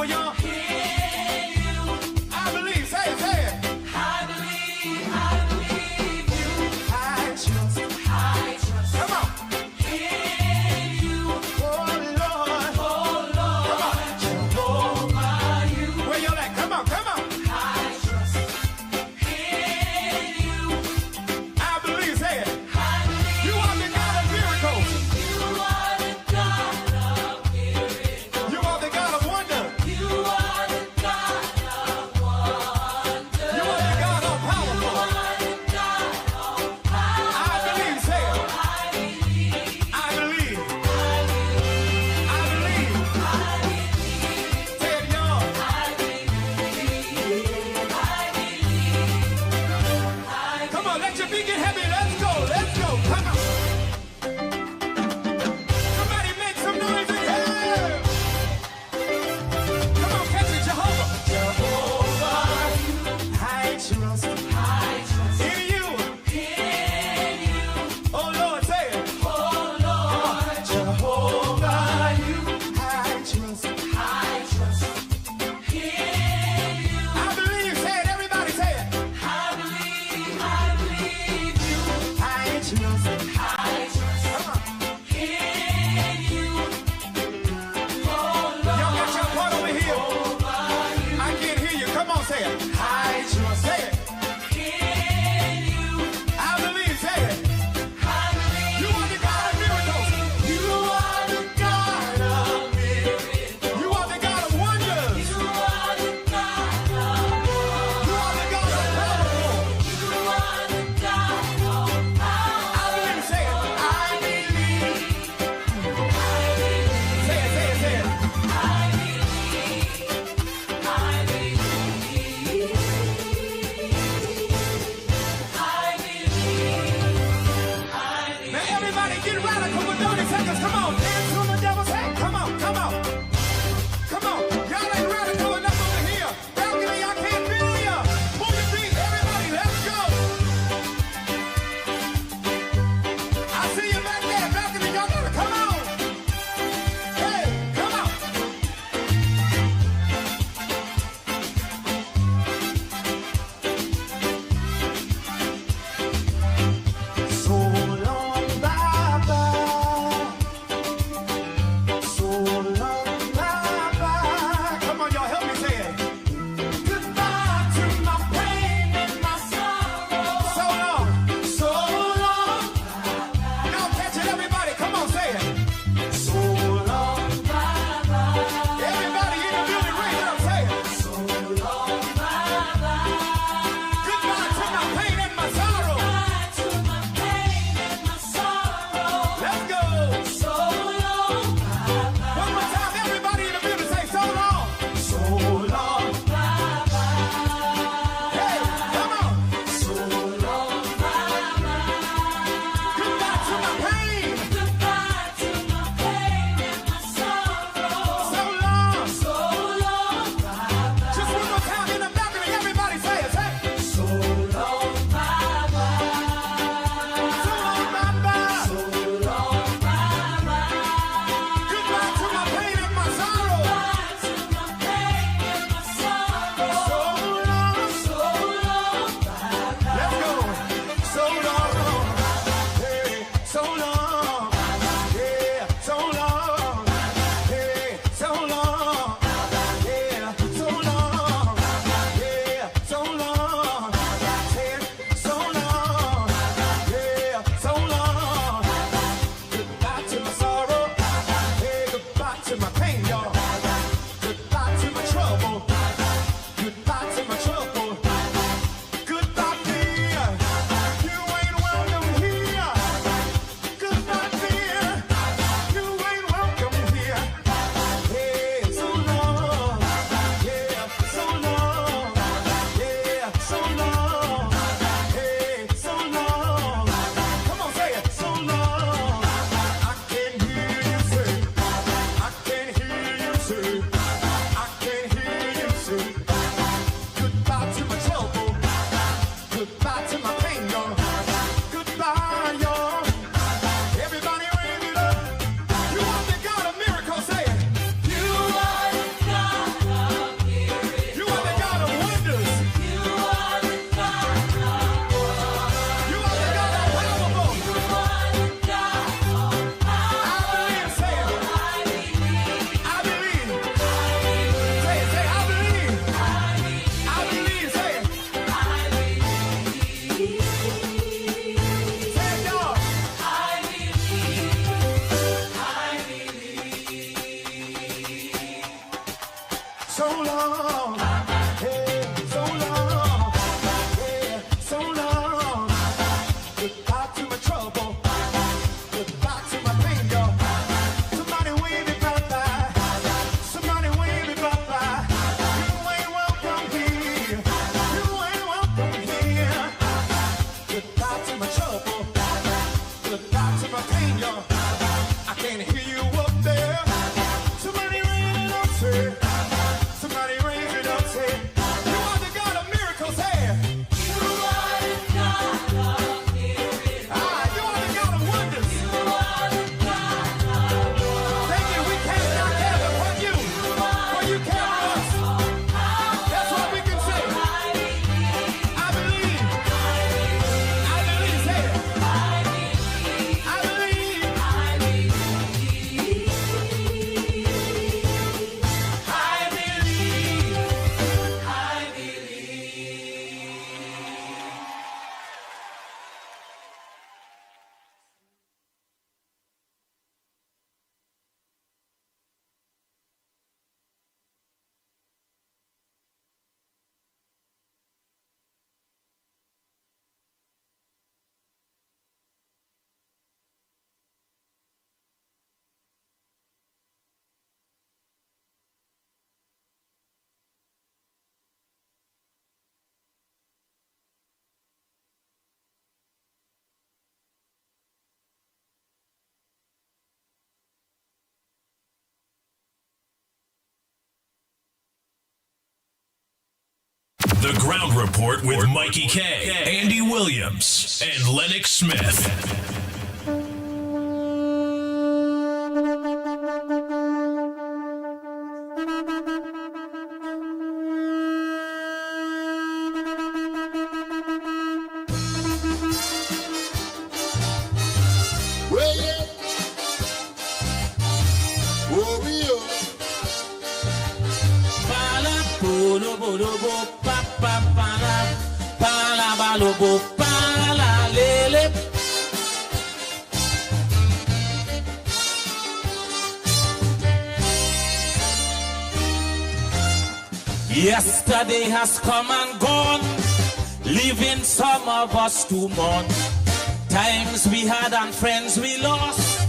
were young. I believe, say it, say it. I believe you. I trust. Come on. In you. Oh Lord. Come on. Jehovah, you. Where y'all at? Come on, come on. I trust in you. I believe, say it. I believe. You are the God of miracles. You are the God of miracles. You are the God of wonder. You are the God of wonder. You are the God of powerful. You are the God of power. I believe, say it. I believe. I believe. Say it, y'all. Come on, let your feet get heavy. Let's go. Let's go. Come on. Somebody make some noise in here. Come on, catch it, Jehovah. Jehovah, I trust in you. Oh Lord, say it. Oh Lord, Jehovah, you. I trust in you. I believe, say it, everybody say it. I believe you. I trust. Come on. In you. Oh Lord. Y'all got your part over here. I can't hear you. Come on, say it. I trust. Say it. In you. I believe, say it. You are the God of miracles. You are the God of miracles. You are the God of wonders. You are the God of wonders. You are the God of powerful. You are the God of power. I believe, say it. I believe. Say it, say it, say it. I believe. Now everybody get radical with 30 seconds. Come on, dance on the devil's head. Come on, come on. Come on. Y'all ain't radical enough over here. Balcony, I can't feel ya. Move your feet, everybody. Let's go. I see you back there. Balcony, y'all gotta come on. Hey, come on. So long, bye-bye. So long, bye-bye. Come on, y'all, help me say it. Goodbye to my pain and my sorrow. So long, so long. Now catch it, everybody. Come on, say it. So long, bye-bye. Everybody in the building, raise it up, say it. So long, bye-bye. Goodbye to my pain and my sorrow. To my pain and my sorrow. Let's go. So long, bye-bye. One more time, everybody in the building, say so long. So long, bye-bye. Hey, come on. So long, bye-bye. Goodbye to my pain. Goodbye to my pain and my sorrow. So long, bye-bye. Just one more time in the balcony, everybody say it. Say so long, bye-bye. So long, bye-bye. So long, bye-bye. Goodbye to my pain and my sorrow. Goodbye to my pain and my sorrow. So long, bye-bye. Let's go. So long, hey, so long, yeah, so long, hey, so long, yeah, so long, yeah, so long, hey, so long, yeah, so long. Goodbye to my sorrow, hey, goodbye to my pain, y'all. Goodbye to my trouble, goodbye to my trouble. Goodbye, fear, you ain't welcome here. Goodbye, fear, you ain't welcome here. Hey, so long, yeah, so long, yeah, so long, hey, so long. Come on, say it, so long. I can hear you say, I can hear you say, I can hear you say. Goodbye to my trouble. Goodbye to my pain, y'all. Goodbye, y'all. Everybody raise it up. You are the God of miracles, say it. You are the God of so long. Hey, so long. Yeah, so long. Goodbye to my trouble. Goodbye to my pain, y'all. Somebody wave me bye-bye. Somebody wave me bye-bye. You ain't welcome here. You ain't welcome here. Goodbye to my trouble. Goodbye to my pain, y'all. I can't hear you up there. Somebody raise it up, say. Somebody raise it up, say. You are the God of miracles, hey. You are the God of miracles. Ah, you are the God of wonders. You are the God of wonders. Thank you. We cast our care upon you. For you care for us. That's what we can say. I believe. I believe. Say it. I believe. The Ground Report with Mikey K, Andy Williams, and Lennox Smith. Well, yeah. Oh, yeah. Pala polo bolo bo pa pa pala pala balo bo pala lele. Yesterday has come and gone, leaving some of us to mourn. Times we had and friends we lost,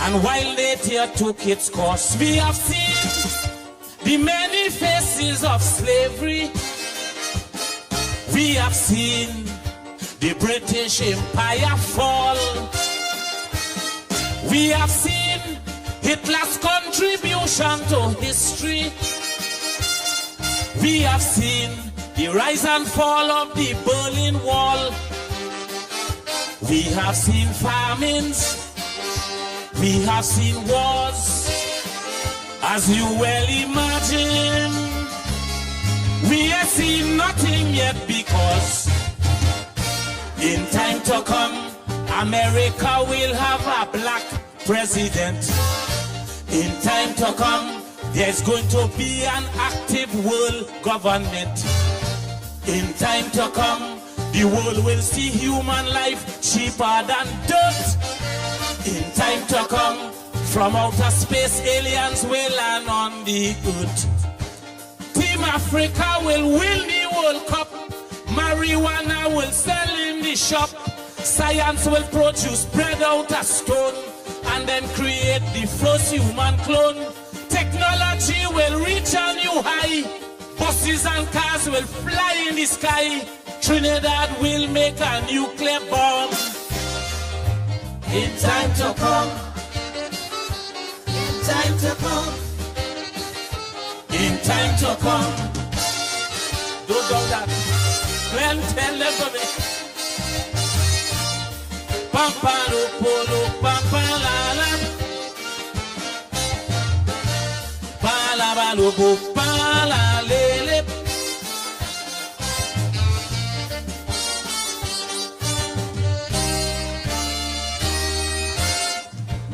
and while nature took its course, we have seen the many faces of slavery. We have seen the British Empire fall. We have seen Hitler's contribution to history. We have seen the rise and fall of the Berlin Wall. We have seen famines. We have seen wars. As you well imagine, we have seen nothing yet, because in time to come, America will have a black president. In time to come, there's going to be an active world government. In time to come, the world will see human life cheaper than dirt. In time to come, from outer space, aliens will land on the earth. Team Africa will win the World Cup. Marijuana will sell in the shop. Science will produce bread out of stone, and then create the first human clone. Technology will reach a new high. Buses and cars will fly in the sky. Trinidad will make a nuclear bomb. In time to come. In time to come. In time to come. Don't do that. Glenn, tell them for me. Pampalo polo pampalala. Palabalo bo palalele.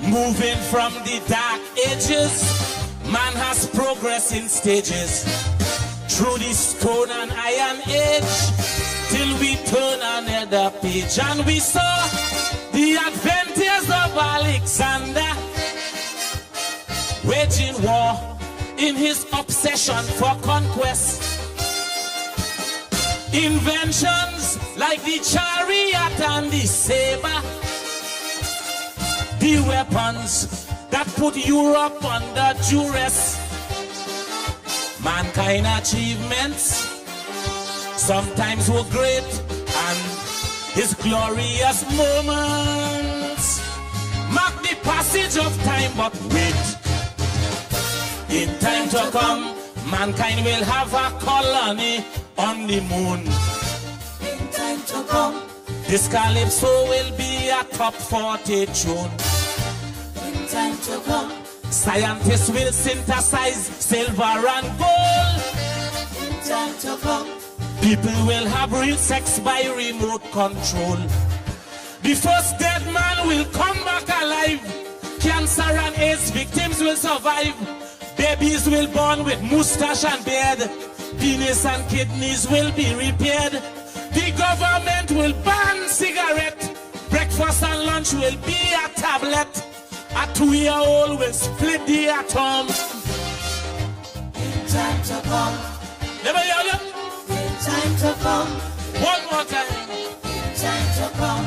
Moving from the dark ages, man has progressed in stages. Through the stone and iron age, till we turn another page. And we saw the adventures of Alexander, waging war in his obsession for conquest. Inventions like the chariot and the saber, the weapons that put Europe under duress. Mankind achievements sometimes were great, and his glorious moments mark the passage of time. But wait, in time to come, mankind will have a colony on the moon. In time to come, This calypso will be a top 40 tune. in time to come, Scientists will synthesize silver and gold. in time to come, People will have real sex by remote control. The first dead man will come back alive. Cancer and AIDS victims will survive. Babies will born with mustache and beard. Penis and kidneys will be repaired. The government will ban cigarette. Breakfast and lunch will be a tablet. A 2-year-old will split the atom. in time to come, Never hear you? in time to come, One more time. in time to come.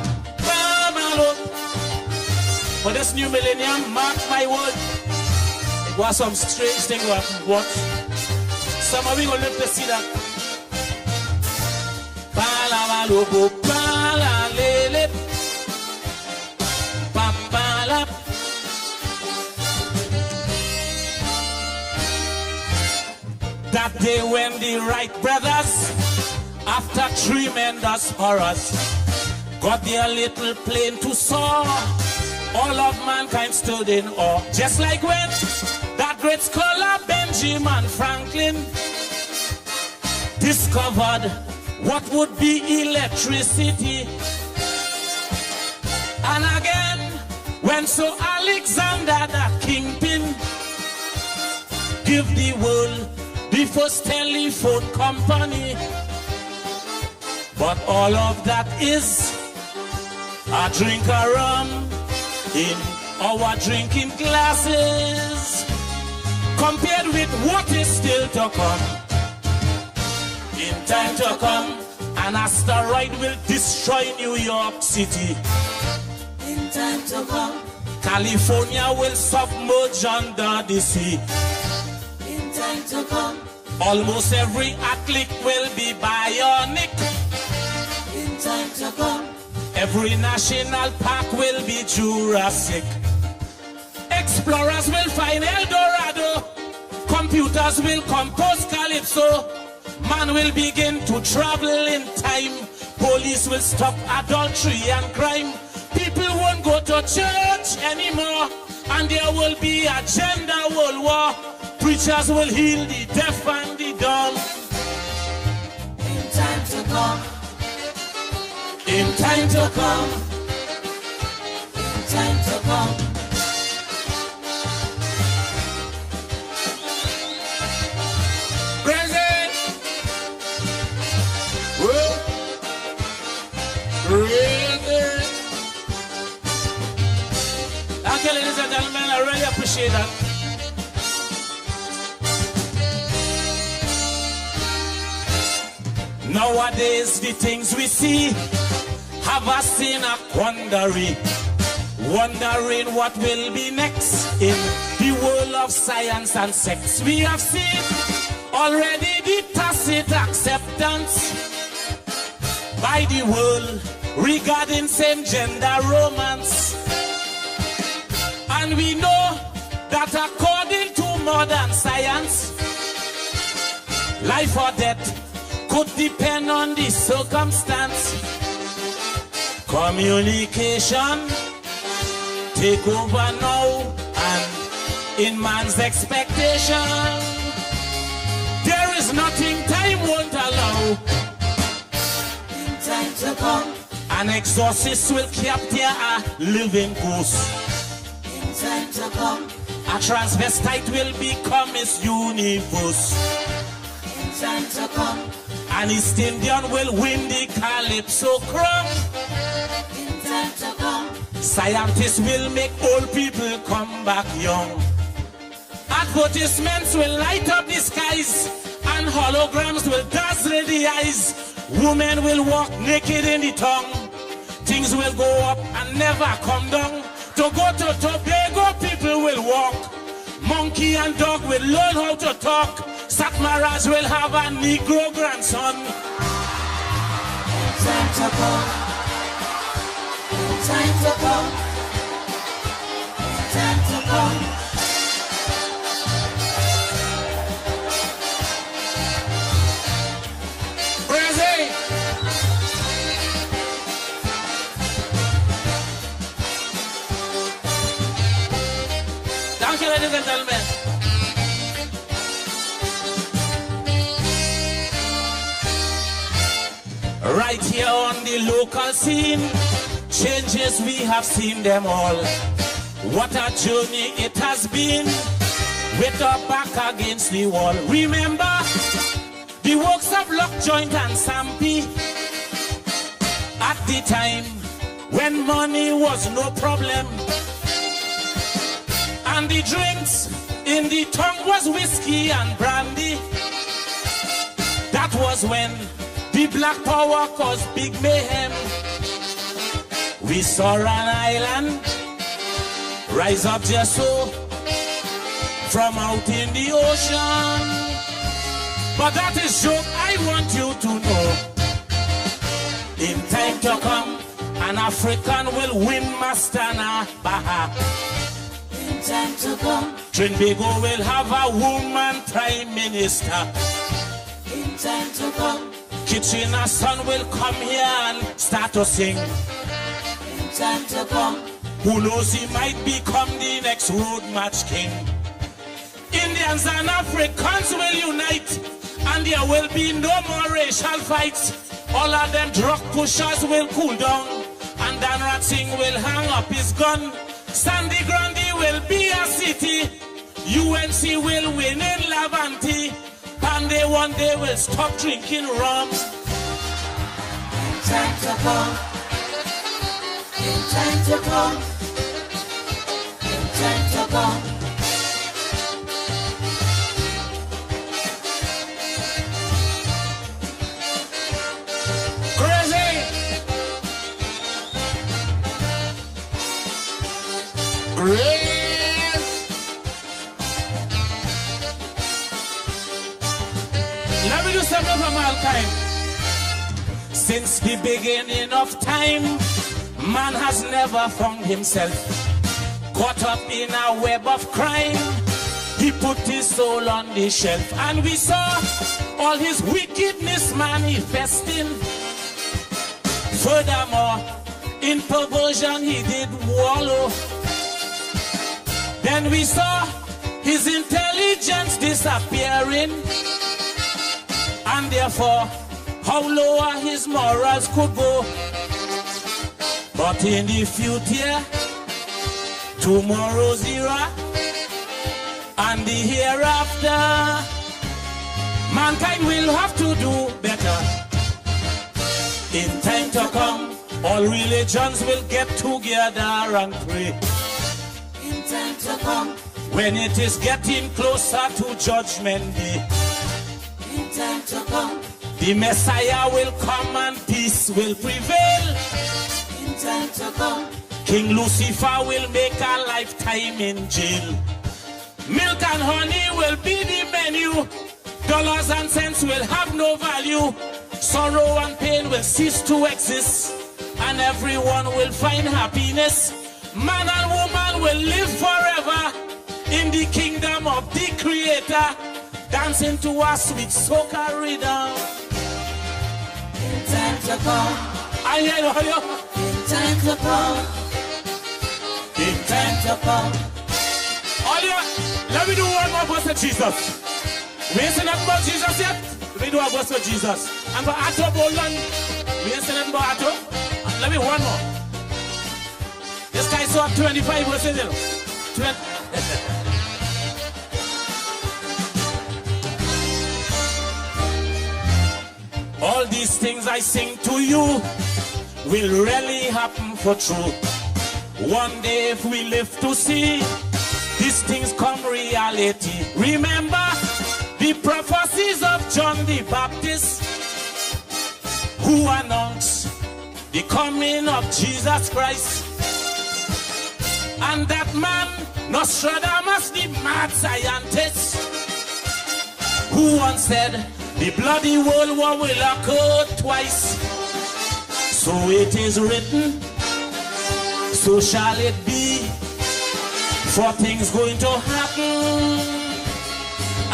For this new millennium, mark my word, it was some strange thing we have to watch. Some of you will live to see that. Palabalobo, palalele, papala. That day when the Wright brothers, after tremendous horrors, got their little plane to soar, all of mankind stood in awe. Just like when that great scholar Benjamin Franklin discovered what would be electricity. And again, when Sir Alexander the Kingpin give the world the first telephone company. But all of that is a drink of rum in our drinking glasses, compared with what is still to come. In time to come, an asteroid will destroy New York City. In time to come, California will submerge under the sea. in time to come, Almost every athlete will be bionic. in time to come, Every national park will be Jurassic. Explorers will find El Dorado. Computers will compose Calypso. Man will begin to travel in time. Police will stop adultery and crime. People won't go to church anymore. And there will be a gender world war. Preachers will heal the deaf and the dumb. in time to come, In time to come. in time to come. Present. Well, Present. Okay, ladies and gentlemen, I really appreciate that. Nowadays, the things we see have us in a quandary, wondering what will be next in the world of science and sex. We have seen already the tacit acceptance by the world regarding same-gender romance. And we know that according to modern science, life or death could depend on the circumstance. Communication take over now, and in man's expectation, there is nothing time won't allow. In time to come, An exorcist will capture a living ghost. in time to come, A transvestite will become his universe. in time to come, An East Indian will win the Calypso crown. in time to come, Scientists will make old people come back young. Advertisements will light up the skies, and holograms will dazzle the eyes. Women will walk naked in the tongue. Things will go up and never come down. To go to Tobago, people will walk. Monkey and dog will learn how to talk. Satmaraj will have a Negro grandson. Time to come. Time to come. Time to come. Crazy. Thank you, ladies and gentlemen. Right here on the local scene, changes we have seen them all. What a journey it has been, with our back against the wall. Remember the works of Lockjoint and Sampy at the time when money was no problem, and the drinks in the tongue was whiskey and brandy. That was when the Black Power caused big mayhem. We saw an island rise up just so from out in the ocean. But that is joke, I want you to know. In time to come, an African will win Mastana Baha. In time to come. Trinbago will have a woman prime minister. In time to come. Kitchener's son will come here and start to sing. In time to come. Who knows, he might become the next road match king. Indians and Africans will unite, and there will be no more racial fights. All of them drug pushers will cool down, and Dan Ratsing will hang up his gun. Sandy Grundy will be a city. UNC will win in Lavanti. Pandey one day will stop drinking rum. In time to come. In time to come. In time to come. Crazy. Great. Let me do something from mankind. Since the beginning of time, man has never found himself caught up in a web of crime. He put his soul on the shelf, and we saw all his wickedness manifesting. Furthermore, in perversion he did wallow. Then we saw his intelligence disappearing, and therefore how lower his morals could go. But in the future, tomorrow's era, and the hereafter, mankind will have to do better. In time to come, all religions will get together and pray. In time to come. When it is getting closer to Judgment Day, In time to come. the Messiah will come and peace will prevail. In time to come. King Lucifer will make a lifetime in jail. Milk and honey will be the menu. Dollars and cents will have no value. Sorrow and pain will cease to exist, and everyone will find happiness. Man and woman will live forever in the kingdom of the Creator, dancing to a sweet soca rhythm. In time to come. I hear you. In time to come. In time To come. all you, let me do one more verse of Jesus. We ain't seen nothing about Jesus yet. Let me do a verse of Jesus. And for Atto Bolan, we ain't seen nothing about Atto. Let me one more. This guy saw 25 verses, you know. 20. All these things I sing to you will really happen for true. One day if we live to see the these things come reality. Remember the prophecies of John the Baptist, who announced the coming of Jesus Christ. And that man, Nostradamus, the mad scientist, who once said the bloody world war will occur twice. So it is written, so shall it be, for things going to happen.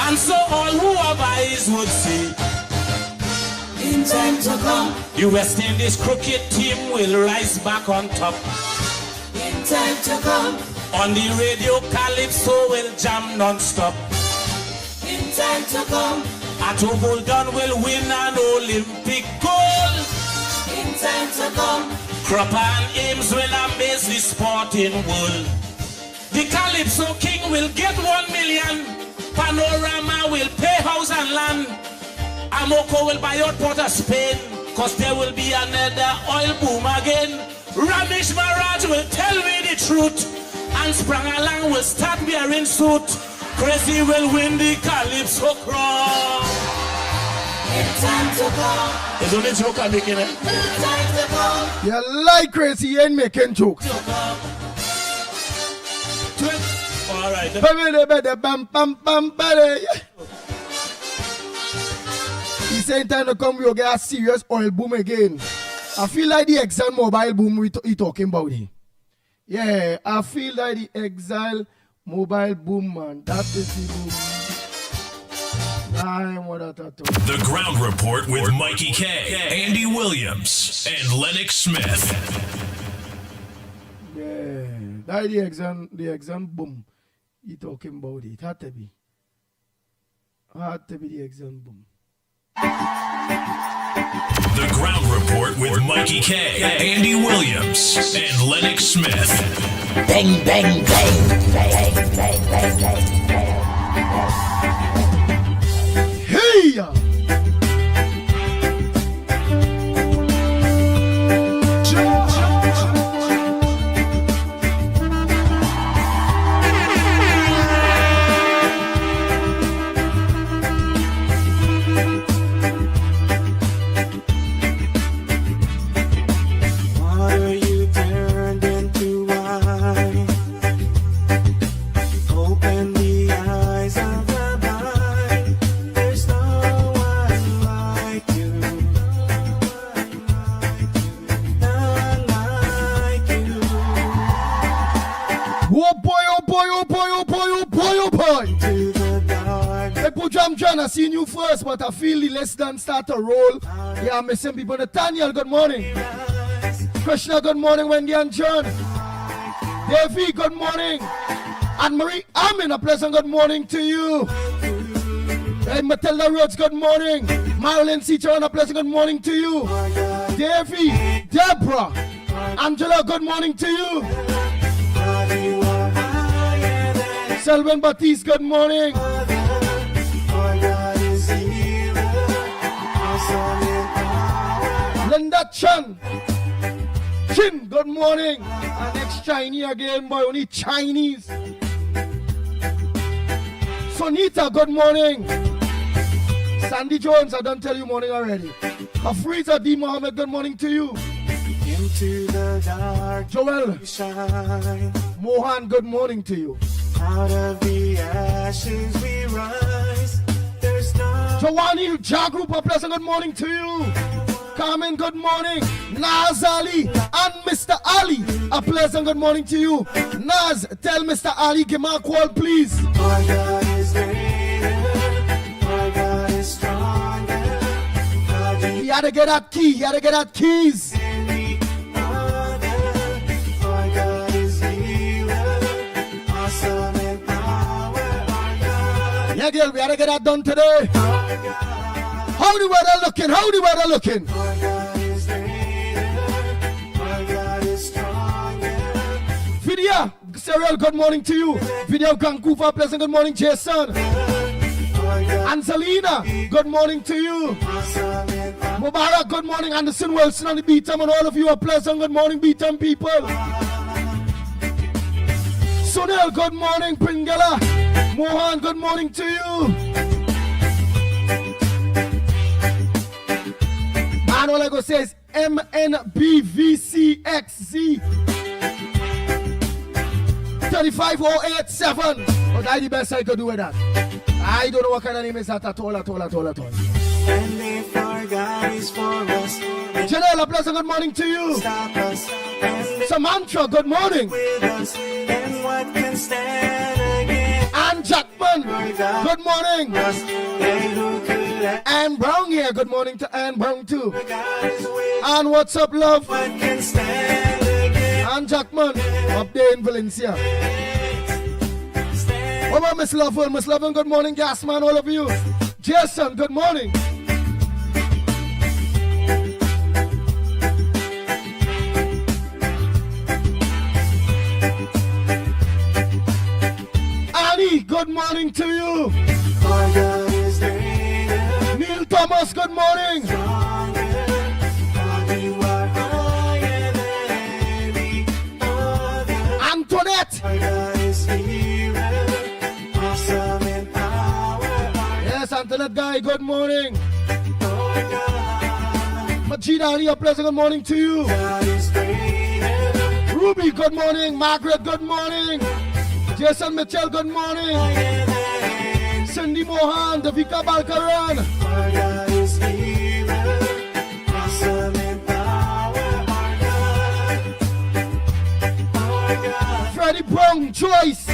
And so all who have eyes would see, in time to come, the West Indies cricket team will rise back on top. In time to come, on the radio Calypso will jam non-stop. In time to come, Atto Bolton will win an Olympic gold. In time to come, Cropper and Ames will amaze the sporting world. The Calypso King will get 1 million. Panorama will pay house and land. Amoco will buy out Port of Spain, cause there will be another oil boom again. Ramesh Maharaj will tell me the truth, and Sprang Along will start wearing suit. Crazy will win the Calypso crown. In time to come. It's only joke I'm making it. In time to come. You like Crazy, you ain't making jokes. All right. He said time to come, we'll get a serious oil boom again. I feel like the Exile mobile boom he talking about it. Yeah, I feel like the Exile mobile boom, man. That is the boom. The Ground Report with Mikey K, Andy Williams, and Lennox Smith. Yeah, that the exam boom. He talking about it. Had to be the exam boom. The Ground Report with Mikey K, Andy Williams, and Lennox Smith. Bang, bang, bang, bang, bang, bang, bang, bang. Hey! I'm trying to see you first, but I feel the less than start to roll. Yeah, I'm missing people. Nathaniel, good morning. Krishna, good morning. Wendy and John. Davey, good morning. Anne Marie Amin, a pleasant good morning to you. Hey, Matilda Rhodes, good morning. Marilyn Ciceron, a pleasant good morning to you. Davey, Deborah, Angela, good morning to you. Selwyn Batiste, good morning. Linda Chan, good morning. Our next Chinese again, boy, only Chinese. Sonita, good morning. Sandy Jones, I don't tell you morning already. Afriza D. Mohammed, good morning to you. Into the dark, Joel shine. Mohan, good morning to you. Out of the ashes we rise. There's no Jawani Jagrup, a pleasant good morning to you. Carmen, good morning. Naz Ali and Mr. Ali, a pleasant good morning to you. Naz, tell Mr. Ali, give me a call, please. My God is greater. My God is stronger. He had to get that key. He had to get that keys. My God is healer. Awesome in power. Yeah, girl, we had to get that done today. How the weather looking? How the weather looking? My God is greater. My God is stronger. Vidya, Cyril, good morning to you. Vidya Vancouver, pleasant good morning, Jason. Angelina, good morning to you. Mubarak, good morning. Anderson Wilson on the beat and all of you, a pleasant good morning, beat people. Sunil, good morning. Pringala. Mohan, good morning to you. Man, all I go say is MNBVCXZ 35087. But that's the best I could do with that. I don't know what kind of name is that at all. And if our God is for us, Janelle, pleasant good morning to you. stop us. And Samantha, good morning. with us, and what can stand against Ann Jackman, good morning. us? And who could have Ann Brown here, good morning to Ann Brown too. God is with? And what's up, love? What can stand against? Ann Jackman, up there in Valencia. What about Miss Lovell? Miss Lovell, good morning, Gasman, all of you. Jason, good morning. Annie, good morning to you. Our God is greater, Neil Thomas, good morning. stronger. God, you are higher than any other. Antoinette. Our God is healer, awesome in power. Yes, Antoinette Guy, good morning. Our God, Majida Ali, a pleasant good morning to you. God is greater, Ruby, good morning. Margaret, good morning. Jason Mitchell, good morning. higher than any. Cindy Mohan, Davika Balkaran. Our God is healer, awesome in power. Our God, Freddie Brown, Choice.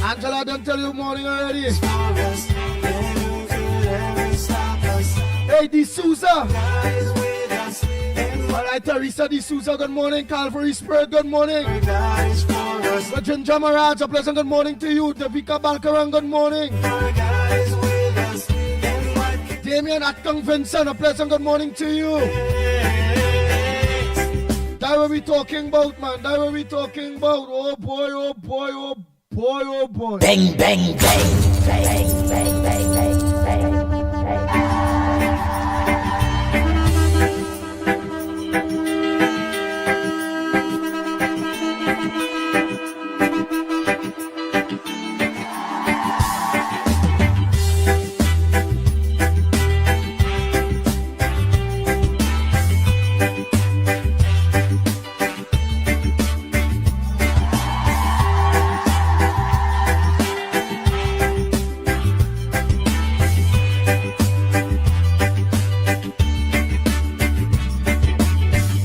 Angela, don't tell you morning already. for us, and who could ever stop us? Hey, D'Souza. God is with us, and All right, Teresa D'Souza, good morning. Calvary Spirit, good morning. God is for us. Ginger Maraj, a pleasant good morning to you. Davika Balkaran, good morning. Our God is with us, and what can Damien Atkang Vincent, a pleasant good morning to you. That what we talking about, man. That what we talking about. Oh boy, oh boy, oh boy, oh boy. Bang, bang, bang, bang, bang, bang, bang, bang, bang.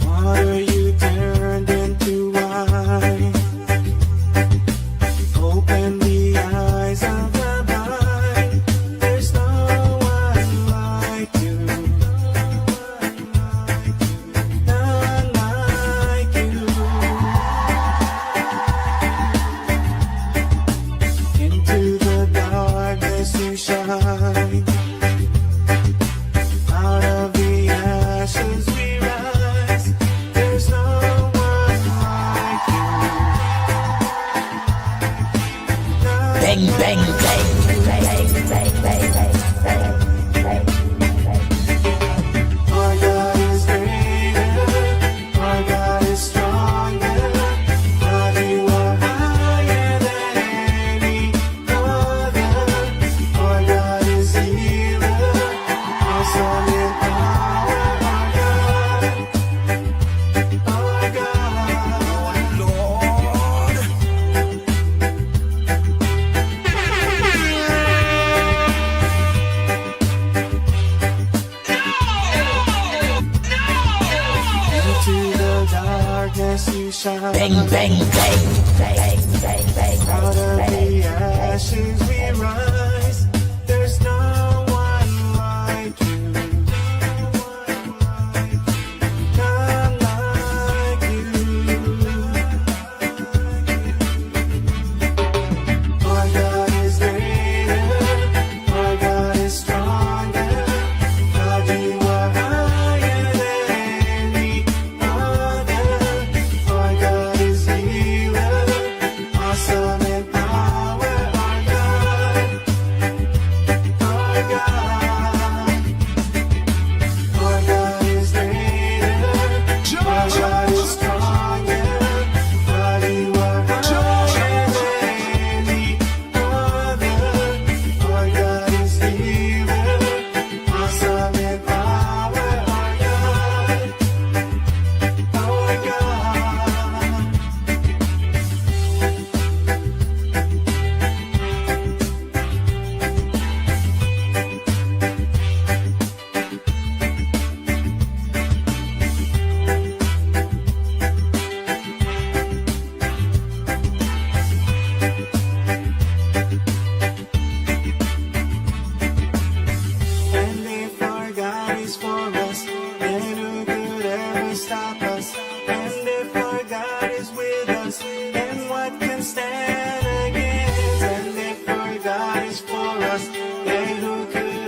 water you turned into wine? Open the eyes of the blind. There's no one like you. None like you. Into the darkness you shine. Out of the ashes we rise. There's no one like you. Bang, bang, bang, bang, bang, bang, bang, bang, bang, bang. Our God is greater. Our God is stronger. God, you are higher than any other. Our God is healer, awesome in power. Our God, Lord. Into the darkness you shine. Bang, bang, bang, bang, bang, bang, Out of bang, the ashes we rise. There's no one like you. None like you. Our God is greater. Our God is stronger. God, you are higher than any other. Our God is healer, awesome in power. Our God, our God, our God is greater. Our God is stronger. God, you are higher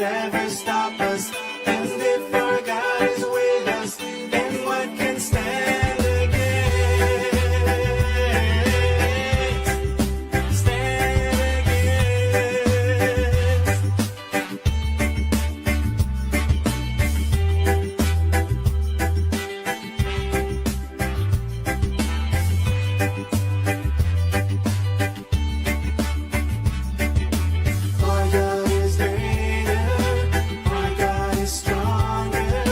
ever stop us? And if our God is with us, then what can stand against? Stand against. Our God is greater, our God is stronger,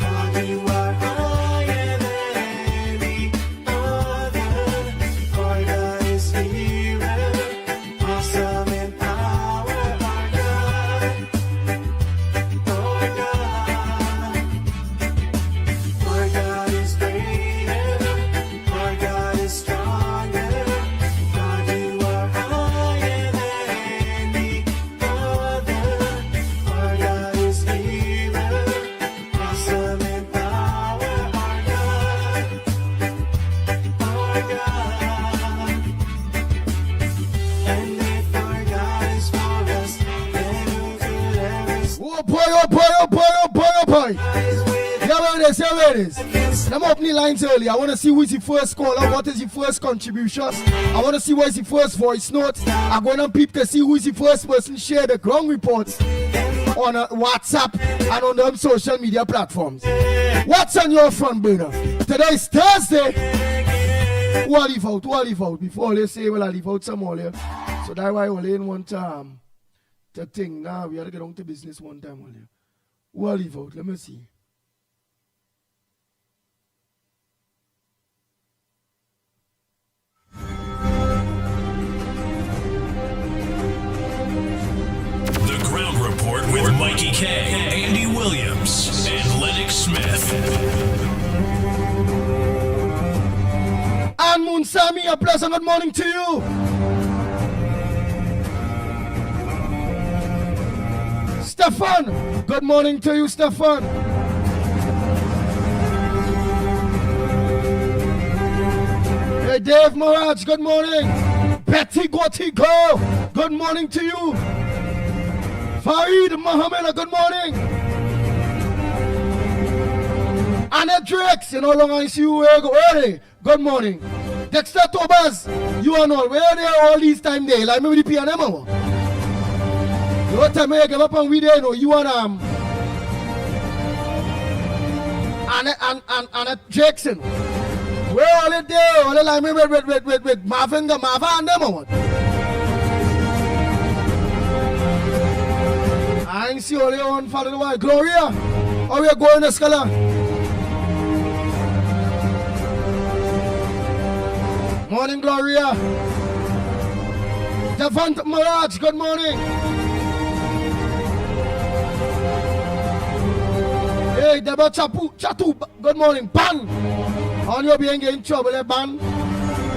God, you are higher than any other. Our God is healer, awesome in power, our God, our God. Our God is greater, our God is stronger, God, you are higher than any other. Our God is healer, awesome in power, our God, our God. And if our God is for us, then who could ever Oh boy, oh boy, oh boy, oh boy, oh boy. stand with Yeah, where it is, yeah, where it is. Let me open the lines early. I want to see who is the first caller, what is the first contribution. I want to see what is the first voice note. I'm going to peep to see who is the first person share the ground reports on WhatsApp and on them social media platforms. What's on your front burner? Today is Thursday. Who I leave out? Who I leave out? Before they say, well, I leave out some more here. So that's why I only in one time. The thing now, we have to get on to business one time only. Who I leave out? Let me see. The Ground Report with Mikey K, Andy Williams, and Lennox Smith. And Munsami, a pleasant good morning to you. Stefan, good morning to you, Stefan. Hey, Dave Maraj, good morning. Betty Gotigo, good morning to you. Farid Mohammed, good morning. Anna Drakes, you know, long I see you where go early. Good morning. Dexter Tobas, you and all, where they are all these time there? Like me with the piano. What time I give up on we there, no, you and Anna Jackson. Where all it there? All the like me with Marvin and them or what? I ain't see all the one for the while. Gloria, how we are going to scholar? Morning, Gloria. Devant Maraj, good morning. Hey, Deba Chatu, good morning. Ban. On your being in trouble, ban.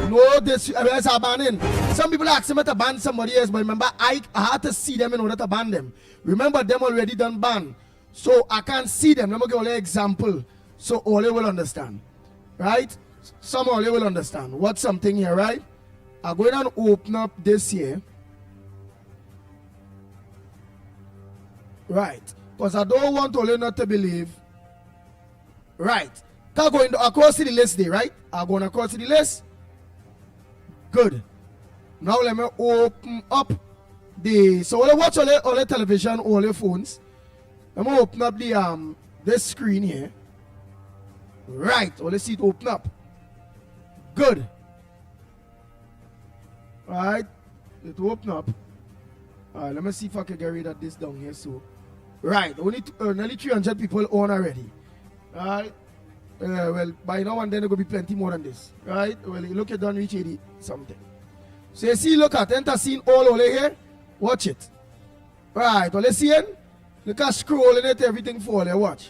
No, this is a banning. Some people ask me to ban somebody else, but remember, I had to see them in order to ban them. Remember, them already done ban. So I can't see them. Let me give you an example so all you will understand. Right? Some all you will understand. What's something here, right? I'm going to open up this here. Right. Because I don't want all you not to believe. Right. I'm going across the list there, right? I'm going across the list. Good. Now let me open up the, so when I watch all the television, all the phones, let me open up the this screen here. Right. All the see it open up. Good. Alright. It open up. Alright, let me see if I can get rid of this down here. So, right. Only nearly 300 people on already. Alright. Well, by now and then there will be plenty more than this. Right? Well, you look at done reach 80 something. So you see, look at enter scene all over here. Watch it. Right. Well, let's see it. Look at scrolling it, everything fall there. Watch.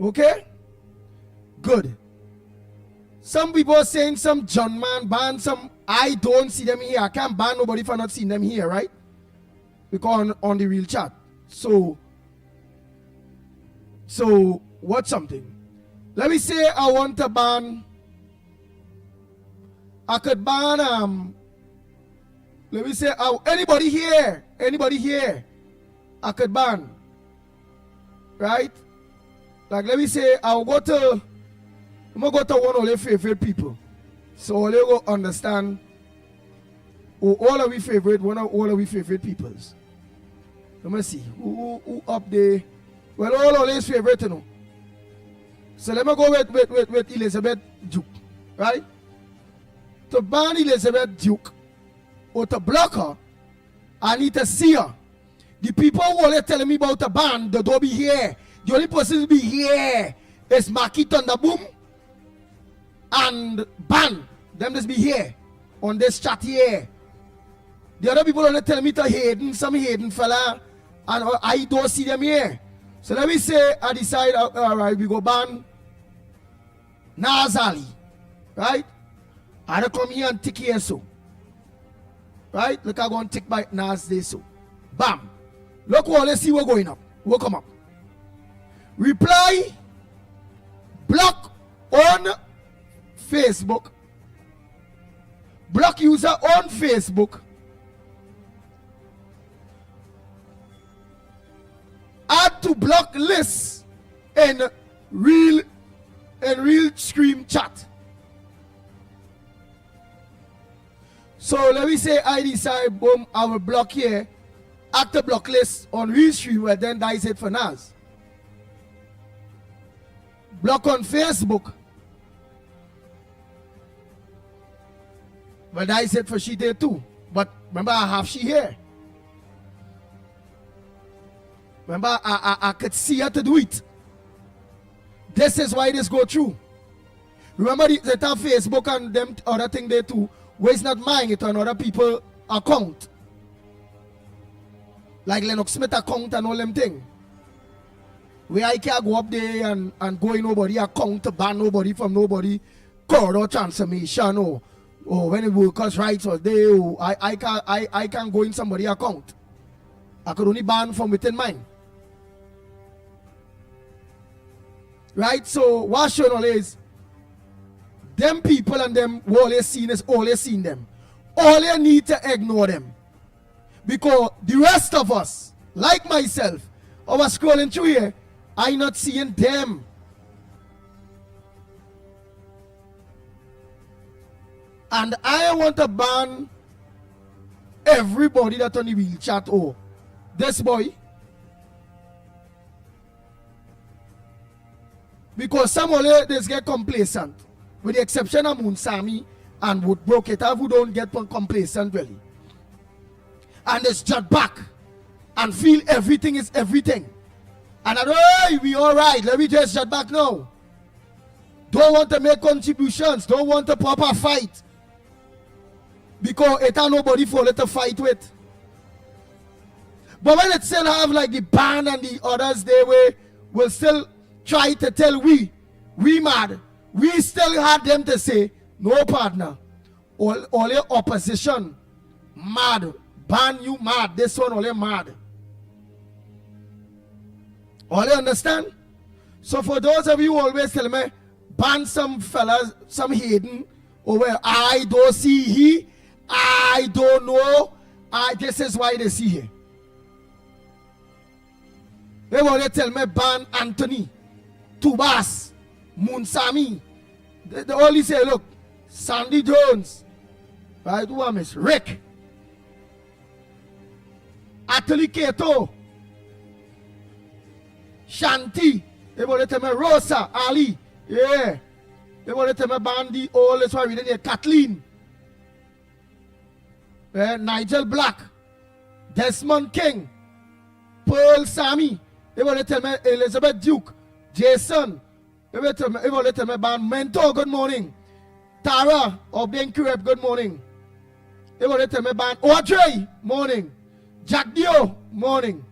Okay? Good. Some people are saying some John man ban some. I don't see them here. I can't ban nobody for not seeing them here, right? Because on the real chat. So what's something? Let me say I want to ban. I could ban let me say, anybody here, I could ban, right? Like, let me say, I'm gonna go to one of your favorite people. So all you go understand who all of we favorite, one of all of we favorite peoples. Let me see, who up there? Well, all his favorite, you know. So let me go with Elizabeth Duke, right? To ban Elizabeth Duke, or to block her, I need to see her. The people who are telling me about the ban, they don't be here. The only person to be here is Mickie Thunderboom and Ban. Them just be here on this chat here. The other people are telling me to Hayden, some Hayden fella, and I don't see them here. So let me say, I decide, all right, we go ban Nazali, right? I don't come here and tick here so. Right? Look, I go and tick by Nas this so. Bam. Look, let's see what's going up. What come up? Reply, block on Facebook, block user on Facebook, add to block list in real stream chat. So let me say I decide, boom, I will block here, add the block list on real stream, where then that is it for Nas. Block on Facebook, but that is it for she there too. But remember, I have she here. Remember, I could see her to do it. This is why this go through. Remember that have Facebook and them other thing there too, where it's not mine, it's on other people account. Like Lennox Smith account and all them thing. Where I can't go up there and go in nobody account to ban nobody from nobody, Kerr or transformation or when it workers' rights or there, or I can't go in somebody account. I could only ban from within mine. Right? So what shown all is, them people and them who always seen is always seen them. All you need to ignore them. Because the rest of us, like myself, I was scrolling through here, I'm not seeing them. And I want to ban everybody that on the wheel chat. Oh, this boy. Because some of them get complacent. With the exception of Munsami and Woodbrook, who don't get complacent really. And it's just back and feel everything is everything. And hey, we all right, let me just shut back now. Don't want to make contributions, don't want to proper fight. Because it ain't nobody for it to fight with. But when it still have like the band and the others, they will still try to tell we mad. We still had them to say, no partner, all your opposition, mad, ban you mad, this one only mad. All you understand? So for those of you who always tell me, ban some fellas, some hidden, or where I don't see he, I don't know, this is why they see here. They want to tell me ban Anthony, Tubas, Munsami. They only say, look, Sandy Jones, right? Who am I? Rick, Atali Keto, Shanti. They want to tell me Rosa, Ali, yeah. They want to tell me Bandy, all that's why we didn't hear Kathleen, Nigel Black, Desmond King, Pearl Sammy. They want to tell me Elizabeth Duke, Jason. They want to tell me Ban Mentor, good morning. Tara of Ben Cureb, good morning. They want to tell me Ban Audrey, morning. Jack Dio, morning.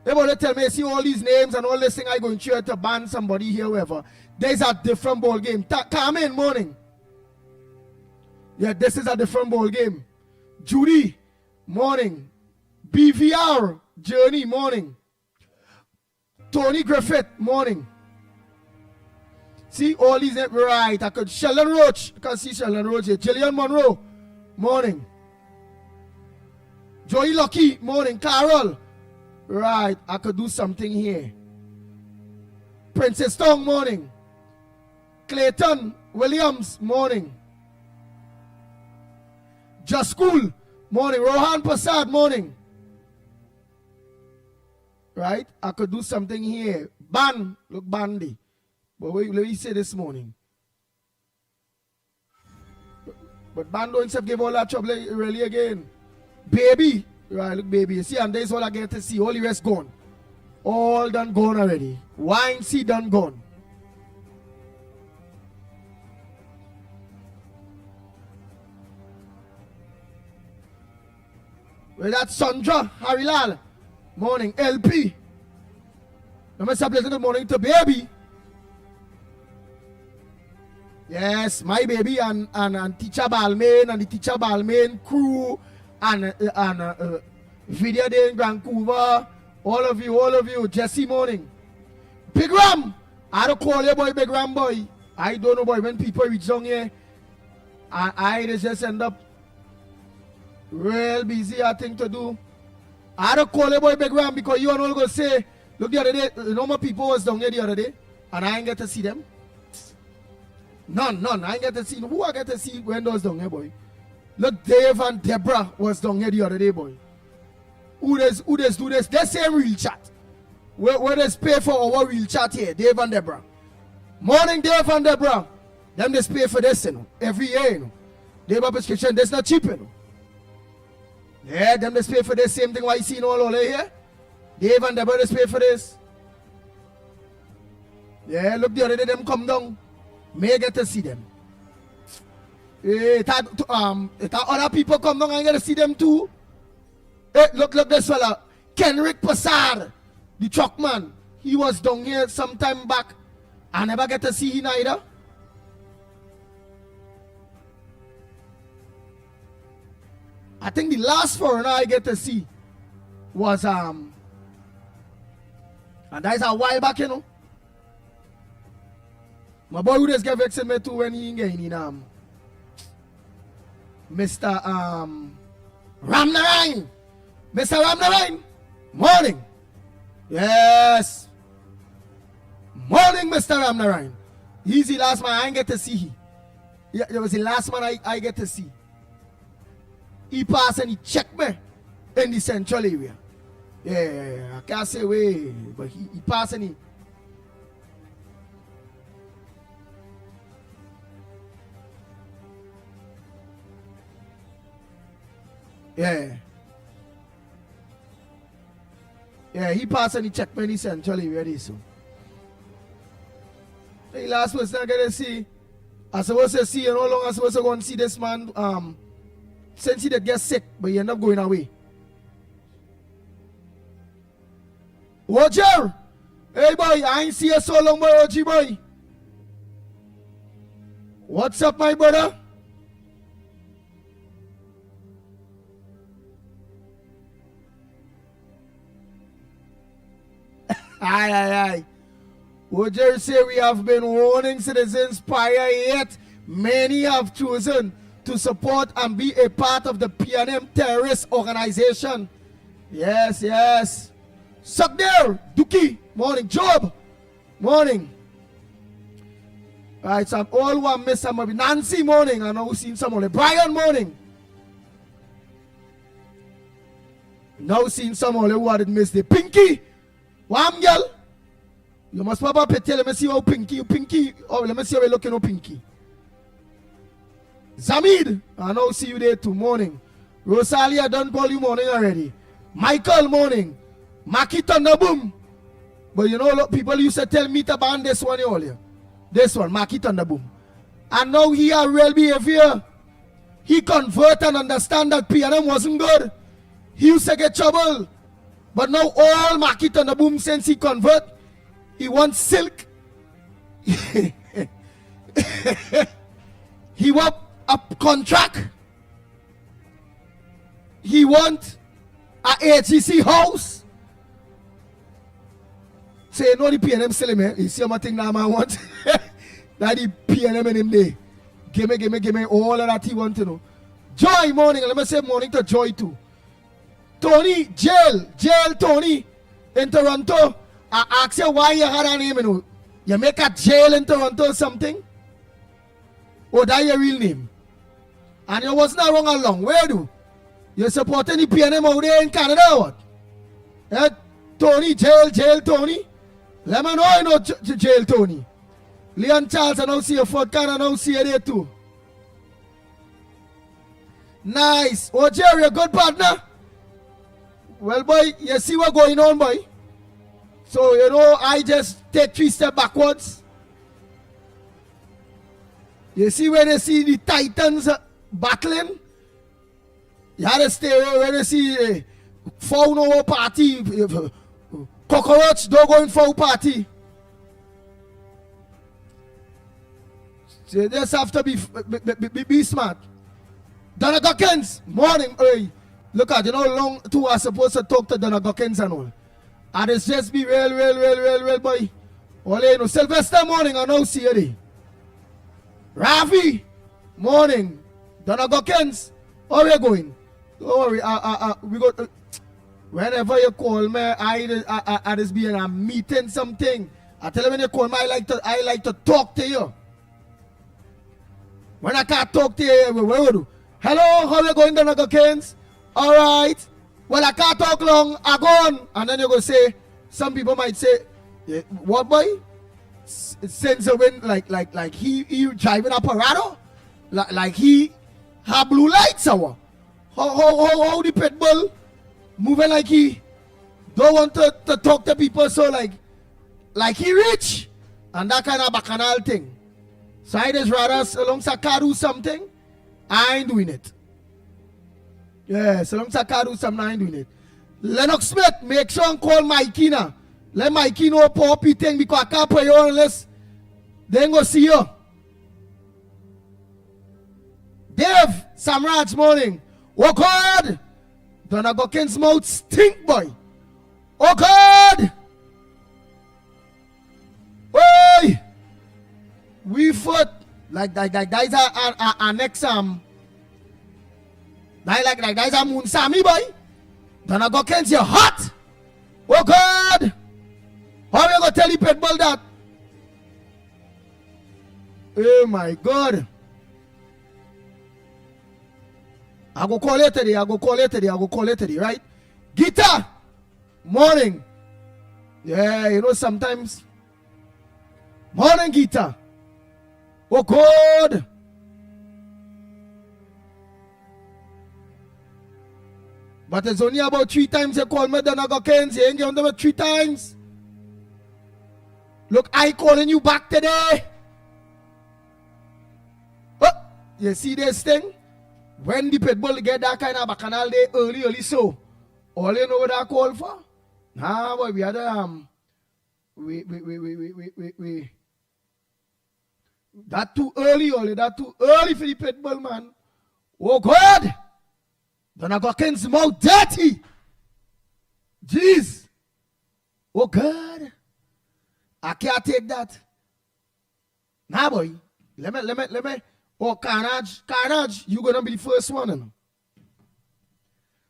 They want to tell me, see all these names and all this thing I going to ban somebody here, whoever. There's a different ball game. Come in, morning. Yeah, this is a different ball game. Judy, morning. BVR, Journey, morning. Tony Griffith, morning. See all these, right? I could Sheldon Roach, I can see Sheldon Roach here. Gillian Monroe, morning. Joey Lucky, morning. Carol, right, I could do something here. Princess Tong, morning. Clayton Williams, morning. Just School, morning. Rohan Prasad, morning. Right, I could do something here. Ban, look, Bandy. But wait, let me say this morning. But Ban don't have give all that trouble really again. Baby, right, look, baby. You see, and this is all I get to see. All the rest gone. All done gone already. Wine see done gone. Well, that's Sandra Harilal. Morning, LP. Now, Mr. Pleasant, good morning to baby. Yes, my baby and teacher Balmain and the teacher Balmain crew and video day in Vancouver. All of you, Jesse, morning. Big Ram, I don't call you boy, Big Ram boy. I don't know boy, when people reach down here, I just end up real busy, I think to do. I don't call you boy, Big Ram, because you are all going to say, look, the other day, no more people was down here the other day, and I ain't get to see them. None. I ain't get to see. Who I get to see when those down here, boy? Look, Dave and Deborah was down here the other day, boy. Who does do this? They say real chat. Where does pay for our real chat here? Dave and Deborah. Morning, Dave and Deborah. Them just pay for this, you know, every year, you know. They have a prescription, that's not cheap, you know. Yeah, them just pay for this same thing what you see all over here. Dave and Deborah just pay for this. Yeah, look, the other day them come down. May get to see them. It had other people come down and get to see them too. Hey, look this fella. Kenrick Passard, the truckman. He was down here some time back. I never get to see him either. I think the last foreigner I get to see was and that's a while back, you know. My boy who just get vexed me too when he ain't getting in Mr. Ramnarine. Mr. Ramnarine. Morning. Yes. Morning, Mr. Ramnarine. He's the last man I ain't get to see. Yeah, it was the last man I get to see. He passed and he checked me in the central area. Yeah, I can't say way, but he passed and he. Yeah, he passed and he checked me in the central area there, so. The last person I get to see, I supposed to see, and how long I supposed to go and see this man, since he did get sick, but he ended up going away. Roger! Hey boy, I ain't see you so long, boy, OG boy. What's up, my brother? Aye. Roger say we have been warning citizens prior, yet many have chosen to support and be a part of the PNM terrorist organization. Yes. Suck there, Dookie. Morning, Job. Morning. Right, so I'm all one miss some of it. Nancy, morning. I know we've seen some of it. Brian, morning. Now seen some of it who had missed it. Pinky. Wham, girl. You must probably tell me see how Pinky. Oh, let me see how we're looking at Pinky. Zamid, I now see you there too. Morning. Rosalia done call you morning already. Michael, morning. Mickie Thunderboom. But you know, look, people used to tell me to ban this one earlier. This one, Mickie Thunderboom. And now he a real behavior. He convert and understand that PNM wasn't good. He used to get trouble. But now all Mickie Thunderboom, since he convert, he wants silk. He want a contract. He want a HEC house. Say no the PNM still man. You see what thing now man want? That the PNM in him day. Give me all of that he want to know. Joy morning. Let me say morning to Joy too. Tony, jail Tony in Toronto. I ask you why you had a name, you know. You make a jail in Toronto or something? Or that your real name? And you wasn't wrong along. Where do? You supporting the PNM out there in Canada or what? Eh? Tony, jail Tony. Let me know you know jail Tony. Leon Charles, I now see you Fort Canada, I now see you there too. Nice. Oh, Jerry, a good partner. Well, boy, you see what's going on, boy. So, you know, I just take 3 steps backwards. You see where they see the Titans battling? You had to stay where they see foul no party. Cockroach don't go in foul party. So you just have to be smart. Donna Gockens, morning. Hey, look at you know long two are supposed to talk to Donna Gockens and all. And it's just be real, boy. All you know, Sylvester morning, I know see you there. Rafi, morning. Donna Gockens, how you going? Don't worry, we got. Whenever you call me, I just be in a meeting something. I tell you when you call me, I like to talk to you. When I can't talk to you, what will do? Hello, how you going, Donna Gockens? All right. Well, I can't talk long. I go on. And then you go say, some people might say, yeah, what boy? Since the wind, like he driving a Parado? Like he have blue lights or how the Pitbull moving like he don't want to talk to people so like he rich and that kind of bacchanal thing. So I just rather alongside car do something, I ain't doing it. Yeah, so alongside car do something, I ain't doing it. Lennox Smith, make sure and call Mickie now. Let Mickie know poppy thing because I can't pay you unless they ain't gonna see you. Dave, Samraj morning. Oh God! Donna Gockens' mouth stink, boy. Oh God! Oi! We foot like guys are next like guys are Moon Sammy, boy. Donna Gockens, you're hot. Oh God! How are you gonna tell the Pitbull that? Oh my God! I go call it today, right? Guitar, morning. Yeah, you know sometimes. Morning, Guitar. Oh God. But it's only about 3 times you call me, Donna Gockens. You ain't giving them 3 times. Look, I calling you back today. Oh, you see this thing? When the Pitbull get that kind of bacchanal day early so, all you know what I call for? Nah, boy, we had we that too early, that too early for the Pitbull, man. Oh God! Donna Gockens' mouth dirty. Jeez. Oh God. I can't take that. Nah, boy. Let me. Oh, Carnage, you gonna be the first one. You know?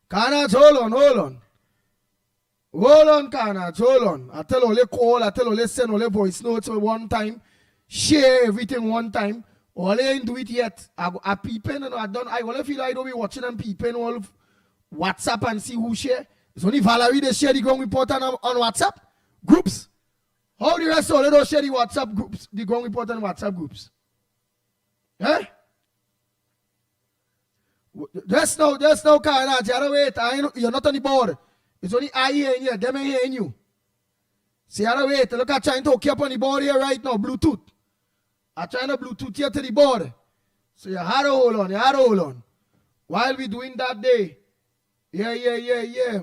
Carnage, hold on. Hold on, Carnage, hold on. I tell all call, I tell all send all voice notes one time. Share everything one time. All they ain't do it yet. I peeping and I wanna feel like I don't be watching them peeping all WhatsApp and see who share. It's only Valerie they share the ground report on WhatsApp groups. How the rest of all they don't share the WhatsApp groups, the ground report on WhatsApp groups? Eh? Just now, Carnage, you wait. You're not on the board. It's only I hearing you, them ain't hearing you. See, you wait. Look, I'm trying to hook you up on the board here right now, Bluetooth. I'm trying to Bluetooth here to the board. So you had to hold on, While we doing that day, yeah.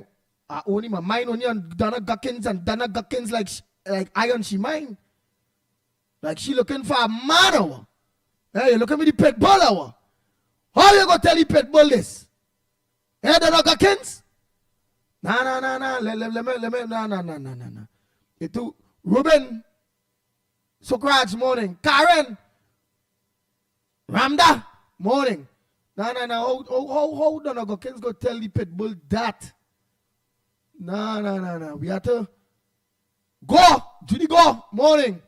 I only my mind only on Donna Gockens and Donna Gockens like iron she mind. Like she looking for a man. Hey, look at me the Pitbull. How you gonna tell the Pitbull this? Hey, Donna Gockens? Nah. Let me. It too. Ruben. Sokraj, morning. Karen. Ramda, morning. Nah. How Donna Gockens go tell the Pitbull that? No. We have to go. Judy, go. Morning.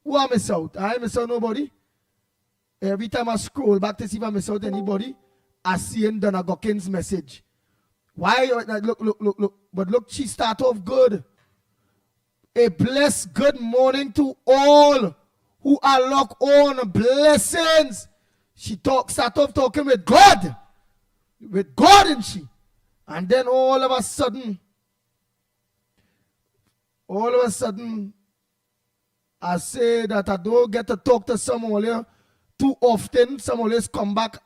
Who I miss out? I miss out nobody. Every time I scroll back to see if I miss out anybody, I see in Donna Gokins' message. Why? Look. But look, she start off good. A blessed good morning to all who are locked on. Blessings. She start off talking with God. With God, and she. And then all of a sudden, I say that I don't get to talk to someone here too often. Some always come back.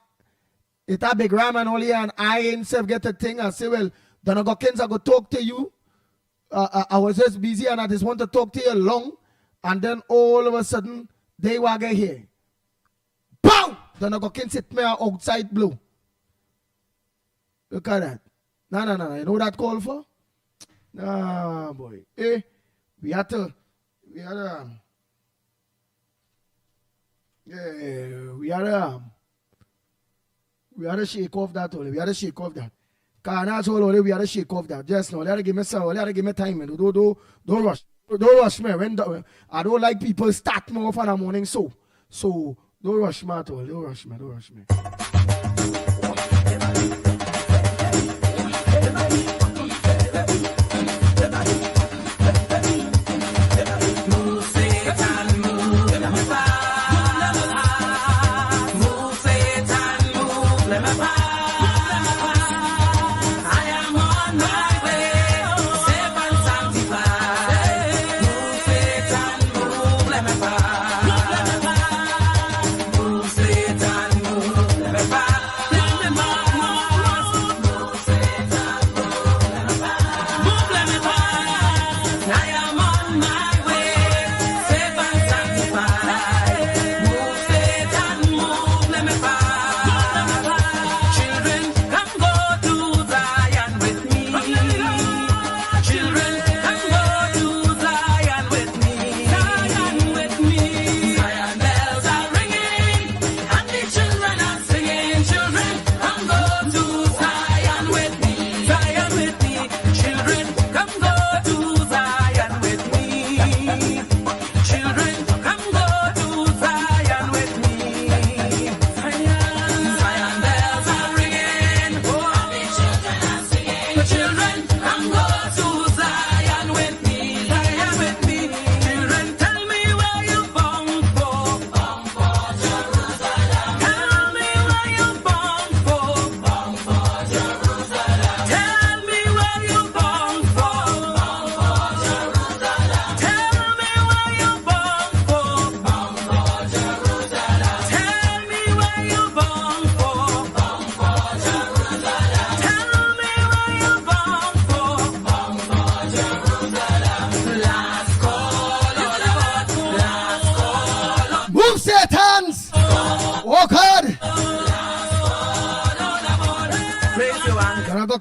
It's a big ram and only, and I himself get a thing. I say, well, Donna Gokins, I go talk to you. I was just busy and I just want to talk to you long. And then all of a sudden, they were here. Pow! Donna Gokins hit me outside blue. Look at that. No. You know what that call for? Nah, boy. We had to shake off that. We had to shake off that. That's all we had to shake off that. Just now, let give me some. Let give me time. Don't rush. Don't rush me. I don't like people start me off in the morning. So don't rush me at all. Don't rush me.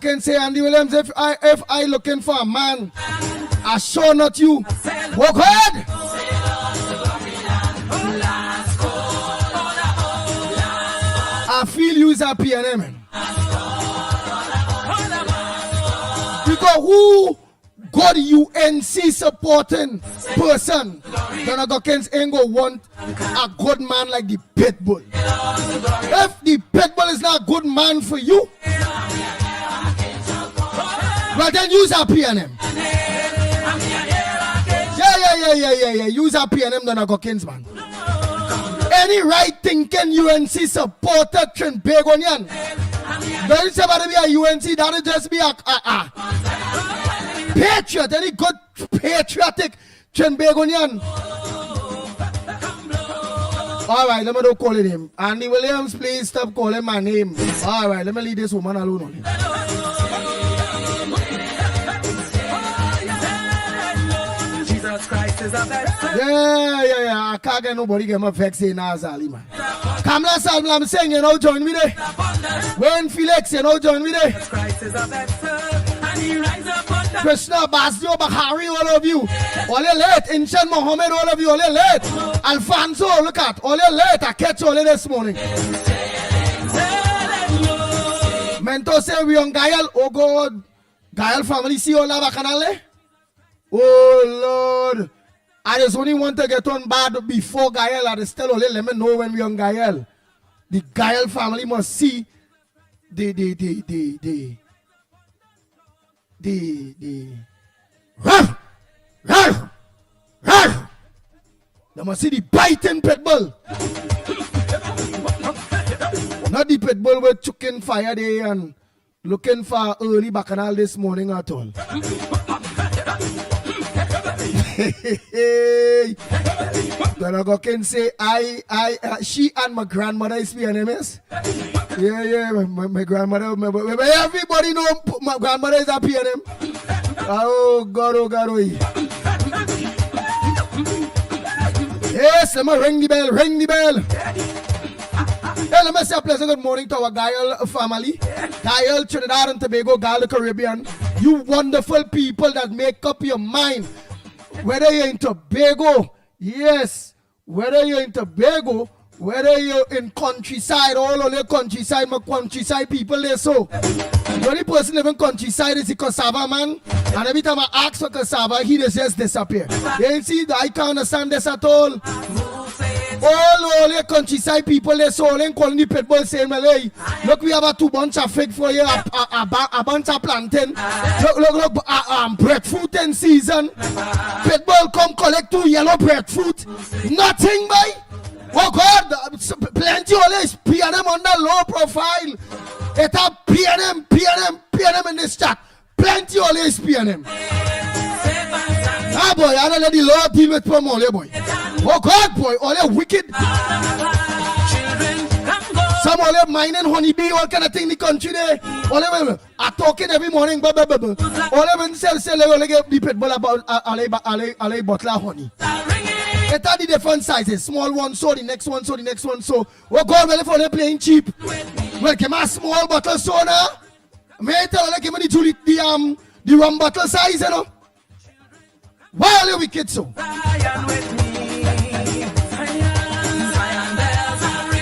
Can say Andy Williams, if I looking for a man, I sure not you. Walk hard. I feel you is a PNM. Because who got UNC supporting person? Donna Gokins ain't gonna want a good man like the Pitbull. If the Pitbull is not a good man for you, well, then use our PNM. Yeah. Use our PNM, Donna Gokins, man. Any right thinking UNC supporter Trinbagonian. Don't say about to be a UNC, that'll just be a patriot. Any good patriotic Trinbagonian. All right, let me don't call it him. Andy Williams, please stop calling my name. All right, let me leave this woman alone. Yeah. I can't get nobody get my vex in Azali, man. Kamla Salm, I'm saying, you know, join me there. Wayne Felix, you know, join me there. Krishna, Basio, Bahari, all of you. All you late. Inshan Mohammed, all of you. All you late. Alfonso, look at. All you late. I catch all of this morning. Mentor say we on Gael. Oh God. Gael family see all that bacchanal? Oh Lord. I just only want to get on bad before Gael. I just tell only let me know when we on Gael. The Gael family must see the they must see the biting Pitbull. Not the Pitbull with chicken fire day and looking for early bacchanal this morning at all. Gonna go can say she and my grandmother is PNMS. Yeah, my grandmother, everybody know my grandmother is a PNM. Oh God. Yes, let me ring the bell. Hey, let me say a pleasant good morning to our Gael family. Gael, Trinidad and Tobago, Gael, Caribbean. You wonderful people that make up your mind. Whether you're in Tobago, yes. Whether you're in Tobago, whether you're in countryside, all of the countryside, my countryside people there. So, the only person living countryside is the cassava man. And every time I ask for cassava, he just disappear. You see, I can't understand this at all. All the countryside people they so they calling the Pitbull saying, well, hey, look, we have a 2 bunch of fig for you, a bunch of plantain. Look, breadfruit in season. Pitbull come collect 2 yellow breadfruit. Nothing, boy. Oh God, plenty always PNM on the low profile. It have PNM in this chat. Plenty always PNM. Ah boy, I don't let the Lord deal with Pom Ole boy. Oh God boy, Ole wicked. Some Ole mining honeybee, all kind of thing in the country there. Ole are talking every morning, Ole when sell Ole get the Pitbull about Ale bottle of honey. It are the different sizes. Small one, so the next one, so. Oh God, well if Ole playing cheap. Well, give me a small bottle so now. May I tell Ole give me the rum bottle size, you know. Why are you wicked so?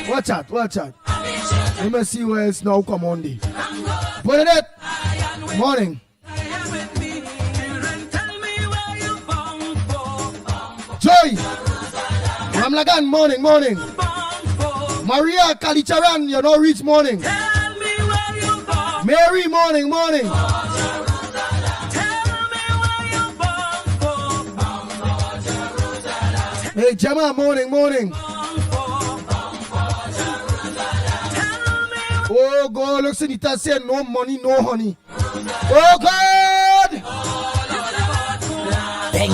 Watch out. Let me see where it's now come on day. Put it morning. Joy. Ramlagan, morning. Maria Kalicharan, you know, reach morning. Mary, morning. Hey, Gemma, morning. Oh God, look, Senita said no money, no honey. Oh God! Bang.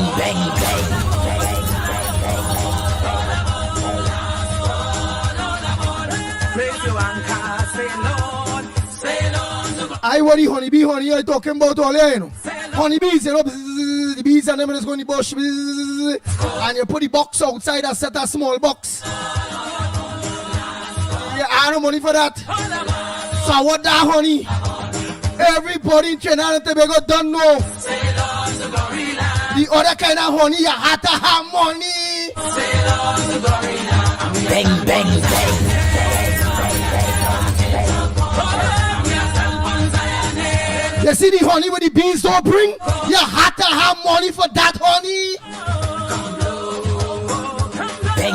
I want the honeybee, I talking about all there, you know. Honeybees, you know, the bees and them just go in the bush, and you put the box outside and set a small box. Yeah, I don't money for that. So what that honey? Everybody in Trinidad and Tobago don't know. The other kind of honey, you have to have money. Bang. You see the honey with the bees don't bring? You have to have money for that honey. Bang.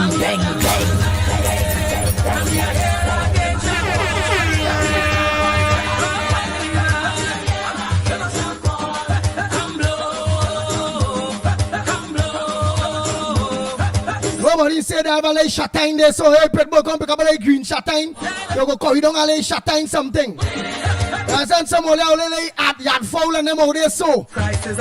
Nobody said they have a little shatine there, so hey, Pitbull come pick up a little green shatine. You go carry down a little shatine something. And some of them yard foul and them out there so.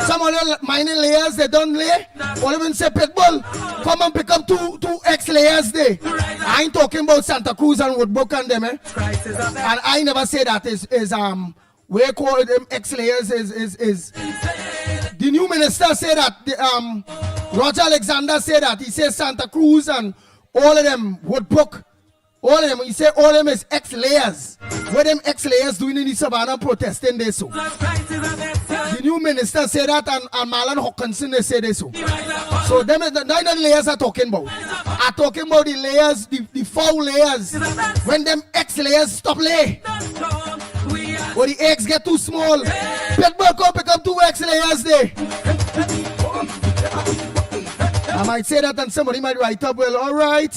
Some of them mining layers they don't lay. All even say Pitbull, come and pick up two X layers there. I ain't talking about Santa Cruz and Woodbrook and them, eh? And I never say that is we call them X layers is the new minister said that Roger Alexander said that. He says Santa Cruz and all of them Woodbrook. All of them, he said all of them is X-layers. What them X-layers doing in the savannah protesting this so. The new minister said that and Marlon Hawkinson they say this so. So them the layers are talking about. Are talking about the layers, the foul layers. When them X-layers stop lay. Or the eggs get too small. Pitbull come become 2X layers there. I might say that and somebody might write up, well, all right.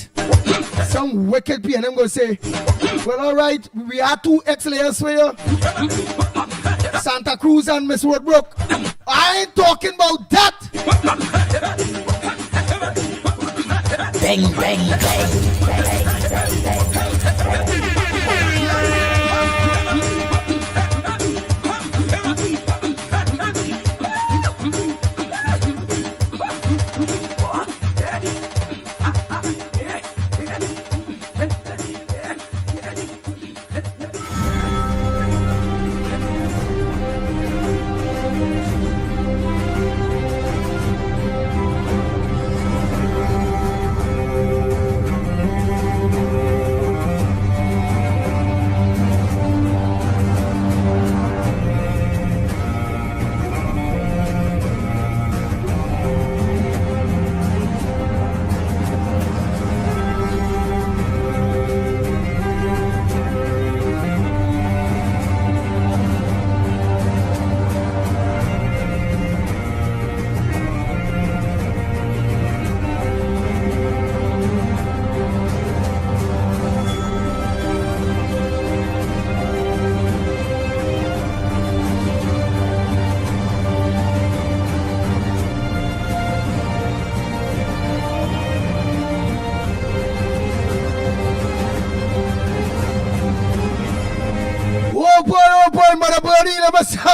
Some wicked PNM go say, well, all right, we are 2X layers for you. Santa Cruz and Miss Woodbrook. I ain't talking about that. Bang, bang, bang.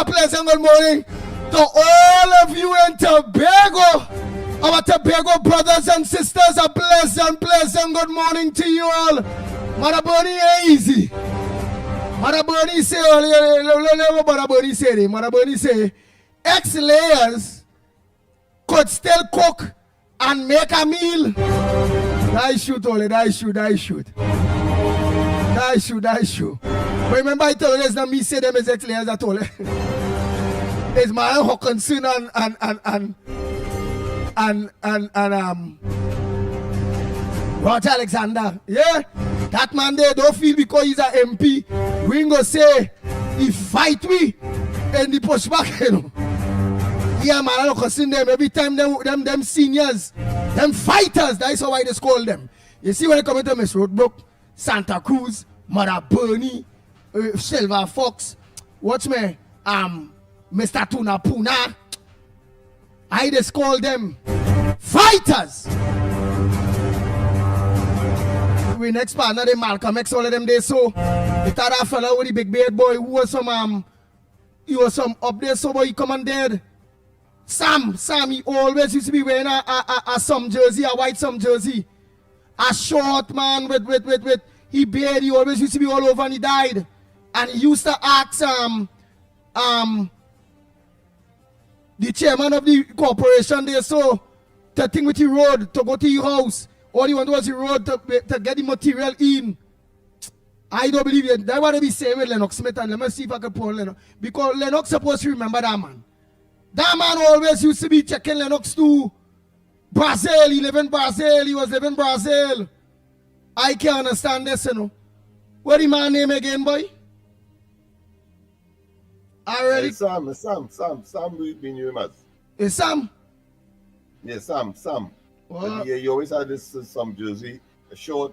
Pleasant good morning to all of you in Tobago. Our Tobago brothers and sisters, a pleasant good morning to you all. Mother Bernie easy. Mother Bernie say Mother Bernie say ex-layers could still cook and make a meal. Die shoot. Remember I told you it's not me say them as ex-layers at all. It's my Hawkinson and Roger Alexander. Yeah, that man there don't feel because he's an MP. We ain't gonna say he fight we and the pushback, you know. Yeah, man, Hawkinson them every time them seniors, them fighters. That's how I just call them. You see when they come into Miss Roadbrook, Santa Cruz, Mother Bernie, Silver Fox, watch me, Mr. Tuna Puna, I just call them fighters. We next partner, they Malcolm X, all of them there. So the other fella with the big beard boy who was some up there, so boy he come and dead. Sam, he always used to be wearing a some jersey, a white some jersey, a short man with he beard. He always used to be all over and he died. And he used to ask the chairman of the corporation there, so to think with the road to go to your house. All he wanted was the road to get the material in. I don't believe it. That's what they be saying with Lennox Smith, and let me see if I can pull Lennox. Because Lennox supposed to remember that man. That man always used to be checking Lennox to Brazil. He live in Brazil. He was living in Brazil. I can't understand this, you know. What the man name again, boy? Already. Hey, Sam, we been you as. Is Sam? Yeah, Sam. What? Yeah, you always had this some jersey, a short,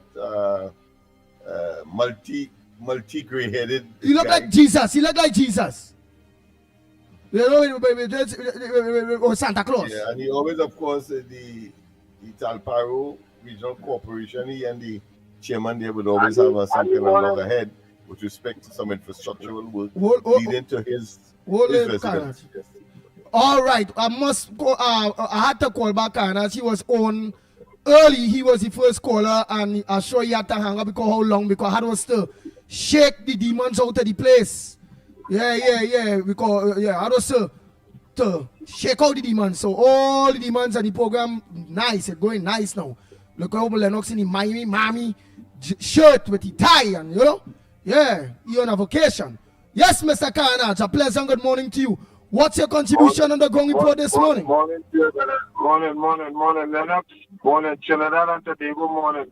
multi-gray-headed. He look like Jesus. You know, or Santa Claus. Yeah, and he always, of course, the Talparo Regional Corporation, he and the chairman there would always have something on loggerhead with respect to some infrastructural work leading to his residence. Yes. All right, I must go. I had to call back Anna. She was on early. He was the first caller, and I'm sure he had to hang up because how long? Because I had to shake the demons out of the place. Yeah. Because I was to shake out the demons. So all the demons and the program nice. It's going nice now. Look how Lennox in the Miami shirt with the tie, and you know, he on a vacation. Yes, Mr. Carnage, a pleasant good morning to you. What's your contribution on the Gong Report this morning? Morning, Lennox. Morning, Trinidad and Tobago. Morning.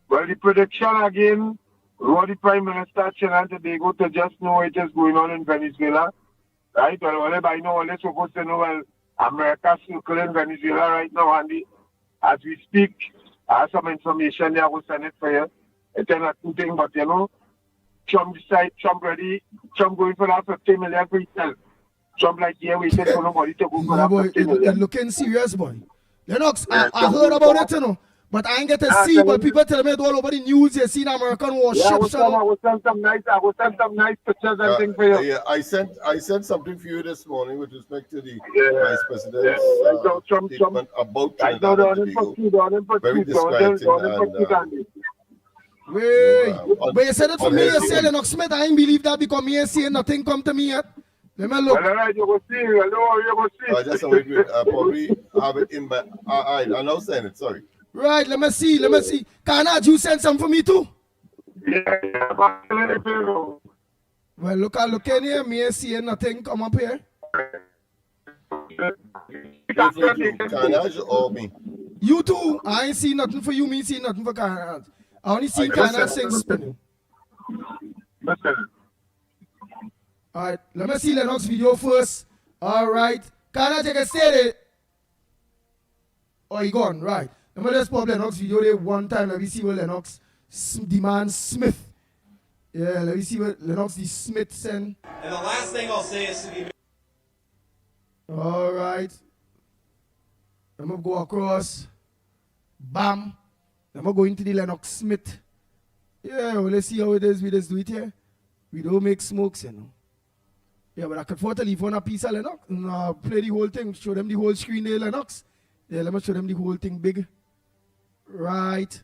Well, the prediction again What the Prime Minister Trinidad and Tobago to just know what is going on in Venezuela, right? Well, whatever I know, all they're supposed to know, well, America circling Venezuela right now, Andy. As we speak, I have some information there, I will send it for you. It's not two things, but you know, Trump going for that 50 million for himself. Trump like, yeah, we take for nobody to go for that 50 million. It's looking serious, boy. Lennox, I heard about it, you know. But I ain't get to see, but people tell me it all over the news. You see the American warships. Yeah, I will send some nice pictures and things for you. Yeah, I sent something for you this morning with respect to the Vice President's statement about Trinidad and Tobago. Very disquieting. But you said it for me, you say Lennox Smith. I ain't believe that because me ain't saying nothing come to me yet. Let me look. Well, all right, you will see. You will see. Just wait. Probably have it in my. I'm now saying it. Sorry. Right, let me see. Carnage, you send some for me too? Yeah. Well, look in here. Me ain't seeing nothing come up here. Carnage or me? You too. I ain't see nothing for you. Me see nothing for Carnage. I only see Carnage saying spinning. All right, let me see Lennox video first. All right. Carnage, you can say it. Oh, he gone. Right. Let me just pop Lennox video there one time. Let me see what Lennox demands Smith. Yeah, let me see what Lennox the Smith send. And the last thing I'll say is to the all right. Let me go across. Bam. Let me go into the Lennox Smith. Yeah, well, let's see how it is. We just do it here. We don't make smokes, you know. Yeah, but I could afford to leave on a piece of Lennox. No, play the whole thing. Show them the whole screen there, Lennox. Yeah, let me show them the whole thing big. Right.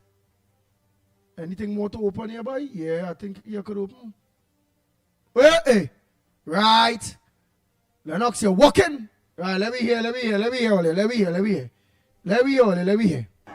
Anything more to open here, boy? Yeah, I think you could open. Hey. Right. Lennox, you're walking. Right, let me hear.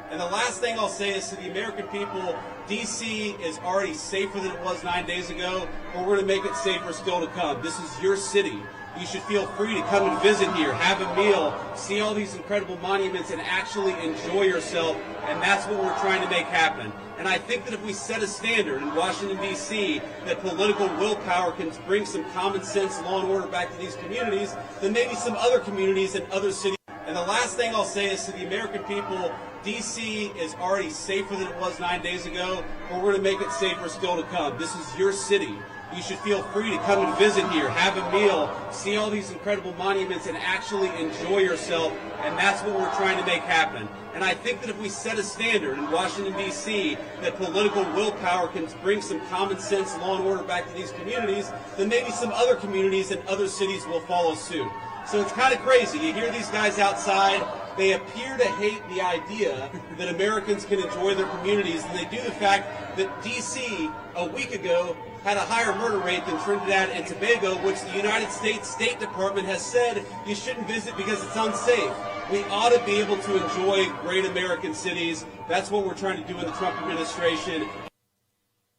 And the last thing I'll say is to the American people, D.C. is already safer than it was 9 days ago, but we're going to make it safer still to come. This is your city. You should feel free to come and visit here, have a meal, see all these incredible monuments, and actually enjoy yourself, and that's what we're trying to make happen. And I think that if we set a standard in Washington, D.C., that political willpower can bring some common sense, law and order back to these communities, then maybe some other communities and other cities. And the last thing I'll say is to the American people, D.C. is already safer than it was 9 days ago, but we're going to make it safer still to come. This is your city. You should feel free to come and visit here, have a meal, see all these incredible monuments, and actually enjoy yourself, and that's what we're trying to make happen. And I think that if we set a standard in Washington, D.C., that political willpower can bring some common sense, law and order back to these communities, then maybe some other communities and other cities will follow suit. So it's kind of crazy. You hear these guys outside, they appear to hate the idea that Americans can enjoy their communities, and they do the fact that D.C. a week ago had a higher murder rate than Trinidad and Tobago, which the United States State Department has said you shouldn't visit because it's unsafe. We ought to be able to enjoy great American cities. That's what we're trying to do in the Trump administration.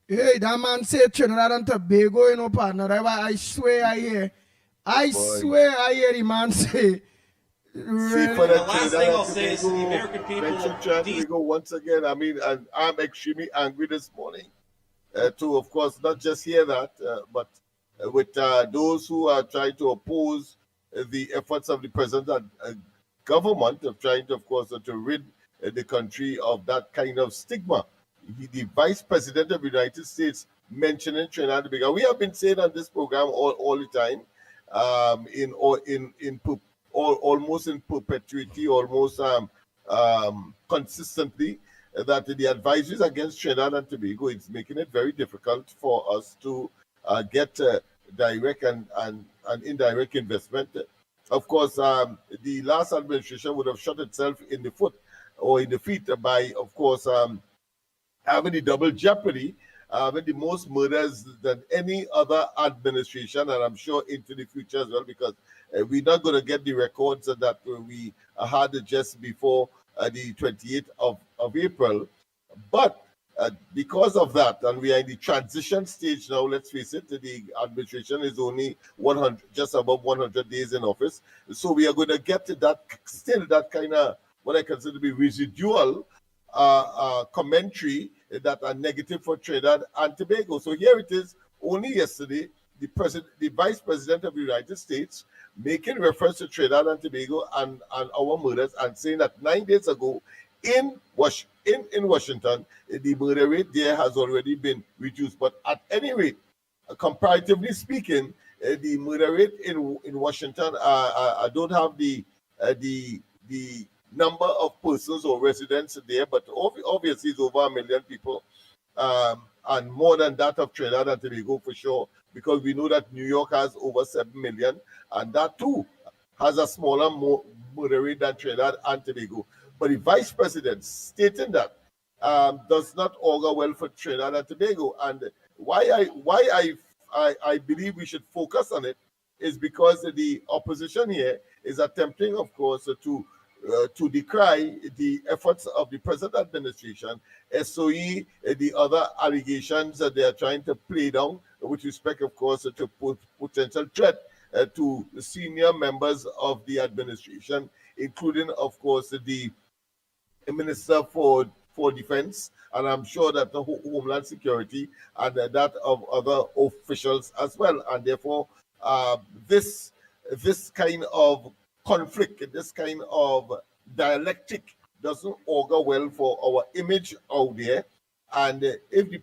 Hey, that man said Trinidad and Tobago, you know, partner. I swear I hear. I swear I hear the man say. See, for the last thing I'll say is to the American people, go once again. I mean, I'm extremely angry this morning to, of course, not just hear that, but with those who are trying to oppose the efforts of the present government of trying to, of course, to rid the country of that kind of stigma. The Vice President of the United States mentioning Trinidad and Tobago. We have been saying on this program all the time, almost in perpetuity, almost consistently, that the advisories against Trinidad and Tobago is making it very difficult for us to get direct and indirect investment. Of course, the last administration would have shot itself in the foot or in the feet by, of course, having the double jeopardy, with the most murders than any other administration, and I'm sure into the future as well, because we're not going to get the records that we had just before the 28th of April. But because of that, and we are in the transition stage now, let's face it, the administration is only just above 100 days in office. So we are going to get to that, still that kind of, what I consider to be residual commentary that are negative for Trinidad and Tobago. So here it is, only yesterday, the Vice President of the United States making reference to Trinidad and Tobago and our murders, and saying that 9 days ago in Washington, the murder rate there has already been reduced. But at any rate, comparatively speaking, the murder rate in Washington, I don't have the number of persons or residents there, but obviously it's over 1 million people, and more than that of Trinidad and Tobago for sure, because we know that New York has over 7 million, and that too has a smaller murder rate than Trinidad and Tobago. But the Vice President stating that does not augur well for Trinidad and Tobago. And why I believe we should focus on it is because the opposition here is attempting, of course, to decry the efforts of the present administration, SOE, the other allegations that they are trying to play down with respect, of course, to potential threat to the senior members of the administration, including, of course, the Minister for Defense, and I'm sure that the Homeland Security and that of other officials as well. And therefore, this kind of conflict, this kind of dialectic doesn't augur well for our image out there. And if the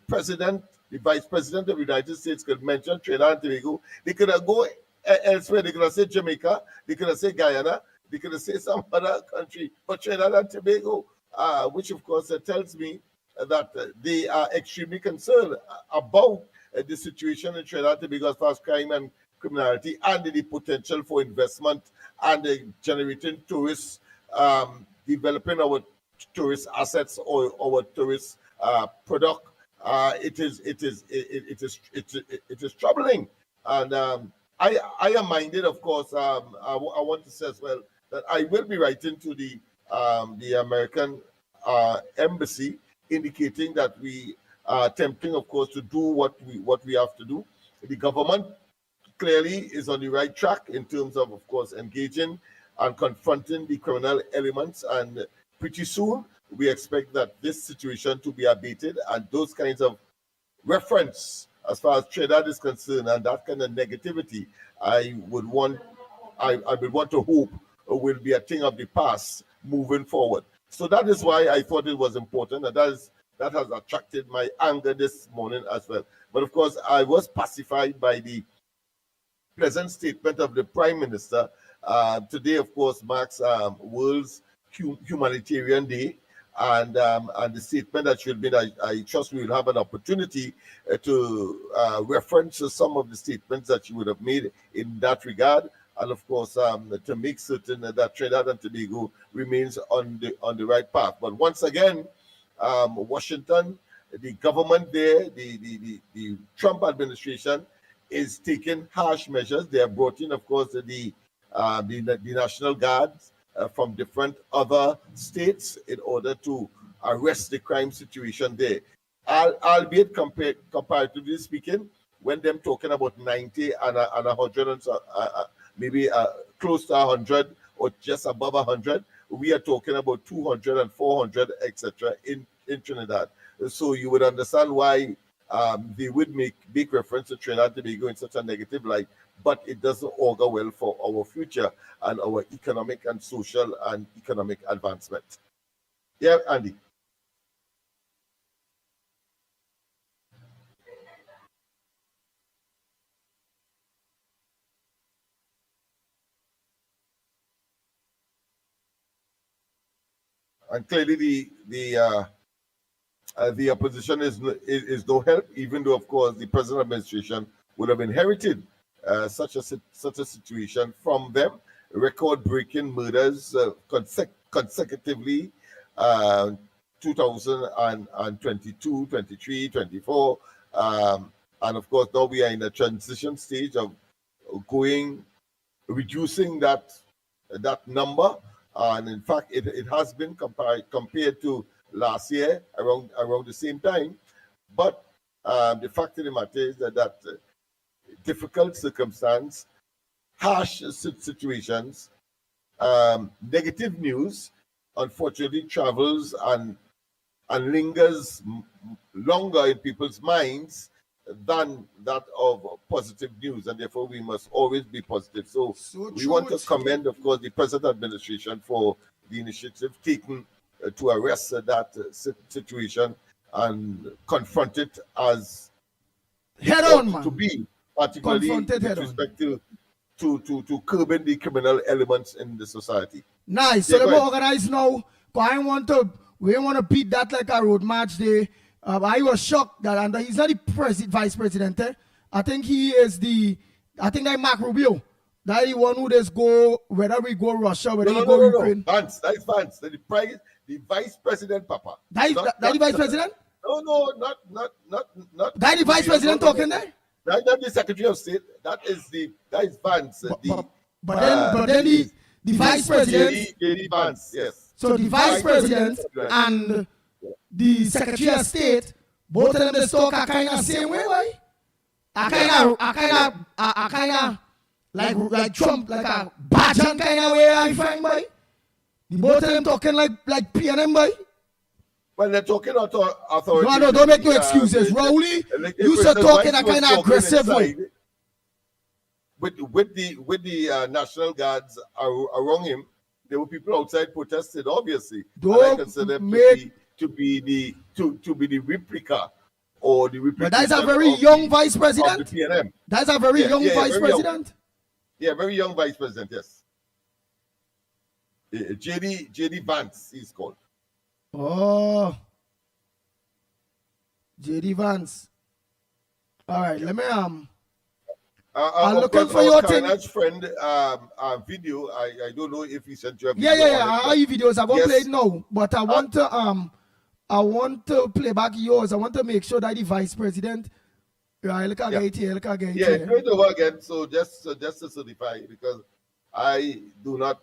Vice President of the United States could mention Trinidad and Tobago, they could have go elsewhere. They could have said Jamaica, they could have said Guyana, they could have said some other country, but Trinidad and Tobago, which of course tells me that they are extremely concerned about the situation in Trinidad and Tobago as far as crime and criminality, and the potential for investment and generating tourists, developing our tourist assets or our tourist product. It is troubling, and I am minded, of course. I want to say as well that I will be writing to the American embassy, indicating that we are attempting, of course, to do what we have to do. The government clearly is on the right track in terms of course, engaging and confronting the criminal elements, and pretty soon we expect that this situation to be abated, and those kinds of reference as far as Trinidad is concerned and that kind of negativity, I would want to hope will be a thing of the past moving forward. So that is why I thought it was important, and that has attracted my anger this morning as well. But of course, I was pacified by the pleasant statement of the Prime Minister. Today, of course, marks World's Humanitarian Day, and the statement that should be, I trust we will have an opportunity to reference some of the statements that you would have made in that regard, and of course to make certain that Trinidad and Tobago remains on the right path. But once again, Washington, the government there, the Trump administration is taking harsh measures. They have brought in, of course, the National Guards from different other states in order to arrest the crime situation there. Albeit comparatively speaking, when them talking about 90 and 100 and maybe close to 100 or just above 100, we are talking about 200 and 400, etc. in Trinidad. So you would understand why they would make reference to Trinidad and Tobago in such a negative light, but it doesn't augur well for our future and our economic and social and economic advancement. Yeah, Andy. And clearly the opposition is no help, even though, of course, the present administration would have inherited such a situation from them. Record-breaking murders consecutively, 2022, 23, 24, and of course now we are in a transition stage of reducing that number, and in fact it has been compared to last year around the same time. But the fact of the matter is that difficult circumstance, harsh situations, negative news, unfortunately travels and and lingers longer in people's minds than that of positive news, and therefore we must always be positive. So we want to commend, of course, the present administration for the initiative taken to arrest that situation and confront it as head on, man. To be, particularly with respect to curbing the criminal elements in the society. Nice. So let me organize now. We don't want to beat that like a road march day. I was shocked that and he's not the vice president. I think he is that Mark Rubio. That the one who just go, whether we go Russia, whether we go Ukraine. Vance, that is Vance. The vice president, Papa. That the vice president? No, not. That the vice president talking there? That's not the Secretary of State. That is Vance. But then the vice president. JD Vance, yes. So the vice president and the Secretary of State, both of them they talk a kind of same way, right? A kind of like Trump, like a Bajan kind of way, I find, boy. The both of them talking like PNM, boy. When they're talking authority. No, don't make no excuses. Rowley, you start talking a kind of aggressive way. With the National Guards around him, there were people outside protesting, obviously. Don't I consider them make to be the replica or the replica. But that's a very young vice president. Of the PNM. That's a very young vice president. Yeah, very young vice president, yes. JD Vance, he's called. Oh. JD Vance. All right, let me I'm looking for your thing. Friend, video. I don't know if he sent you a video. Yeah. I have videos. I won't play it now, but I want to play back yours. I want to make sure that the vice president. Look at it here. Play it over again. So just to certify, because I do not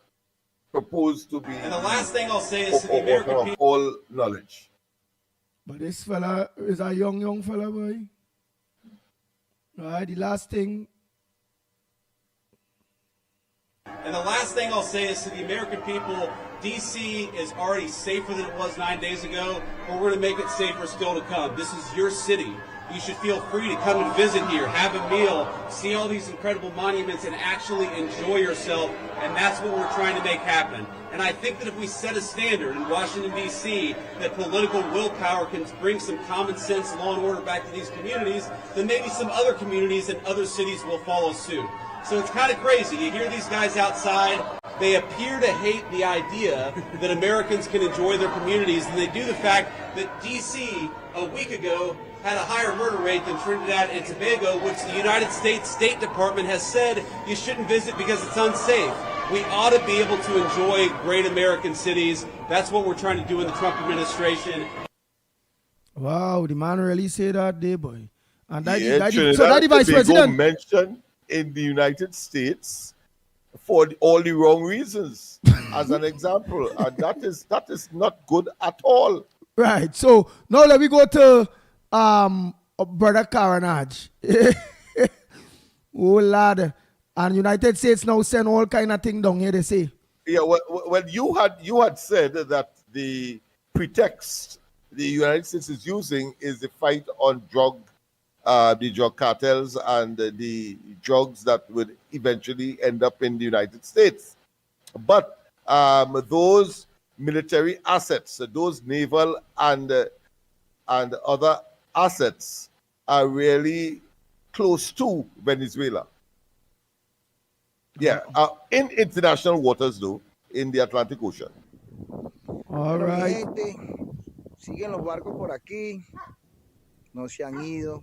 propose to be. And the last thing I'll say is to the American people, all knowledge. But this fella is a young fella, boy. All right, the last thing. And the last thing I'll say is to the American people, DC is already safer than it was 9 days ago, but we're going to make it safer still to come. This is your city. You should feel free to come and visit here, have a meal, see all these incredible monuments, and actually enjoy yourself. And that's what we're trying to make happen. And I think that if we set a standard in Washington, D.C., that political willpower can bring some common sense, law and order back to these communities, then maybe some other communities and other cities will follow suit. So it's kind of crazy. You hear these guys outside. They appear to hate the idea that Americans can enjoy their communities, and they do the fact that D.C. a week ago had a higher murder rate than Trinidad and Tobago, which the United States State Department has said you shouldn't visit because it's unsafe. We ought to be able to enjoy great American cities. That's what we're trying to do in the Trump administration. Wow, the man really said that day, boy. And that, so that the vice president mentioned in the United States for all the wrong reasons, as an example, and that is not good at all. Right. So now let me go to Brother Carnage. Oh lad, and United States now send all kind of thing down here. They say. Yeah. Well, you had said that the pretext the United States is using is the fight on the drug cartels and the drugs that would eventually end up in the United States. But those military assets, those naval and other assets are really close to Venezuela. Yeah, in international waters though, in the Atlantic Ocean. All right. Siguen los barcos por aquí, no se han ido.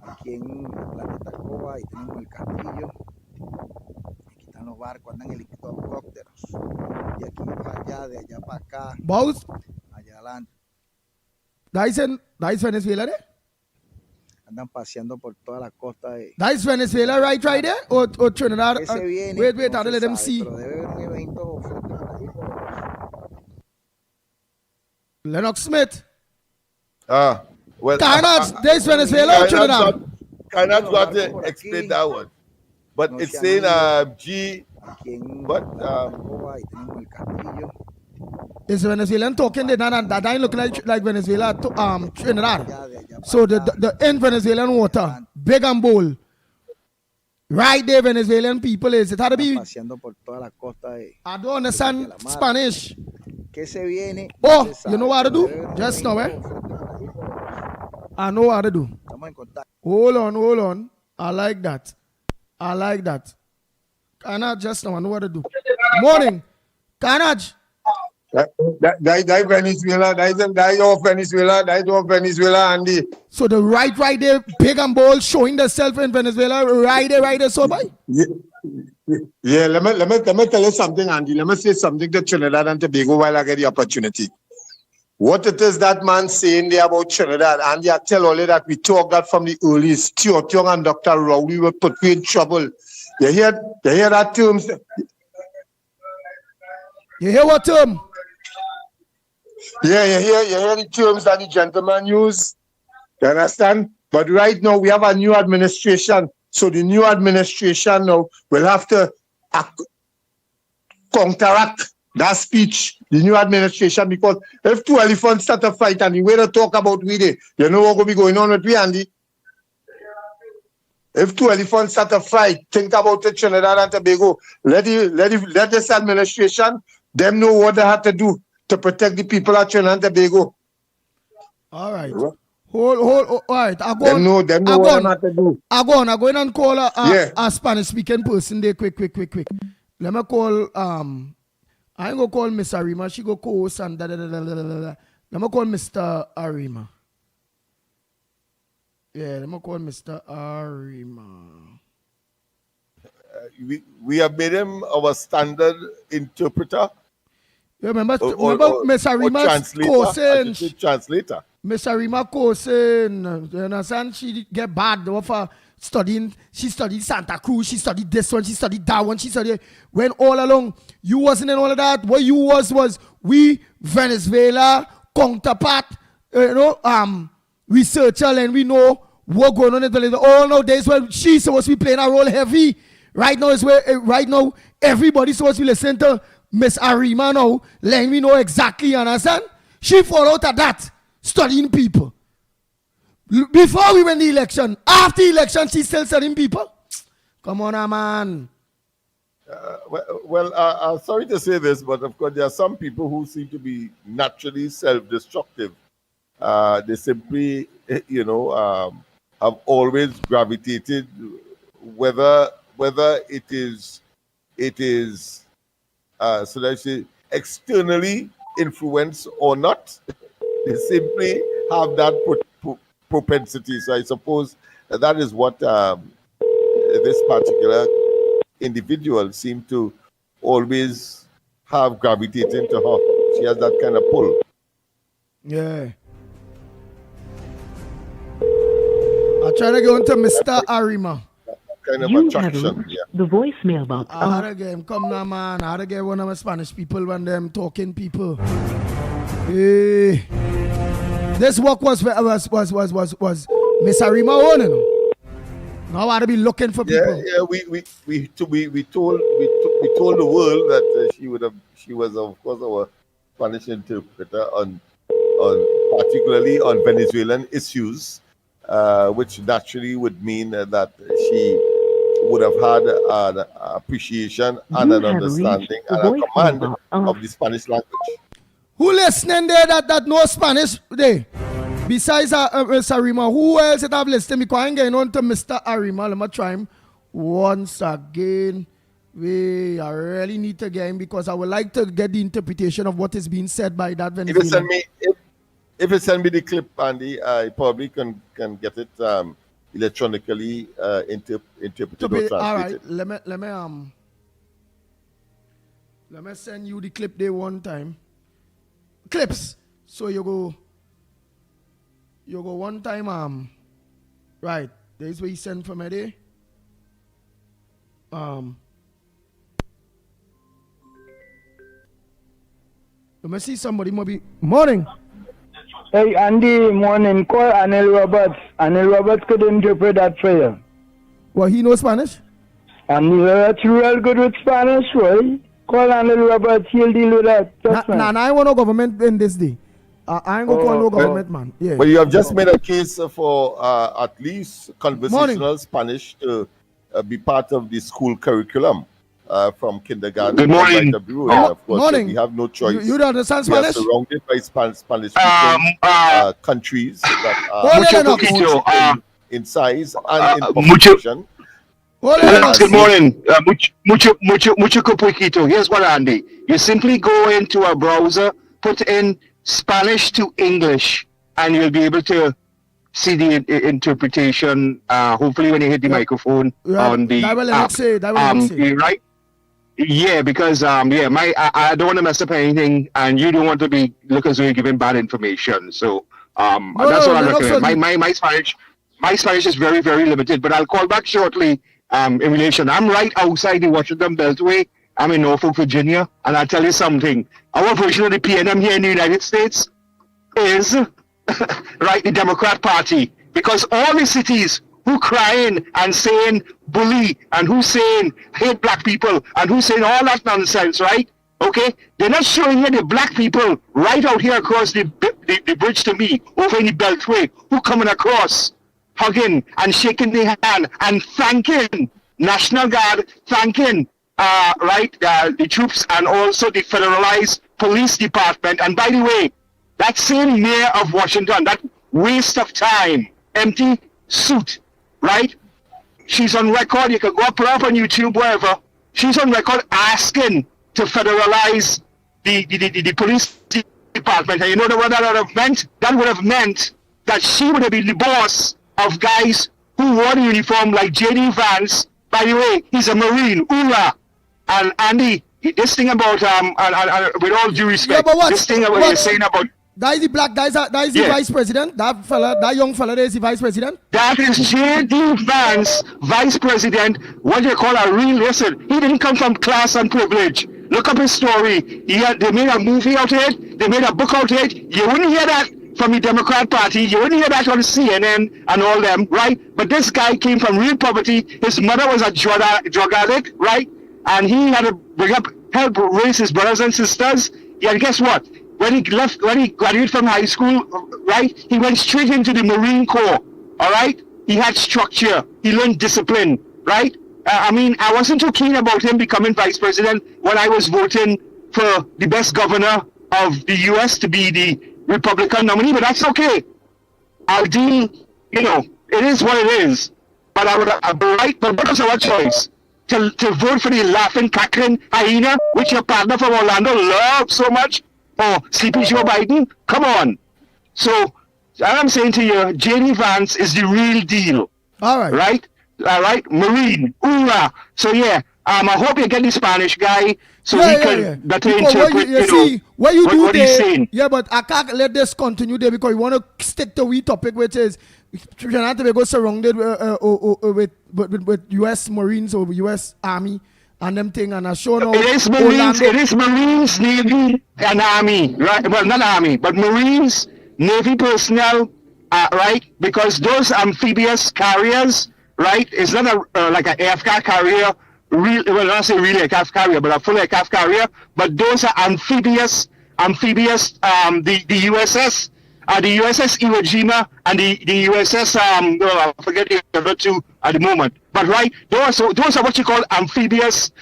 Aquí en la planeta Coba, ahí tenemos el castillo. Aquí están los barcos, andan helicópteros. De aquí para allá, de allá para acá. Both? Allá adelante. That is Venezuela there? Andan paseando por toda la costa de... That is Venezuela right there? Or Trinidad? Wait, I'll let them see. Pero debe haber un evento fuerte por ahí. Lennox Smith. Well, Carnage, there's Venezuela or Trinidad? Carnage got to explain that one. But it's saying G. But Is Venezuelan talking? That ain't looking like Venezuela to Trinidad. So the in Venezuelan water, big and bold. Right there, Venezuelan people is it had to be. I don't understand Spanish. Oh, you know what to do? Just now, eh? I know what to do. Hold on. I like that. Kanaj, just now, I know what to do. Morning. Kanaj. That Venezuela, that off Venezuela, Andy. So the right there, big and bold, showing themselves in Venezuela, right there, so by. Yeah, let me tell you something, Andy. Let me say something to Trinidad and Tobago while I get the opportunity. What it is that man saying there about Trinidad, Andy, I tell all that we talk that from the earliest. Tiong and Dr. Rowley were put me in trouble. You hear that term? You hear what term? Yeah, you hear the terms that the gentleman use. You understand? But right now we have a new administration. So the new administration now will have to counteract that speech, the new administration, because if two elephants start a fight and the way to talk about we there, you know what will be going on with we, Andy? If two elephants start a fight, think about it, Trinidad and Tobago. Let this administration, them know what they have to do to protect the people of Trinidad and Tobago. All right. Hold. All right. I go. Them know what they have to do. I go in and call a Spanish speaking person there. Quick. Let me call. I ain't gonna call Miss Arima. She go co-host and da. Let me call Mr. Arima. Yeah, let me call Mr. Arima. We have made him our standard interpreter. You remember Miss Arima's cousin? Translator. Miss Arima cousin, you understand? She get bad over studying. She studied Santa Cruz. She studied this one. She studied that one. She studied. When all along you wasn't in all of that. What you was we Venezuela counterpart. Researcher, and we know what going on in Venezuela. All nowadays when she's supposed to be playing a role heavy. Right now is where everybody's supposed to be listening to Miss Arima now. Letting me know exactly, understand? She fall out of that. Studying people. Before we win the election, after the election, she's still studying people. Come on, man. I'm sorry to say this, but of course there are some people who seem to be naturally self-destructive. They simply, have always gravitated, whether it is, so that I say, externally influenced or not. They simply have that propensity. So I suppose that is what this particular individual seemed to always have gravitating to her. She has that kind of pull. Yeah. I'm trying to go into Mr. Arima. Kind of attraction. Yeah. The voicemail box. I had to get him. Come now, man. I had to get one of my Spanish people when them talking people. Hey. This work was Miss Arima own, you know. Now I had to be looking for people. Yeah. We told the world that she was of course our Spanish interpreter on particularly on Venezuelan issues, which naturally would mean that she would have had an appreciation and an understanding and a command of the Spanish language. Who listening there that knows Spanish there? Besides Mr. Arima, who else that have listened? Because I'm getting on to Mr. Arima. Let me try him once again. I really need to get him because I would like to get the interpretation of what is being said by that Venezuelan. If you send me the clip, Andy, I probably can get it electronically interpreted or translated. All right, let me send you the clip there one time. Clips. So you go one time. Right. There's where you send from there. Let me see somebody maybe. Morning. Hey, Andy, morning. Call Anel Roberts. Anel Roberts could interpret that for you. Well, he knows Spanish? And that's real good with Spanish, right? Call Anil Roberts, he'll deal with that. Nah, I want no government in this day. I ain't gonna call no government, man. Yeah. But you have just made a case for at least conversational Spanish to be part of the school curriculum from kindergarten. Good morning. Right up the road. Yeah, of course, morning. we have no choice. You don't understand Spanish? We are surrounded by Spanish countries that are in size and in population. Good morning. Mucho poquito. Here's what, Andy. You simply go into a browser, put in Spanish to English, and you'll be able to see the interpretation. Hopefully, when you hit the microphone on the right. Yeah, because I don't want to mess up anything, and you don't want to look as though you're giving bad information. So that's what I recommend. My Spanish is very, very limited, but I'll call back shortly. In relation, I'm right outside the Washington Beltway. I'm in Norfolk, Virginia, and I'll tell you something. Our version of the PNM here in the United States is right, the Democrat Party, because all the cities who crying and saying bully and who saying hate black people and who saying all that nonsense, right? Okay, they're not showing here the black people right out here across the bridge to me over in the Beltway who coming across, hugging and shaking their hand and thanking National Guard, thanking the troops and also the federalized police department. And by the way, that same mayor of Washington, that waste of time, empty suit, right? She's on record. You can go up on YouTube, wherever. She's on record asking to federalize the police department. And you know what that would have meant? That would have meant that she would have been the boss of guys who wore the uniform like J.D. Vance. By the way, he's a Marine, Ula. And Andy, this thing about, and with all due respect, this thing about you're saying about... That is the black, that is the vice president. That young fella there is the vice president. That is J.D. Vance, vice president, what you call a real, listen, he didn't come from class and privilege. Look up his story. They made a movie out of it. They made a book out of it. You wouldn't hear that from the Democrat Party. You wouldn't hear that on CNN and all them, right? But this guy came from real poverty. His mother was a drug addict, right? And he had to help raise his brothers and sisters. Yeah, and guess what? When he graduated from high school, right, he went straight into the Marine Corps, all right? He had structure. He learned discipline, right? I wasn't too keen about him becoming vice president when I was voting for the best governor of the U.S. to be the Republican nominee, but that's okay. I'll deal, it is what it is. But I would have right, but what was our choice? To vote for the laughing, cackling hyena, which your partner from Orlando loves so much, or Sleepy Joe Biden? Come on. So, I'm saying to you, J.D. Vance is the real deal. All right. Right? All right? Marine. Hoorah. So, yeah, I hope you get the Spanish guy so he can better interpret, what he's saying. Yeah, but I can't let this continue there because we want to stick to the topic, which is Trinidad and Tobago surrounded with U.S. Marines or U.S. Army and them thing, and I show now. It is Marines, Navy, and Army, right? Well, not Army, but Marines, Navy personnel, right? Because those amphibious carriers, right? It's not like an aircraft carrier. Not say really a calf carrier, but a full aircraft carrier. But those are amphibious. The USS, the USS Iwo Jima, and the USS I forget the other two at the moment. But right, those are what you call amphibious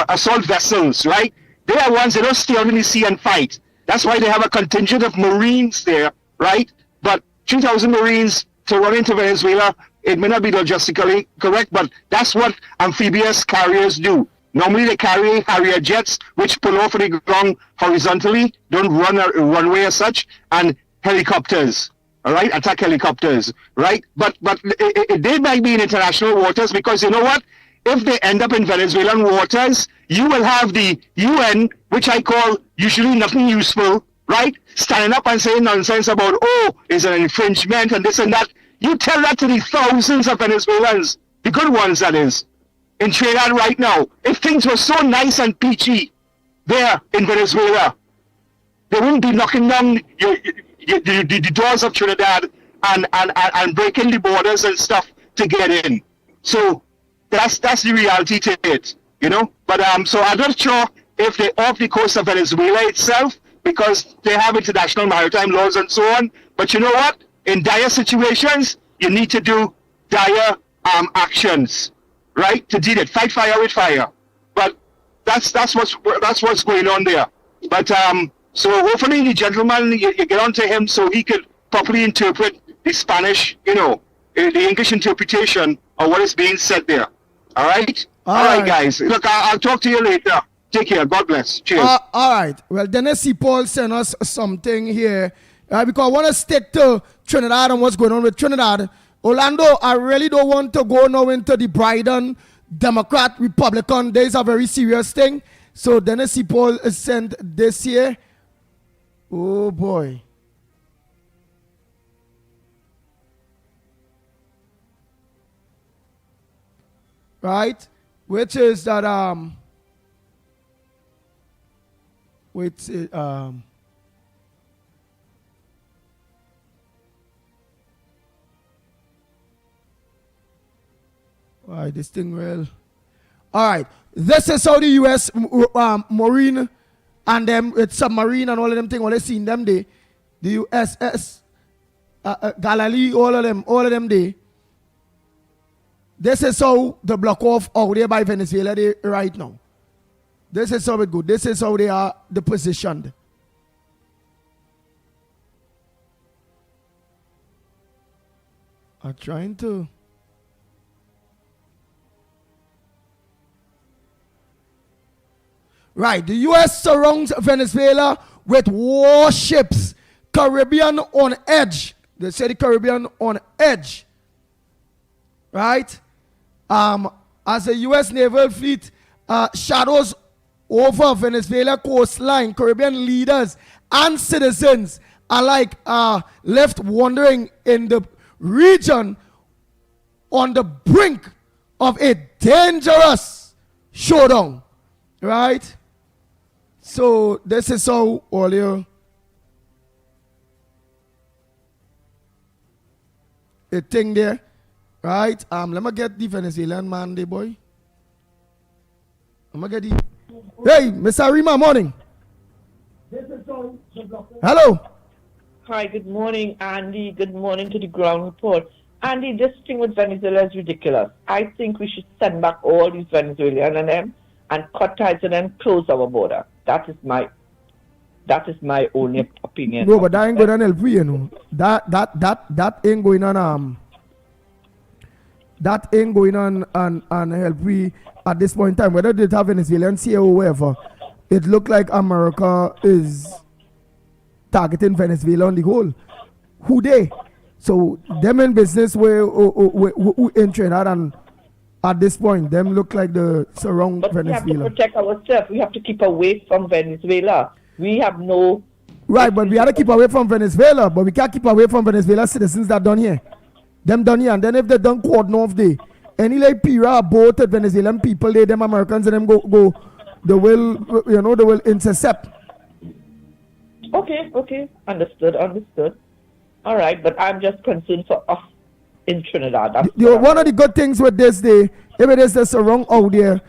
assault vessels, right? They are ones that don't stay out in the sea and fight. That's why they have a contingent of Marines there, right? But 3,000 Marines to run into Venezuela. It may not be logistically correct, but that's what amphibious carriers do. Normally they carry Harrier jets, which pull off the ground horizontally, don't run a runway as such, and helicopters, all right, attack helicopters, right? But they might be in international waters because you know what? If they end up in Venezuelan waters, you will have the UN, which I call usually nothing useful, right? Standing up and saying nonsense about, it's an infringement and this and that. You tell that to the thousands of Venezuelans, the good ones that is, in Trinidad right now. If things were so nice and peachy there in Venezuela, they wouldn't be knocking down the doors of Trinidad and breaking the borders and stuff to get in. So that's the reality to it. you know. But so I'm not sure if they're off the coast of Venezuela itself because they have international maritime laws and so on. But you know what? In dire situations, you need to do dire actions, right? To deal it, fight fire with fire. But that's what's going on there. But so hopefully the gentleman, you get onto him so he could properly interpret the Spanish, you know, the English interpretation of what is being said there. All right? All right, guys. Look, I'll talk to you later. Take care. God bless. Cheers. All right. Well, Dennis Paul sent us something here. Because I want to stick to Trinidad and what's going on with Trinidad. Orlando, I really don't want to go now into the Biden, Democrat, Republican. There's a very serious thing. So Dennis Paul sent this here. Oh, boy. Right? Which is that, why this thing will. All right. This is how the U.S. Marine and them, it's submarine and all of them things, all they seen them day. The USS Galilee, all of them day. This is how the block off out there by Venezuela they right now. This is how it good. This is how they are the positioned. I'm trying to. Right, the U.S. surrounds Venezuela with warships. Caribbean on edge. They say the Caribbean on edge. Right? As the U.S. naval fleet shadows over Venezuela coastline, Caribbean leaders and citizens alike are left wandering in the region on the brink of a dangerous showdown. Right? So this is how earlier a thing there. Right? Let me get the Venezuelan man there, boy. Let me get the. Hey, Mr. Rima, morning. Hello. Hi, good morning, Andy. Good morning to the ground report. Andy, this thing with Venezuela is ridiculous. I think we should send back all these Venezuelans and them and cut ties and then close our border. That is my only opinion. No, but that ain't going to help you know. That ain't going on that ain't going on and help we at this point in time. Whether they have Venezuelans here or wherever, it look like America is targeting Venezuela on the whole. Who they? So them in business where in Trinidad and at this point, them look like the surround but Venezuela. We have to protect ourselves. We have to keep away from Venezuela. We have no... Right, but we have to keep away from Venezuela, but we can't keep away from Venezuela citizens that done here. Them done here, and then if they done cordon off day, any like Pira boat at Venezuelan people, they them Americans and them go, they will intercept. Okay, understood. All right, but I'm just concerned for us in Trinidad. One of the good things with this day, if it is the surround out there,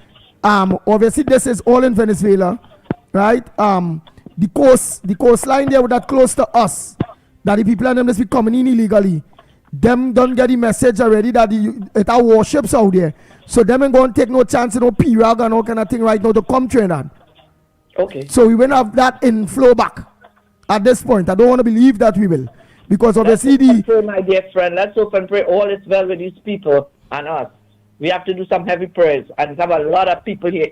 obviously this is all in Venezuela, right? The coastline there that close to us, that the people and them just be coming in illegally, them don't get the message already that it are warships out there. So them ain't going to take no chance, no pirag and all kind of thing right now to come Trinidad. Okay. So we will have that inflow back at this point. I don't want to believe that we will. Because obviously my dear friend, let's hope and pray all is well with these people and us. We have to do some heavy prayers. And there's a lot of people here,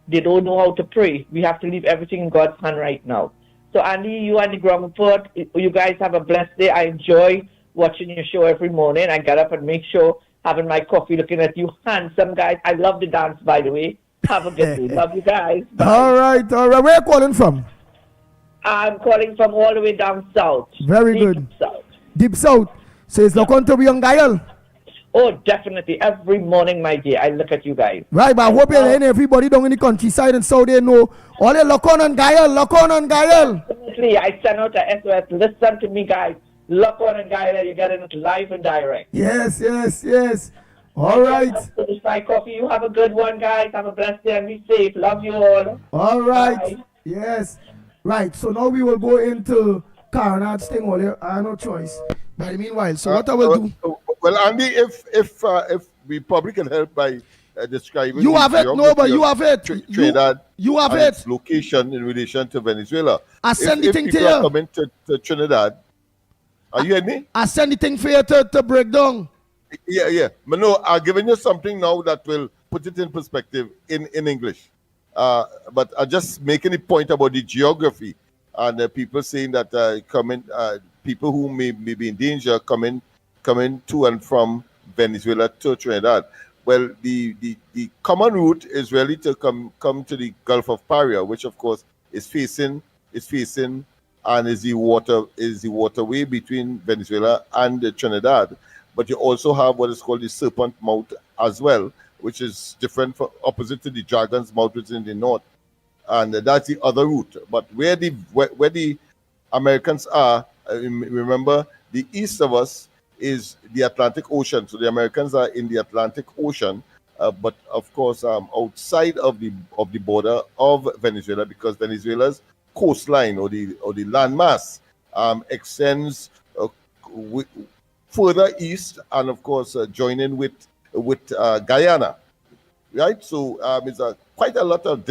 they don't know how to pray. We have to leave everything in God's hand right now. So Andy, you and the ground report, you guys have a blessed day. I enjoy watching your show every morning. I get up and make sure having my coffee, looking at you handsome guys. I love the dance, by the way. Have a good day. Love you guys. Bye. All right. Where are you calling from? I'm calling from all the way down south. Very good. Deep south. So it's not going to be on Gael. Oh, definitely. Every morning, my dear, I look at you guys. Right, but I hope everybody down in the countryside and so they know. All they lock on Gael. Definitely. I send out a SOS. Listen to me, guys. Lock on Gael. You get it live and direct. Yes. All right. Bye, coffee. You have a good one, guys. Have a blessed day and be safe. Love you all. All right. Bye. Yes. Right. So now we will go into Carnard's thing. Well, I have no choice. But meanwhile, so what I will do? Well, Andy, if we probably can help by describing. You have it. No, but you have it. Trinidad. You have and it. Its location in relation to Venezuela. I send the thing to people are you. coming to Trinidad. Are you hearing me? I send the thing for you to break down. Yeah. But no, I'm giving you something now that will put it in perspective in English. But I'm just making a point about the geography and people saying that people who may be in danger coming to and from Venezuela to Trinidad. Well, the common route is really to come to the Gulf of Paria, which of course is facing and is the waterway between Venezuela and Trinidad. But you also have what is called the Serpent Mouth as well, which is different opposite to the Dragon's Mouth, which is in the north. And that's the other route. But where the Americans are, remember, the east of us is the Atlantic Ocean. So the Americans are in the Atlantic Ocean, but of course outside of the border of Venezuela, because Venezuela's coastline or the landmass extends further east, and of course joining with Guyana, right? So it's quite a lot of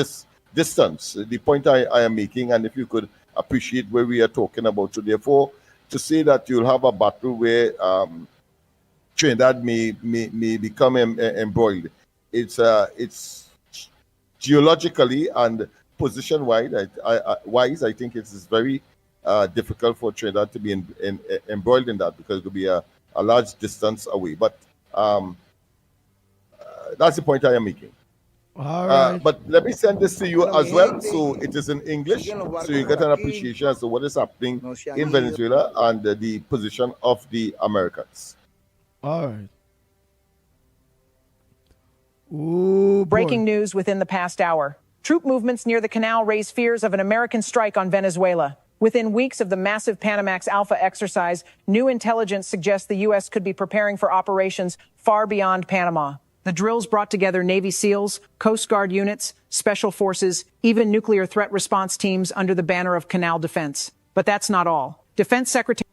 distance. The point I am making, and if you could appreciate where we are talking about, so therefore to say that you'll have a battle where Trinidad may become embroiled, it's geologically and position wise, I think it is very difficult for Trinidad to be embroiled in that, because it could be a large distance away. But that's the point I am making. All right. But let me send this to you as well, so it is in English, so you get an appreciation as to what is happening in Venezuela and the position of the Americans. All right. Ooh, breaking news within the past hour. Troop movements near the canal raise fears of an American strike on Venezuela. Within weeks of the massive Panamax Alpha exercise, new intelligence suggests the U.S. could be preparing for operations far beyond Panama. The drills brought together Navy SEALs, Coast Guard units, special forces, even nuclear threat response teams under the banner of Canal Defense. But that's not all. Defense Secretary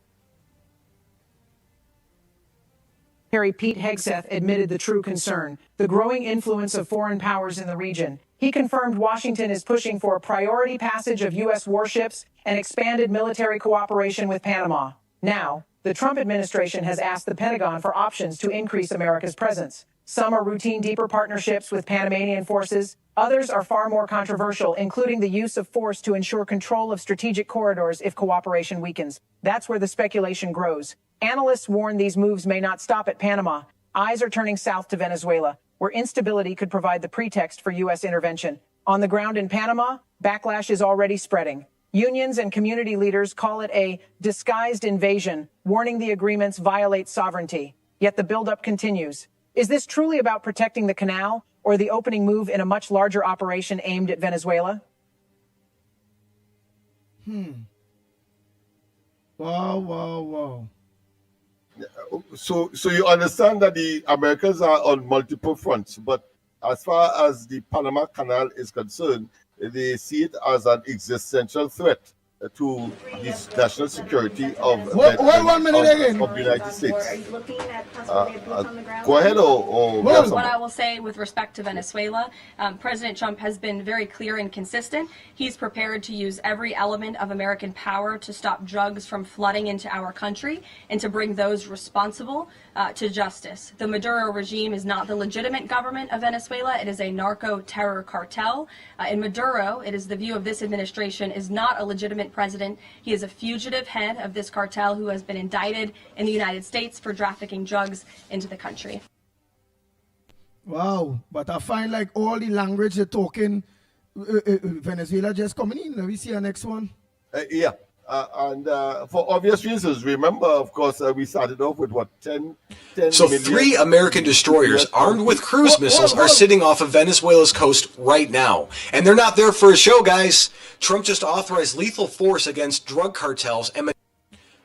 Pete Hegseth admitted the true concern, the growing influence of foreign powers in the region. He confirmed Washington is pushing for a priority passage of U.S. warships and expanded military cooperation with Panama. Now, the Trump administration has asked the Pentagon for options to increase America's presence. Some are routine, deeper partnerships with Panamanian forces. Others are far more controversial, including the use of force to ensure control of strategic corridors if cooperation weakens. That's where the speculation grows. Analysts warn these moves may not stop at Panama. Eyes are turning south to Venezuela, where instability could provide the pretext for U.S. intervention. On the ground in Panama, backlash is already spreading. Unions and community leaders call it a disguised invasion, warning the agreements violate sovereignty. Yet the buildup continues. Is this truly about protecting the canal, or the opening move in a much larger operation aimed at Venezuela? Wow. So you understand that the Americans are on multiple fronts, but as far as the Panama Canal is concerned, they see it as an existential threat to the national security of the United States. Go ahead, or what I will say with respect to Venezuela, President Trump has been very clear and consistent. He's prepared to use every element of American power to stop drugs from flooding into our country and to bring those responsible to justice. The Maduro regime is not the legitimate government of Venezuela. It is a narco-terror cartel. In Maduro, it is the view of this administration, is not a legitimate president. He is a fugitive head of this cartel who has been indicted in the United States for trafficking drugs into the country. Wow, but I find like all the language they're talking, Venezuela just coming in. Let me see our next one. And for obvious reasons, remember, of course, we started off with what, 10 So million 3 American destroyers armed with cruise missiles are sitting off of Venezuela's coast right now. And they're not there for a show, guys. Trump just authorized lethal force against drug cartels and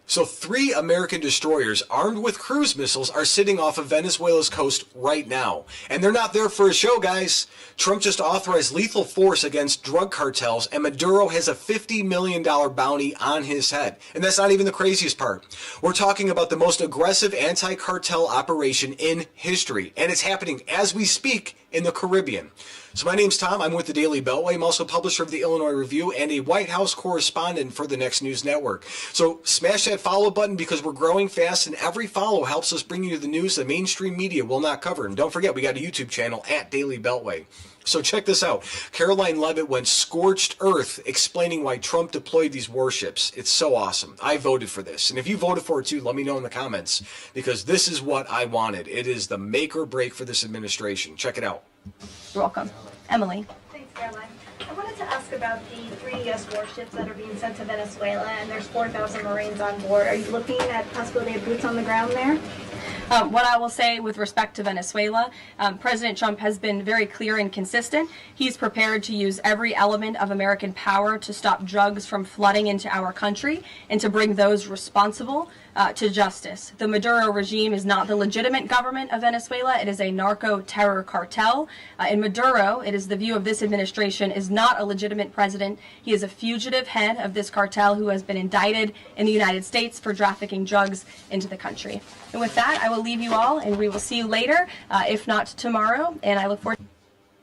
So 3 American destroyers armed with cruise missiles are sitting off of Venezuela's coast right now. And they're not there for a show, guys. Trump just authorized lethal force against drug cartels, and Maduro has a $50 million bounty on his head. And that's not even the craziest part. We're talking about the most aggressive anti-cartel operation in history. And it's happening as we speak in the Caribbean. So my name's Tom. I'm with the Daily Beltway. I'm also publisher of the Illinois Review and a White House correspondent for the Next News Network. So smash that follow button because we're growing fast, and every follow helps us bring you the news that mainstream media will not cover. And don't forget, we got a YouTube channel at Daily Beltway. So check this out. Caroline Leavitt went scorched earth explaining why Trump deployed these warships. It's so awesome. I voted for this. And if you voted for it too, let me know in the comments, because this is what I wanted. It is the make or break for this administration. Check it out. You're welcome. Emily. Thanks, Caroline. I wanted to ask about the 3 U.S. warships that are being sent to Venezuela, and there's 4,000 Marines on board. Are you looking at possibility of boots on the ground there? What I will say with respect to Venezuela, President Trump has been very clear and consistent. He's prepared to use every element of American power to stop drugs from flooding into our country and to bring those responsible to justice. The Maduro regime is not the legitimate government of Venezuela. It is a narco-terror cartel. In Maduro, it is the view of this administration, is not a legitimate president. He is a fugitive head of this cartel who has been indicted in the United States for trafficking drugs into the country. And with that, I will leave you all, and we will see you later, if not tomorrow, and I look forward to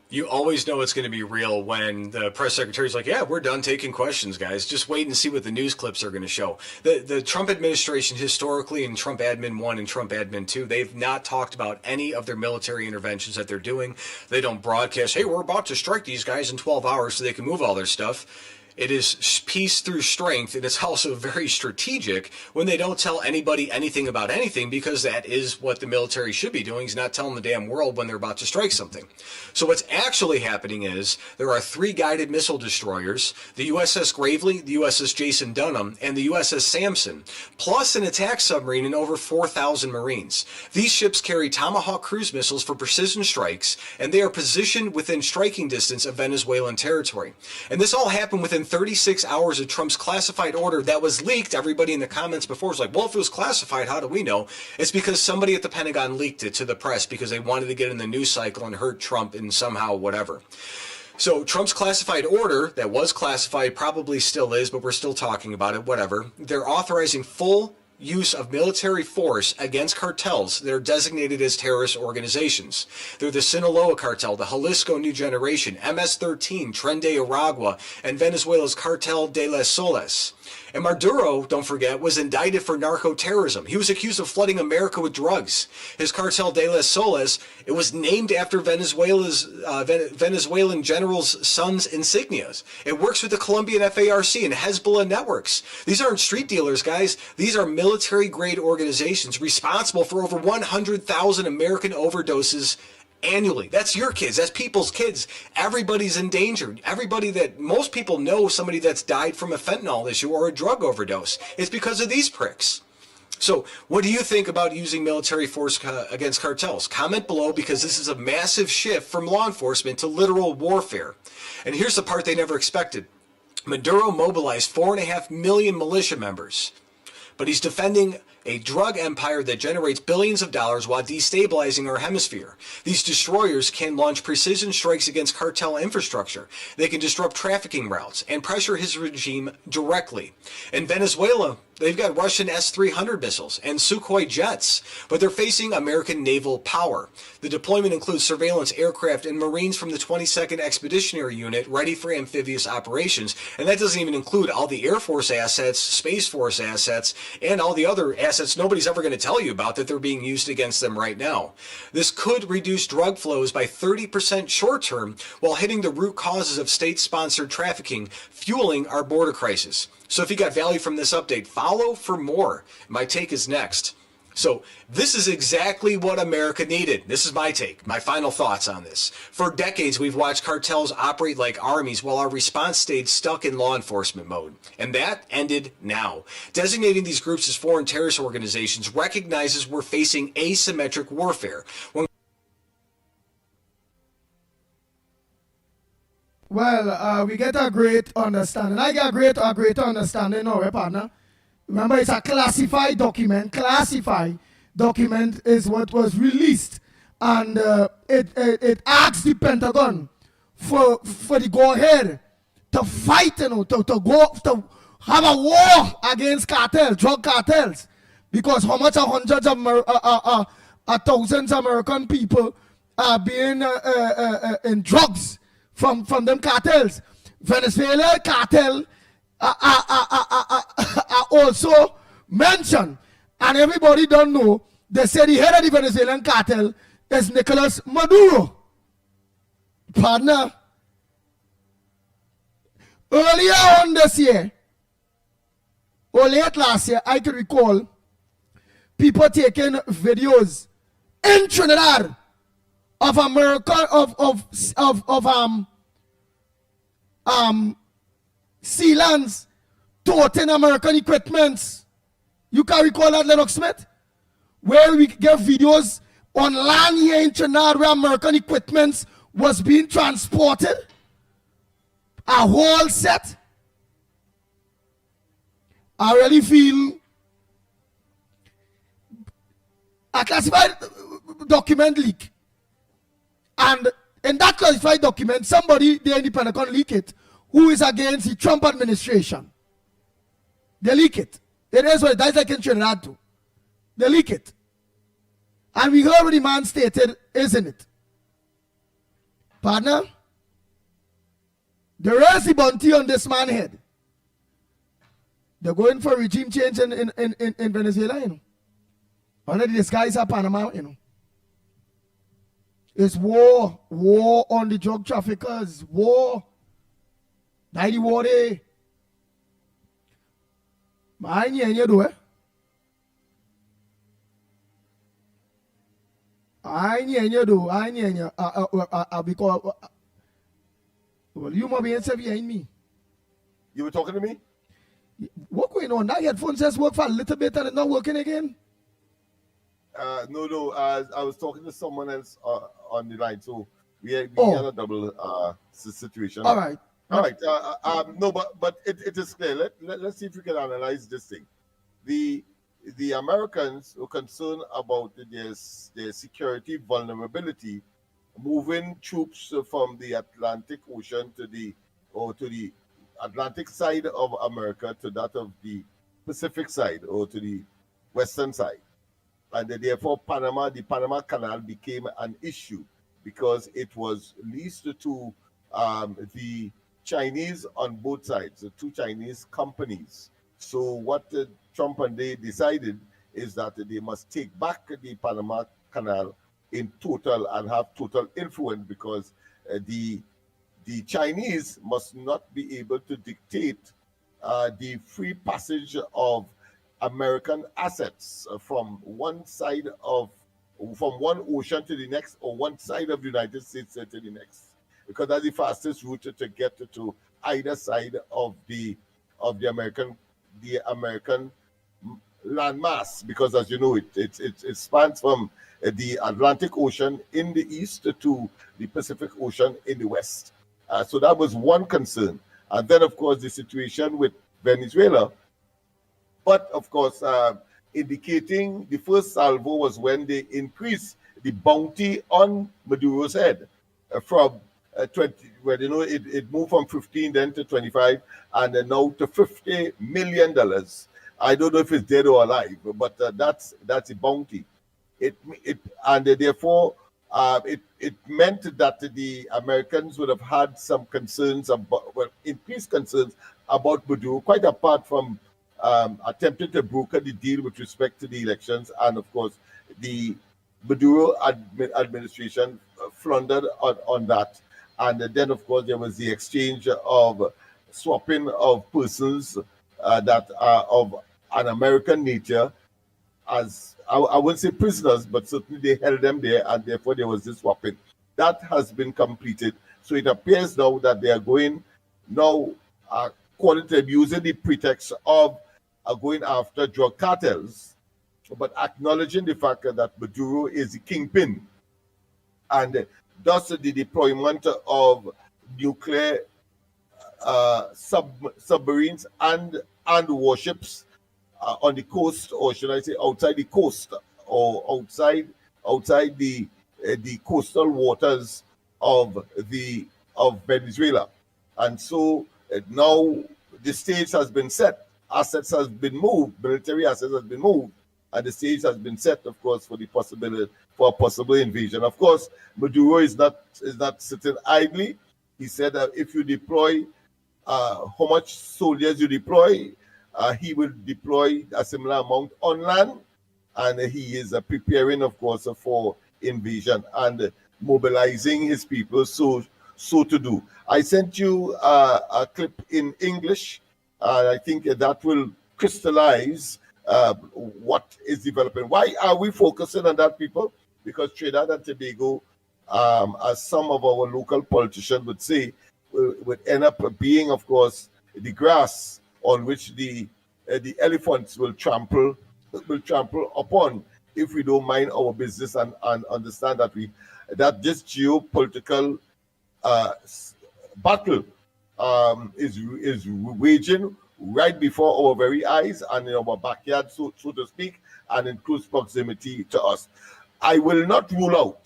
You always know it's going to be real when the press secretary's like, yeah, we're done taking questions, guys. Just wait and see what the news clips are going to show. The Trump administration historically, in Trump Admin 1 and Trump Admin 2, they've not talked about any of their military interventions that they're doing. They don't broadcast, hey, we're about to strike these guys in 12 hours so they can move all their stuff. It is peace through strength, and it's also very strategic when they don't tell anybody anything about anything, because that is what the military should be doing, is not telling the damn world when they're about to strike something. So what's actually happening is there are 3 guided missile destroyers, the USS Gravely, the USS Jason Dunham, and the USS Samson, plus an attack submarine and over 4,000 Marines. These ships carry Tomahawk cruise missiles for precision strikes, and they are positioned within striking distance of Venezuelan territory. And this all happened within 36 hours of Trump's classified order that was leaked. Everybody in the comments before was like, well, if it was classified, how do we know? It's because somebody at the Pentagon leaked it to the press because they wanted to get in the news cycle and hurt Trump and somehow whatever. So Trump's classified order, that was classified, probably still is, but we're still talking about it, whatever. They're authorizing full use of military force against cartels that are designated as terrorist organizations. They're the Sinaloa Cartel, the Jalisco New Generation, MS-13, Tren de Aragua, and Venezuela's Cartel de las Soles. And Maduro, don't forget, was indicted for narco-terrorism. He was accused of flooding America with drugs. His Cartel de las Soles, it was named after Venezuelan general's son's insignias. It works with the Colombian FARC and Hezbollah networks. These aren't street dealers, guys. These are military-grade organizations responsible for over 100,000 American overdoses annually. That's your kids. That's people's kids. Everybody's in danger. Everybody that most people know somebody that's died from a fentanyl issue or a drug overdose. It's because of these pricks. So what do you think about using military force against cartels? Comment below, because this is a massive shift from law enforcement to literal warfare. And here's the part they never expected. Maduro mobilized 4.5 million militia members, but he's defending a drug empire that generates billions of dollars while destabilizing our hemisphere. These destroyers can launch precision strikes against cartel infrastructure. They can disrupt trafficking routes and pressure his regime directly. In Venezuela, they've got Russian S-300 missiles and Sukhoi jets, but they're facing American naval power. The deployment includes surveillance aircraft and Marines from the 22nd Expeditionary Unit ready for amphibious operations, and that doesn't even include all the Air Force assets, Space Force assets, and all the other assets nobody's ever going to tell you about that they're being used against them right now. This could reduce drug flows by 30% short term while hitting the root causes of state-sponsored trafficking, fueling our border crisis. So if you got value from this update, follow for more. My take is next. So this is exactly what America needed. This is my take, my final thoughts on this. For decades, we've watched cartels operate like armies while our response stayed stuck in law enforcement mode. And that ended now. Designating these groups as foreign terrorist organizations recognizes we're facing asymmetric warfare. Well, we get a great understanding. I get a great understanding now, partner. Remember, it's a classified document. Classified document is what was released, and it asks the Pentagon for the go ahead to fight, to have a war against cartels, drug cartels, because how much hundreds of thousands of American people are being in drugs from them cartels. Venezuela cartel are also mentioned, and everybody don't know. They say the head of the Venezuelan cartel is Nicolas Maduro. Partner, earlier on this year, or late last year, I can recall people taking videos in Trinidad of America sealants toting American equipments. You can recall that, Lennox Smith? Where we get videos on land here in Trinidad where American equipments was being transported. A whole set. I really feel a classified document leak. And in that classified document, somebody there in the Pentagon leak it who is against the Trump administration. They leak it. It is what that's like in Trinidad too. They leak it. And we heard what the man stated, isn't it? Partner, there is a bounty on this man's head. They're going for regime change in Venezuela, you know. Under the disguise of Panama, you know. It's war on the drug traffickers, war. That's the war there. I ain't you do it. I ain't you do. I ain't you. Because well, you must be interviewing me. You were talking to me? What going on? That headphones just work for a little bit and it's not working again? No. I was talking to someone else on the line, so we had a double situation. All right. No, but it is clear. Let's see if we can analyze this thing. The Americans were concerned about their security vulnerability, moving troops from the Atlantic Ocean to the Atlantic side of America to that of the Pacific side or to the western side. And therefore the Panama Canal became an issue because it was leased to the Chinese on both sides, the two Chinese companies. So what Trump and they decided is that they must take back the Panama Canal in total and have total influence because the Chinese must not be able to dictate the free passage of American assets from one ocean to the next or one side of the United States to the next, because that's the fastest route to get to either side of the American landmass, because as you know it spans from the Atlantic Ocean in the east to the Pacific Ocean in the west. So that was one concern. And then, of course, the situation with Venezuela. But, of course, indicating the first salvo was when they increased the bounty on Maduro's head from 20, well, you know, it moved from 15 then to 25 and then now to $50 million. I don't know if it's dead or alive, but that's a bounty. Therefore, it meant that the Americans would have had some concerns about, increased concerns about Maduro, quite apart from attempting to broker the deal with respect to the elections. And of course, the Maduro administration floundered on that. And then, of course, there was the exchange of swapping of persons that are of an American nature, as I wouldn't say prisoners, but certainly they held them there, and therefore there was this swapping. That has been completed. So it appears now that they are going now, according to them, using the pretext of going after drug cartels, but acknowledging the fact that Maduro is the kingpin, and thus the deployment of nuclear submarines and warships on the coast, or should I say outside the coast, or outside the coastal waters of Venezuela. And so now the stage has been set, assets has been moved, military assets has been moved, and the stage has been set, of course, for a possible invasion. Of course, Maduro is not sitting idly. He said that if you deploy how much soldiers you deploy, he will deploy a similar amount on land, and he is preparing, of course, for invasion and mobilizing his people so to do. I sent you a clip in English, and I think that will crystallize what is developing. Why are we focusing on that, people? Because Trinidad and Tobago, as some of our local politicians would say, would end up being, of course, the grass on which the elephants will trample upon if we don't mind our business and understand that this geopolitical battle is waging right before our very eyes and in our backyard, so to speak, and in close proximity to us. I will not rule out,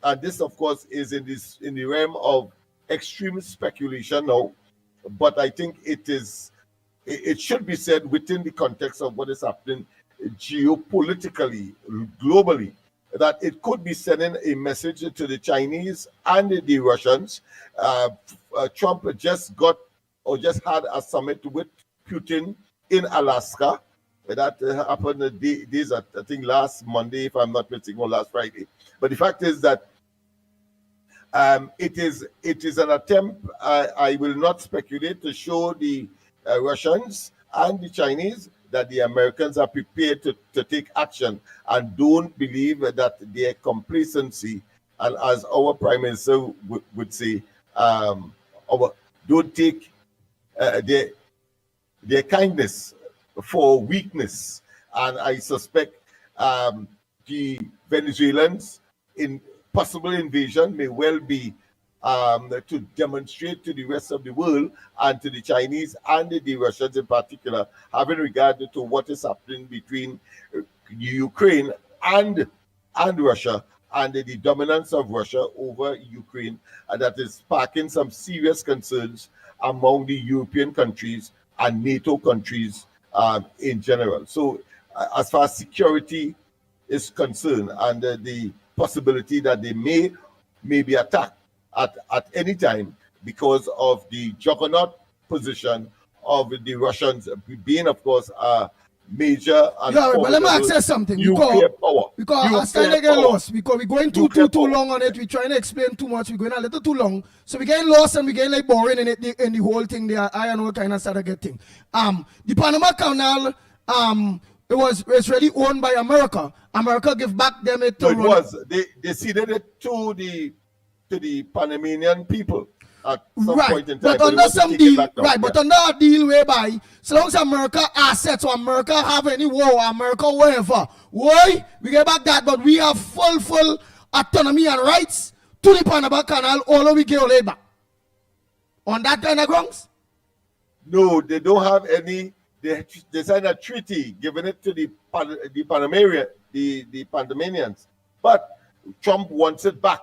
and this, of course, is in the realm of extreme speculation now, but I think it should be said within the context of what is happening geopolitically, globally, that it could be sending a message to the Chinese and the Russians. Trump just had a summit with Putin in Alaska. That happened I think last Monday, if I'm not mistaken, or last Friday. But the fact is that it is an attempt, I will not speculate, to show the Russians and the Chinese that the Americans are prepared to take action, and don't believe that their complacency, and as our Prime Minister would say, don't take their kindness for weakness. And I suspect the Venezuelans in possible invasion may well be to demonstrate to the rest of the world and to the Chinese and the Russians in particular, having regard to what is happening between Ukraine and Russia, and the dominance of Russia over Ukraine, and that is sparking some serious concerns among the European countries and NATO countries in general. So as far as security is concerned, and the possibility that they may be attacked at any time because of the juggernaut position of the Russians being, of course, a major and but let me ask you something. Because I stand to get lost, because we're going too long on it. We're trying to explain too much. We're going a little too long. So we're getting lost and we're getting like boring in it, in the whole thing there. I know kind of started getting. The Panama Canal, it's really owned by America. America give back them it. No, it was. They ceded it to the Panamanian people at some point in time. But under some deal, but under a deal whereby, so long as America assets or America have any war, America whatever, why we get back that, but we have full autonomy and rights to the Panama Canal, all we get all back. On that kind of grounds? No, they don't have any. They signed a treaty giving it to the Panamanians, but Trump wants it back.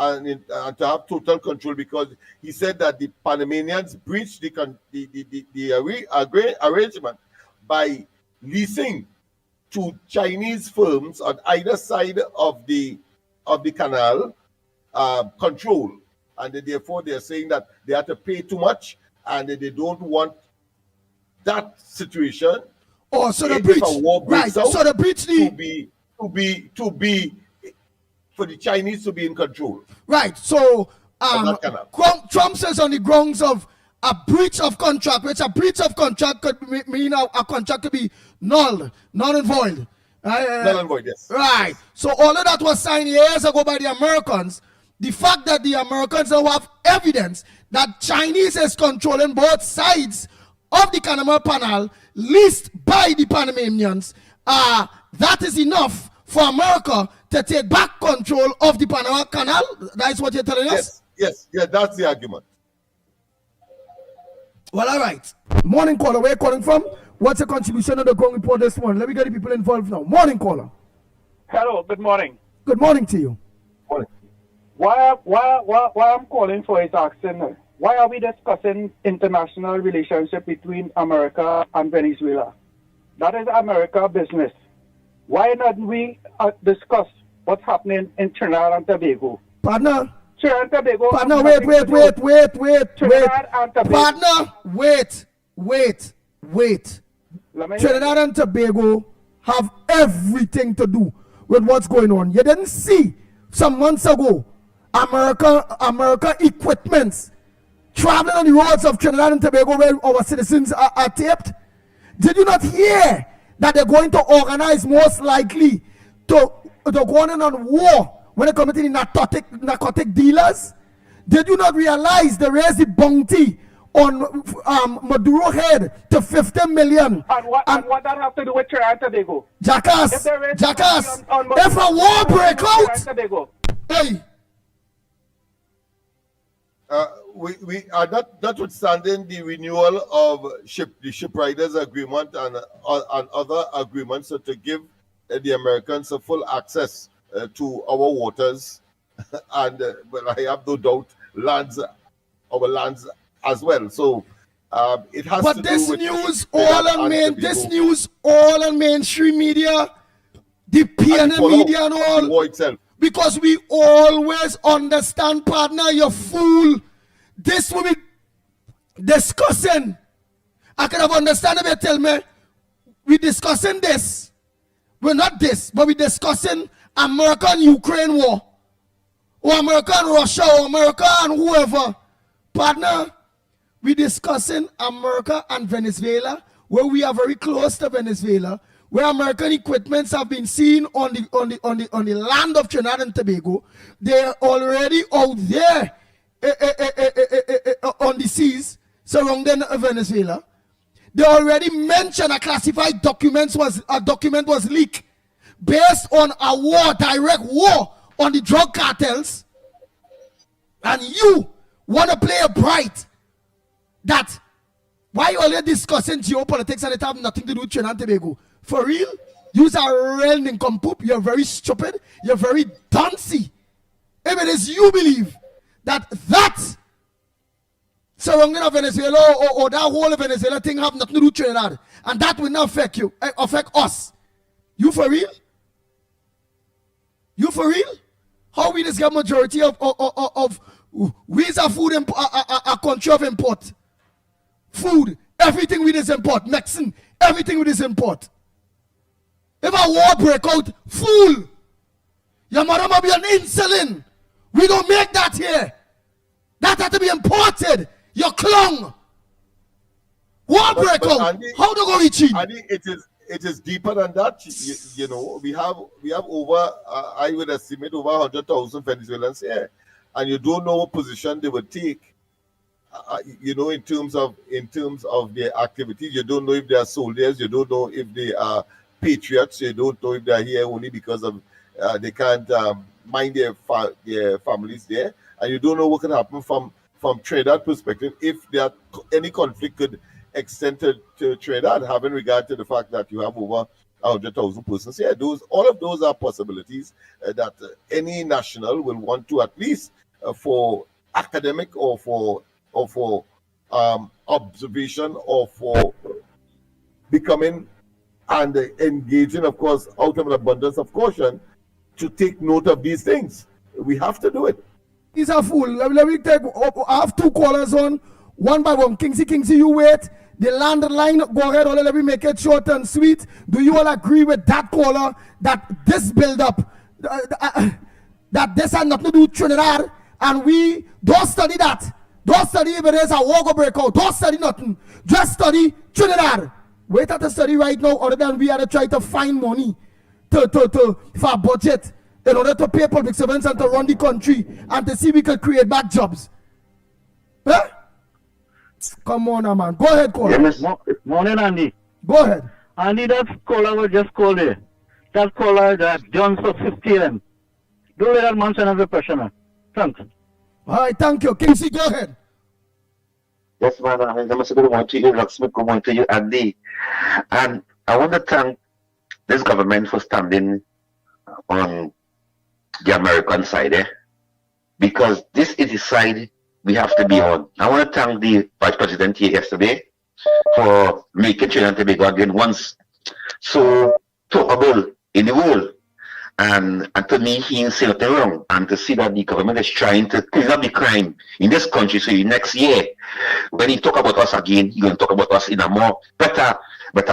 And to have total control, because he said that the Panamanians breached the arrangement by leasing to Chinese firms on either side of the canal control, and therefore they're saying that they have to pay too much, and they don't want that situation. Oh, so the breach, right? So the breach to be for the Chinese to be in control. Right. So Trump says on the grounds of a breach of contract, which a breach of contract could mean a contract to be null and void. Null and void, yes. Right. So all of that was signed years ago by the Americans. The fact that the Americans now have evidence that Chinese is controlling both sides of the Panama Canal, leased by the Panamanians, that is enough for America to take back control of the Panama Canal. That's what you're telling us? Yes, that's the argument. Well, all right. Morning caller, where are you calling from? What's your contribution on the ground report this morning? Let me get the people involved now. Morning, caller. Hello, good morning. Good morning to you. Morning. Why I'm calling for is asking, why are we discussing international relationship between America and Venezuela? That is America business. Why not we discuss what's happening in Trinidad and Tobago? Partner. Trinidad and Tobago. Partner, wait. Trinidad and Tobago. Partner, wait. Trinidad and Tobago have everything to do with what's going on. You didn't see some months ago America equipments traveling on the roads of Trinidad and Tobago where our citizens are taped? Did you not hear that they're going to organize most likely to go on war when it comes to the narcotic dealers? Did you not realize they raised the bounty on Maduro head to 50 million? And what that have to do with Trinidad and Tobago? Jackass, if a war break out, hey. We are notwithstanding the renewal of the ship riders agreement and other agreements to give the Americans a full access to our waters and well, I have no doubt our lands as well. So it has but to this do with news all on mainstream media, the PNM media and all. The war itself. Because we always understand, partner, you fool. This will be discussing. I could have understand if you tell me we're discussing this. We're not this, but we're discussing American-Ukraine war. Or American-Russia, or American whoever. Partner, we're discussing America and Venezuela, where we are very close to Venezuela, where American equipments have been seen on the land of Trinidad and Tobago. They're already out there on the seas surrounding Venezuela. They already mentioned a classified document was leaked based on a direct war on the drug cartels. And you want to play a bright that why you already discussing geopolitics and it have nothing to do with Trinidad and Tobago? For real? You are real nincompoop. You're very stupid. You're very duncy. If it is you believe that surrounding of Venezuela or that whole Venezuela thing have nothing to do with Trinidad, and that will not affect you, affect us. You for real? You for real? How we just get majority of we is a food a country of import. Food, everything we just import. Medicine, everything we just import. If a war break out, fool, your mother might be an insulin. We don't make that here. That had to be imported. You're clung. War break out. Andy, how to go reach it? Andy, it is deeper than that. You know, we have over I would estimate over 100,000 Venezuelans here, and you don't know what position they would take. You know, in terms of their activities, you don't know if they are soldiers. You don't know if they are patriots. You don't know if they are here only because of they can't mind their families there, and you don't know what can happen from Trinidad perspective if there any conflict could extend to Trinidad, having regard to the fact that you have over 100,000 persons here. All of those are possibilities that any national will want to, at least for academic or for observation or for becoming and engaging, of course, out of an abundance of caution, to take note of these things. We have to do it. He's a fool. Let me take. I have two callers on, one by one. Kingsy, you wait. The landline, go ahead. Let me make it short and sweet. Do you all agree with that caller that this build-up, that this has nothing to do with Trinidad, and we don't study that? Don't study if it is a war go break out. Don't study nothing. Just study Trinidad. Wait at the study right now, other than we are to try to find money for a budget in order to pay public servants and to run the country and to see we can create back jobs. Huh? Come on, man. Go ahead, caller. Yes. Morning, Andy. Go ahead. Andy, that caller was just called there. That caller, that John for 50M. Don't let that man send as a questioner. Thanks. All right, thank you. Kingsy, go ahead. Yes, man. I'm also going to you, Locksmith, going to you, Andy. And I want to thank this government for standing on the American side, because this is the side we have to be on. I want to thank the Vice President here yesterday for making Trinidad and Tobago again once so talkable in the world. And to me, he ain't saying nothing wrong. And to see that the government is trying to clean up the crime in this country, so next year, when he talk about us again, he's going to talk about us in a more better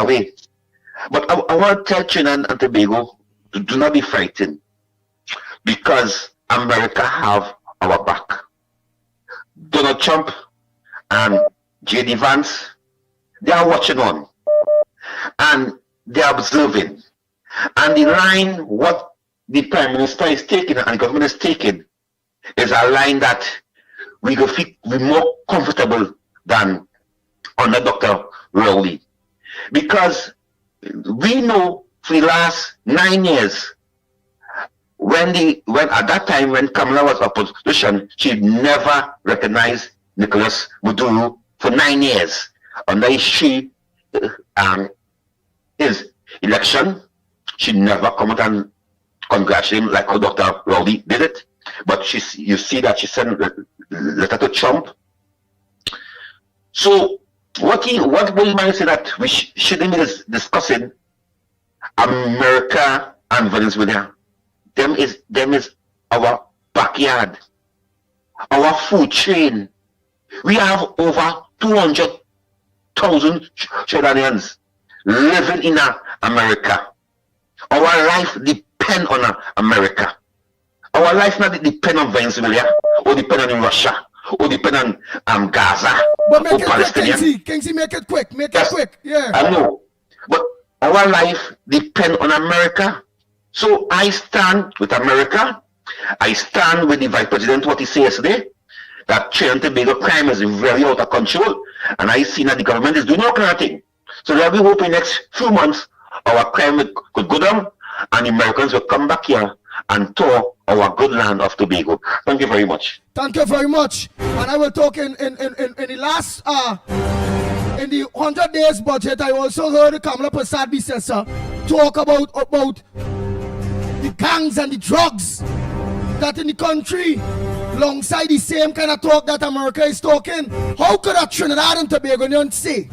way. But I want to tell Trinidad and Tobago to do not be frightened, because America have our back. Donald Trump and J.D. Vance, they are watching on, and they are observing. And the line what the Prime Minister is taking and the government is taking is a line that we go feel more comfortable than under Dr. Rowley. Because we know for the last 9 years, when at that time when Kamala was opposition, she never recognized Nicolas Maduro for 9 years. Under his election, she never come out and congratulate him like how Dr. Rowley did it. But you see that she sent a letter to Trump. So what will man say that we shouldn't be discussing America and Venezuela? Them is our backyard, our food chain. We have over 200,000 Trinidadians living in America. Our life depends on America. Our life not depend on Venezuela, or depend on Russia, or depend on Gaza, but make or it Palestinian. quick, Kingsley, make it quick, yeah. I know, but our life depends on America. So I stand with America. I stand with the Vice President, what he said yesterday, that Trinidad and Tobago crime is very out of control. And I see that the government is doing all kind of thing. So that we hope in the next few months, our crime could go down, and the Americans will come back here and tour our good land of Tobago. Thank you very much. Thank you very much. And I will talk in the last, in the 100 days budget, I also heard Kamala Prasad Bissessa talk about the gangs and the drugs that in the country, alongside the same kind of talk that America is talking. How could a Trinidad and Tobago say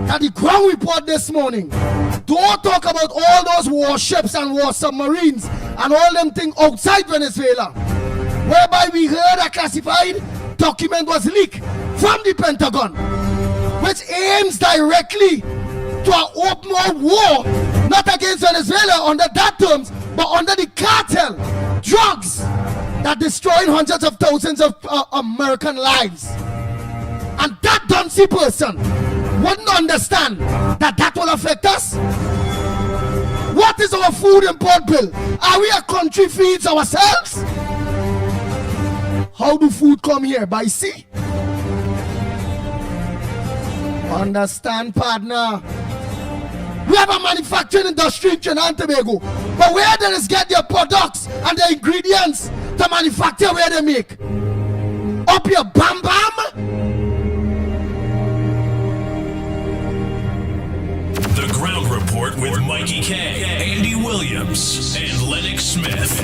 that the ground report this morning don't talk about all those warships and war submarines and all them things outside Venezuela, whereby we heard a classified document was leaked from the Pentagon, which aims directly to an open war, not against Venezuela under that terms, but under the cartel, drugs that destroying hundreds of thousands of American lives. And that Duncy person wouldn't understand that that will affect us. What is our food import bill? Are we a country feeds ourselves? How do food come here? By sea? Understand, partner. We have a manufacturing industry in Trinidad and Tobago, but where they get their products and their ingredients to manufacture where they make? Up your bam bam? The Ground Report with Mickie K, Andy Williams, and Lennox Smith.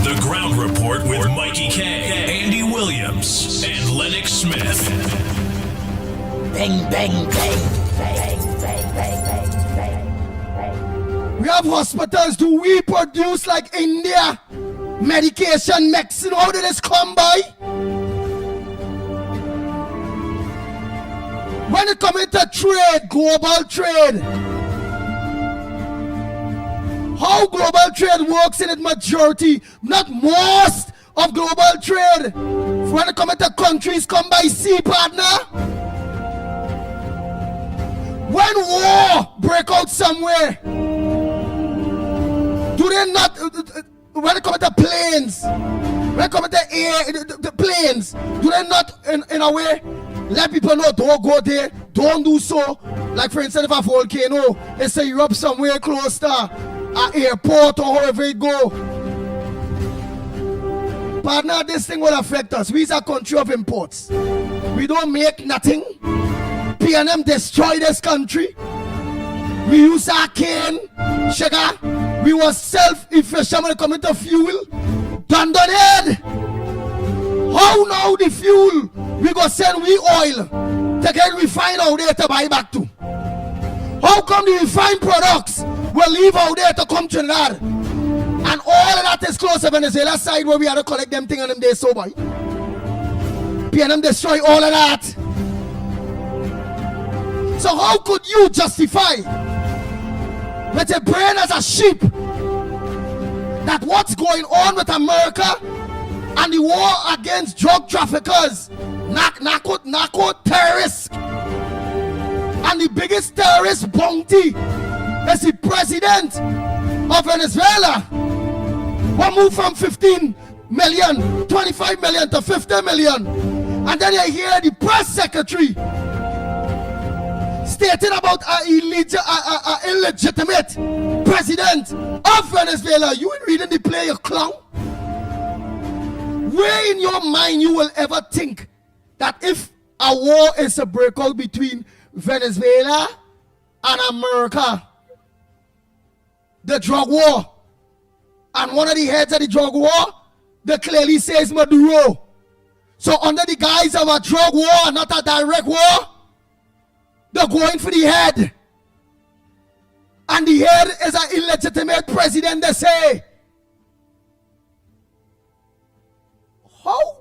The Ground Report with Mickie K, Andy Williams, and Lennox Smith. Bang, bang, bang. We have hospitals. Do we produce like India? Medication, medicine, how did this come by? When it comes to trade, global trade, how global trade works in its majority, not most of global trade. When it comes to countries come by sea, partner. When war break out somewhere, do they not, when it comes to planes, when it comes to air, the planes, do they not in a way Let people know, don't go there, don't do so. Like for instance, if a volcano is erupt somewhere close to an airport or wherever it go. Partner, this thing will affect us. We are a country of imports. We don't make nothing. P&M destroy this country. We use our cane, sugar. We were self-efficient when it comes to fuel. Done head. How now the fuel we go send we oil to get refined out there to buy back to? How come the refined products will leave out there to come to Trinidad? And all of that is close to Venezuela side where we had to collect them thing on them days so boy. P&M destroy all of that. So how could you justify with a brain as a sheep that what's going on with America and the war against drug traffickers, narco terrorists, and the biggest terrorist bounty is the president of Venezuela, who moved from 15 million, 25 million to 50 million, and then you hear the press secretary stating about an illegitimate president of Venezuela. You ain't reading the play, you clown. Where in your mind you will ever think that if a war is a breakout between Venezuela and America, the drug war, and one of the heads of the drug war, they clearly says Maduro. So under the guise of a drug war, not a direct war, they're going for the head. And the head is an illegitimate president, they say. How?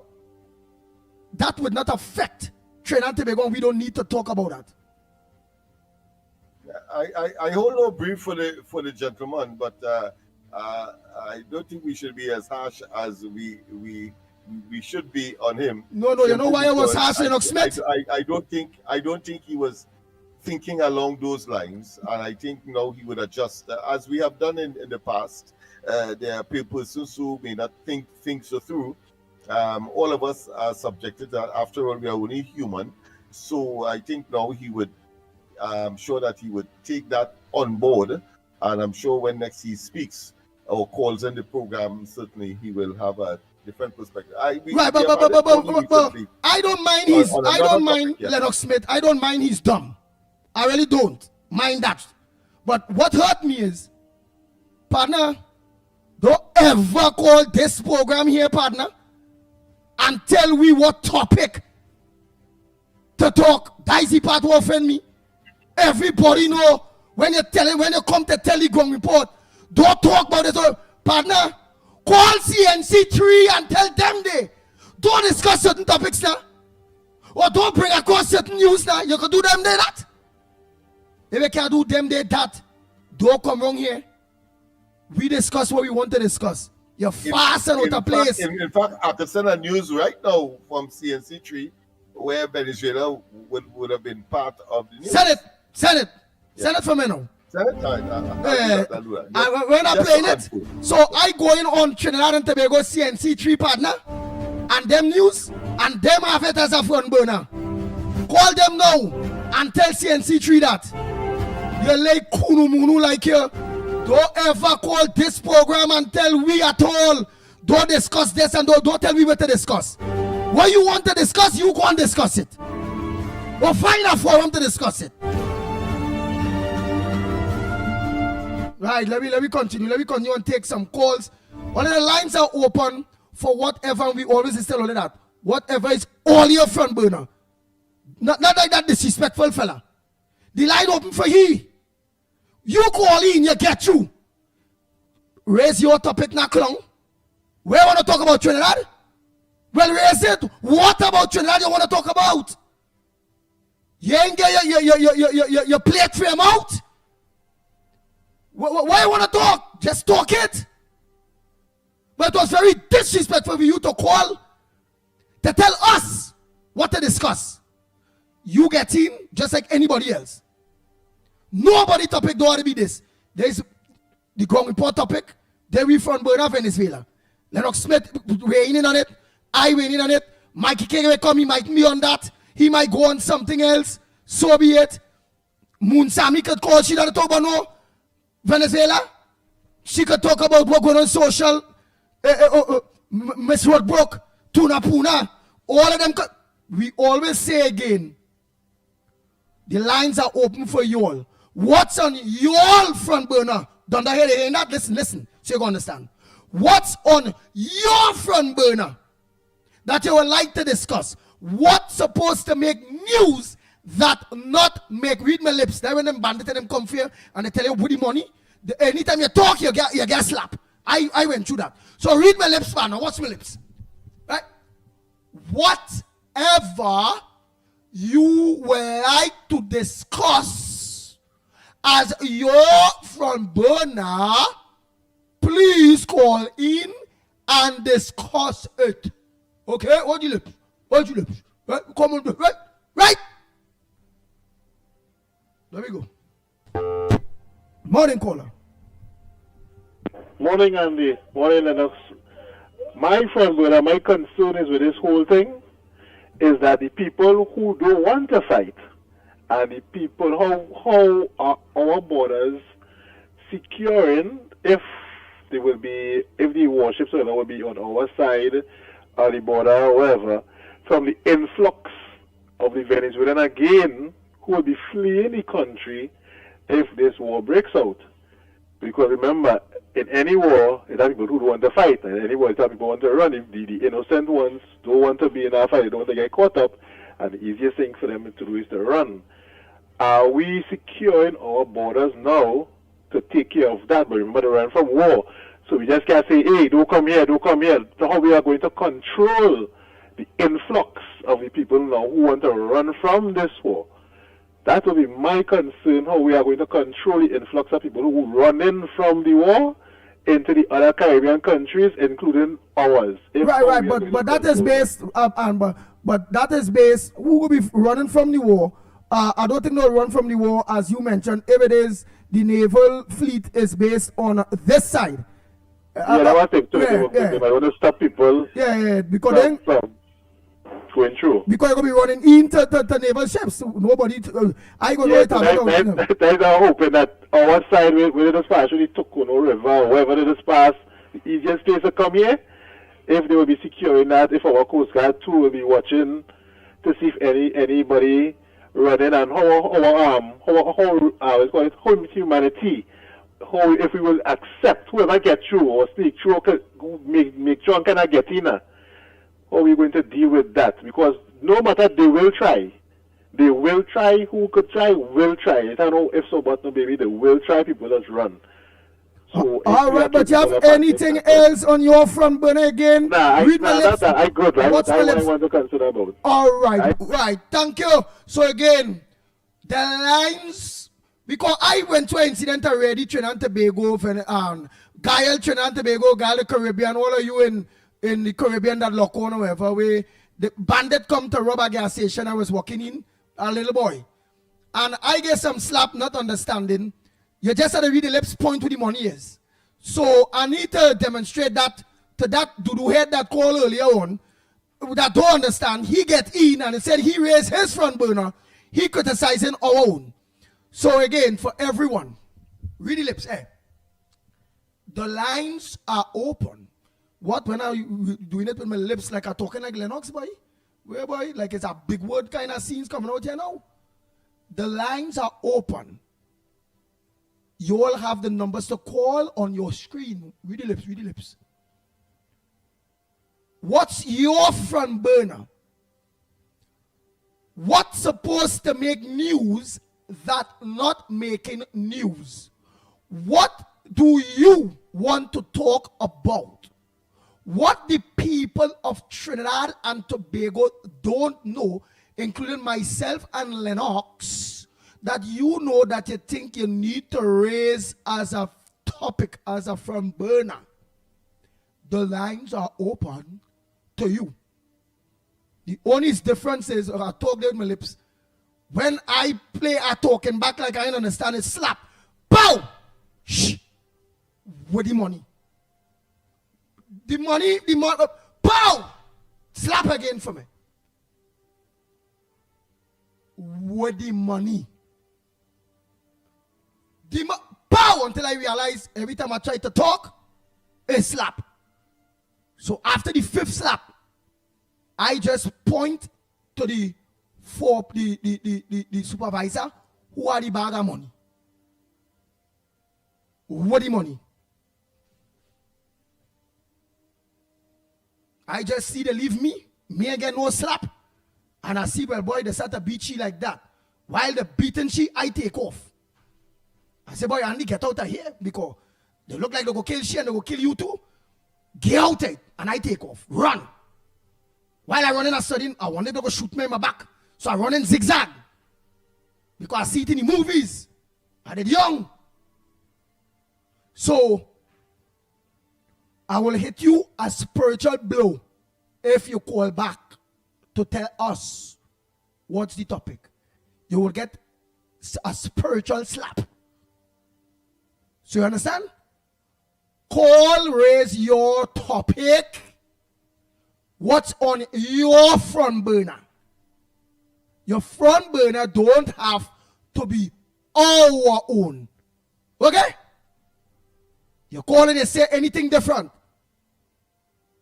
That would not affect Trinidad and Tobago. We don't need to talk about that. I hold no brief for the gentleman, but I don't think we should be as harsh as we should be on him. No, you know why I was harsh, Lennox Smith? I don't think he was thinking along those lines, and I think now he would adjust as we have done in the past. There are people who may not think so through. All of us are subjected to that. After all, we are only human. So I think now he would, I'm sure that he would take that on board, and I'm sure when next he speaks or calls in the program, certainly he will have a different perspective. I don't mind Lennox Smith. I don't mind he's dumb. I really don't mind that. But what hurt me is, partner, don't ever call this program here, partner, and tell we what topic to talk. That's the part who offend me. Everybody know when you come to tell the ground report, don't talk about it. Partner, call CNC3 and tell them they don't discuss certain topics now. Or don't bring across certain news now. You can do them there that. If you can't do them there that, don't come wrong here. We discuss what we want to discuss. You're fast and out of place. In fact, I could send a news right now from CNC3 where Venezuela would have been part of the news. Send it. Send it for me now. Send it. We're not playing it. So I going on Trinidad and Tobago CNC3 partner and them news and them have it as a front burner. Call them now and tell CNC3 that. You like kunu munu like you. Don't ever call this program and tell we at all. Don't discuss this and don't tell me what to discuss. What you want to discuss, you go and discuss it. Or find a forum to discuss it. Right, let me continue. Let me continue and take some calls. All of the lines are open for whatever. We always tell all of that. Whatever is all your front burner. Not like that disrespectful fella. The line open for he. You call in, you get through. Raise your topic now, clown. We want to talk about Trinidad? Well, raise it. What about Trinidad you want to talk about? You ain't get your plate frame out? Why you want to talk? Just talk it. But it was very disrespectful for you to call to tell us what to discuss. You get in just like anybody else. Nobody topic don't want to be this. There's the ground report topic. Then we front burner Venezuela. Lennox Smith weighing in on it. I weighing in on it. Mickie Kerr will come, he might be on that. He might go on something else. So be it. Munsami could call. She doesn't talk about no Venezuela. She could talk about what going on social. Miss Roadbrook, Tuna Puna. All of them. We always say again, the lines are open for you all. What's on your front burner? Don't I hear that? Listen. So you can understand. What's on your front burner that you would like to discuss? What's supposed to make news that not make? Read my lips. Then when them bandits them come here and they tell you woody money, anytime you talk, you get slapped. I went through that. So read my lips, man. Now watch my lips. Right? Whatever you would like to discuss as your front burner, please call in and discuss it. Okay? Hold your lips. Hold your lips. Right? Come on. Right? Right? There we go. Morning, caller. Morning, Andy. Morning, Lennox. My friend, brother, my concern is with this whole thing is that the people who don't want to fight and the people how are our borders securing if the warships will be on our side of the border or whatever from the influx of the Venezuelan again who will be fleeing the country if this war breaks out. Because remember, in any war, it has people who don't want to fight. And in any war, it has people who want to run. If the innocent ones don't want to be in a fight, they don't want to get caught up, and the easiest thing for them to do is to run. Are we securing our borders now to take care of that? But remember, they run from war. So we just can't say, hey, don't come here, don't come here. So how we are going to control the influx of the people now who want to run from this war? That will be my concern, how we are going to control the influx of people who run in from the war into the other Caribbean countries, including ours. Right. But that is based, but that is based, who will be running from the war? I don't think they'll run from the war, as you mentioned, if it is the naval fleet is based on this side. That was it too. They might want to stop people because from going through. Because you're going to be running into naval ships. Nobody, I go to There's a hoping that our side, whether the dispatch the Tokono River or wherever the dispatch, the easiest place to come here, if they will be securing that, if our Coast Guard too will be watching to see if anybody running and how humanity, how if we will accept whoever get through or sneak through, make sure cannot get in. How are we going to deal with that? Because no matter, they will try. They will try. Who could try will try. I don't know if so, but no, baby, they will try. People just run. So all right, but you have anything else on your front burner again? Read my lips. I good. Right? That's what I want to consider about. All right, right. Thank you. So again, the lines, because I went to an incident already, Trinidad and Tobago, Gael, Trinidad and Tobago, Gael, the Caribbean, all of you in the Caribbean that lock on or whatever, where the bandit come to rob a gas station. I was walking in, a little boy, and I get some slap, not understanding. You just had to read the lips, point to the money is. So I need to demonstrate that to that dude head that called earlier on, that don't understand. He get in and he said he raised his front burner. He criticizing our own. So again, for everyone, read the lips. The lines are open. What, when are you doing it with my lips like I'm talking like Lennox, boy? Where, boy? Like it's a big word kind of scenes coming out here now. The lines are open. You all have the numbers to call on your screen. Read the lips, read the lips. What's your front burner? What's supposed to make news that not making news? What do you want to talk about? What the people of Trinidad and Tobago don't know, including myself and Lennox, that you know that you think you need to raise as a topic, as a front burner. The lines are open to you. The only difference is, I talk with my lips, when I play a talking back like I don't understand it, slap, pow, shh, with the money. The money, pow, slap again for me. with the money. Pow! Until I realize every time I try to talk, a slap. So after the 5th slap, I just point to the supervisor who had the bag of money. What the money? I just see they leave me again no slap. And I see, well, boy, they start to beat she like that. While they beating she, I take off. I say, boy, Andy, get out of here because they look like they go kill she and they go kill you too. Get out of it. And I take off. Run. While I run in a sudden, I wanted to go shoot me in my back. So I run in zigzag. Because I see it in the movies. I did young. So I will hit you a spiritual blow if you call back to tell us what's the topic. You will get a spiritual slap. So you understand? Call, raise your topic. What's on your front burner? Your front burner don't have to be our own. Okay? You call and you say anything different,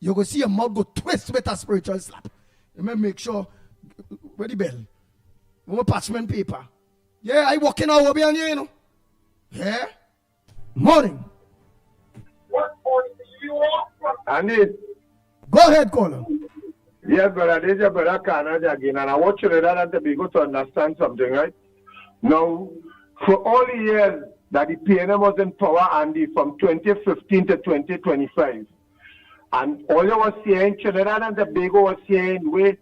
you're going to see your mouth go twist with a spiritual slap. Let me make sure. Where the bell? Where my parchment paper? Yeah, I walking out behind you, you know. Yeah? Morning. Andy. Go ahead, caller. Yes, brother. This is your brother Canada again. And I want you to Tobago to understand something, right? Now, for all the years that the PNM was in power, Andy, from 2015 to 2025, and all you was saying, Trinidad and Tobago was saying, where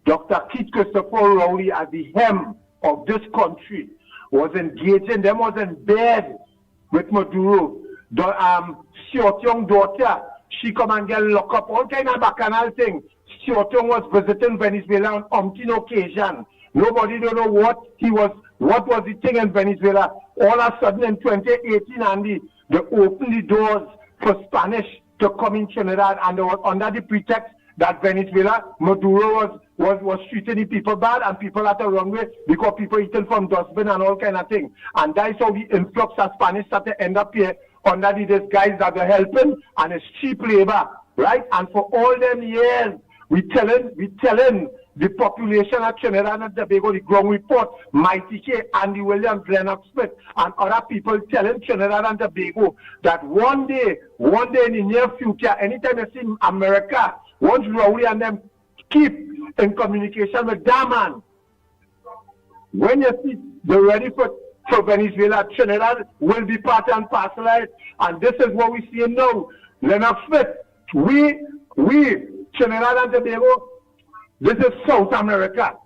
Dr. Keith Christopher Rowley at the hem of this country was engaging, them was in bed with Maduro. The Stuart Young daughter, she come and get locked up, all kind of bacchanal thing. Stuart Young was visiting Venezuela on umpteen occasion. Nobody don't know what was the thing in Venezuela. All of a sudden in 2018, Andy, they opened the doors for Spanish to come in Trinidad, and they were under the pretext that Venezuela, Maduro was treating the people bad and people at the wrong way because people eating from dustbin and all kind of thing. And that's how the influx of Spanish started to end up here under these guys that are helping, and it's cheap labor, right? And for all them years, we telling the population of Trinidad and Tobago, the ground report, Mickie, Andy Williams, Lennox Smith, and other people telling Trinidad and Tobago that one day in the near future, anytime you see America, once Rowley and them keep in communication with that man, when you see they're ready for Venezuela, Trinidad will be part and parcel of it. And this is what we see now. Lennox Smith, we, Trinidad and Tobago, this is South America.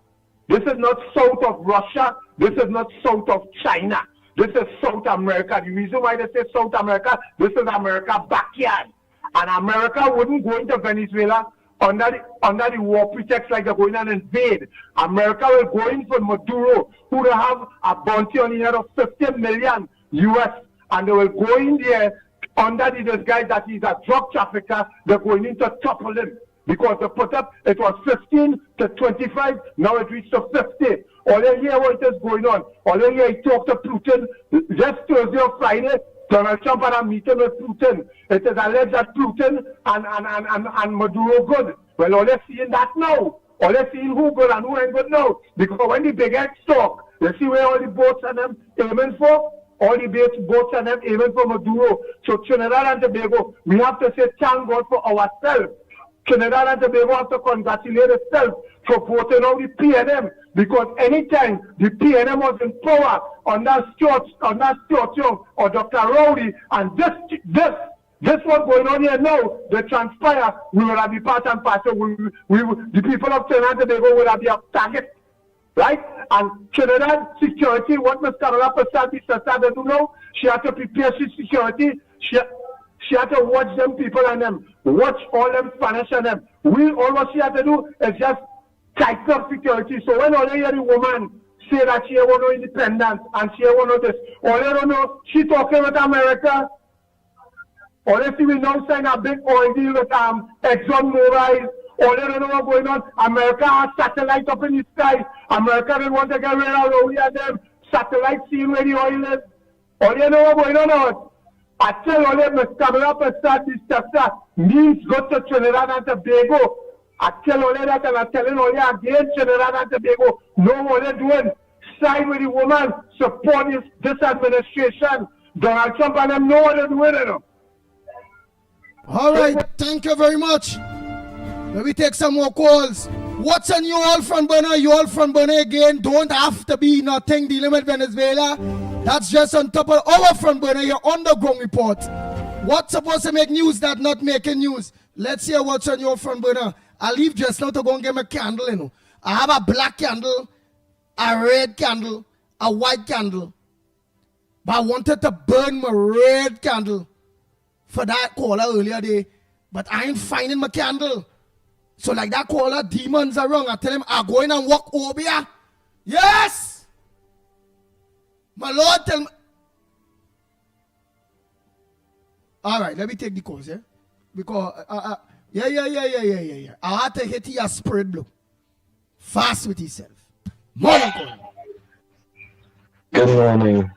This is not south of Russia. This is not south of China. This is South America. The reason why they say South America, this is America's backyard. And America wouldn't go into Venezuela under the war pretext like they're going and invade. America will go in for Maduro, who will have a bounty on the head of 50 million US, and they will go in there under the disguise that he's a drug trafficker. They're going in to topple him. Because they put up, it was 15 to 25, now it reached to 50. All you hear what is going on. All you hear, he talked to Putin just Thursday or Friday. Donald Trump had a meeting with Putin. It is alleged that Putin and Maduro good. Well, all you're seeing that now. All you're seeing who good and who ain't good now. Because when the big heads talk, you see where all the boats and them aiming for? All the boats and them aiming for Maduro. So Trinidad and Tobago, we have to say thank God for ourselves. Trinidad and Tobago have to congratulate itself for voting out the PNM, because anytime the PNM was in power under Stuart Young or Dr. Rowley, and this what's going on here now, they transpire, we will have the part and parcel, the people of Trinidad and Tobago will have the target, right? And Trinidad security, what Ms. Carola started to know, she had to prepare she security, she had to watch them people and them, watch all them Spanish and them. All what she had to do is just tighten up security. So when all you hear the woman say that she want no independence and she want no this, all you don't know, she talking with America. All you see we now sign a big oil deal with ExxonMobil. All you don't know what's going on. America has satellite up in the sky. America don't want to get rid of all of them. Satellite seeing where the oil is. All you know what's going on now. I tell all them, Mr. Up and start this stuff means go to Trinidad and Tobago. I tell all that and I'm telling all you again, Trinidad and Tobago, know what they're doing. Side with the woman, support this administration. Donald Trump and them know what they're doing. You know? All right, thank you very much. Let me take some more calls. What's on you all from Burner? You all from Burner again. Don't have to be nothing dealing with Venezuela. That's just on top of our front burner here underground report. What's supposed to make news that not making news? Let's hear what's on your front burner. I leave just now to go and get my candle, you know. I have a black candle, a red candle, a white candle. But I wanted to burn my red candle for that caller earlier day. But I ain't finding my candle. So like that caller, demons are wrong. I tell him, I'm going and walk over here. Yes! My Lord, tell me. All right, let me take the calls, yeah? Because, yeah. I had to hit your spirit blow. Fast with yourself. Morning, call. Good morning.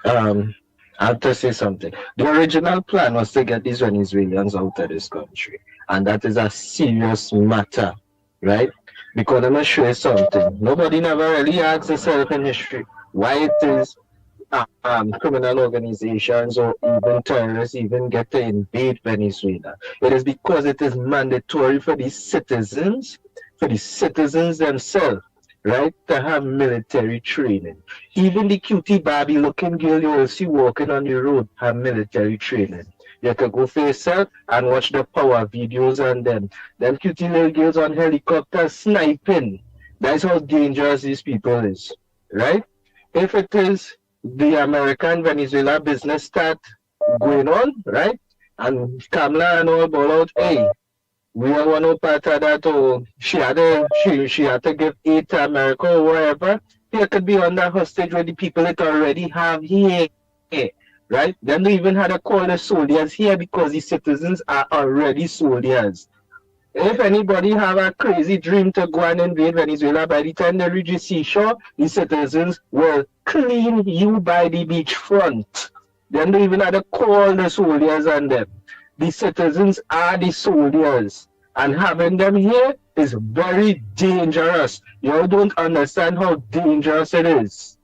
I have to say something. The original plan was to get these Venezuelans out of this country. And that is a serious matter, right? Because let me show you something. Nobody never really asked themselves in history why it is criminal organizations or even terrorists even get to invade Venezuela. It is because it is mandatory for the citizens themselves, right, to have military training. Even the cutie Barbie looking girl you will see walking on the road have military training. You can go for yourself and watch the power videos and them cutie little girls on helicopters sniping. That's how dangerous these people is, right? If it is the American Venezuela business start going on, right? And Kamala and all ball out, hey, we don't want no part of that, or she had to give aid to America or wherever. They could be under hostage with the people that already have here, right? Then they even had to call the soldiers here because the citizens are already soldiers. If anybody have a crazy dream to go and invade Venezuela, by the time they reach the seashore, the citizens will clean you by the beachfront. Then they even had to call the soldiers and them. The citizens are the soldiers. And having them here is very dangerous. You don't understand how dangerous it is.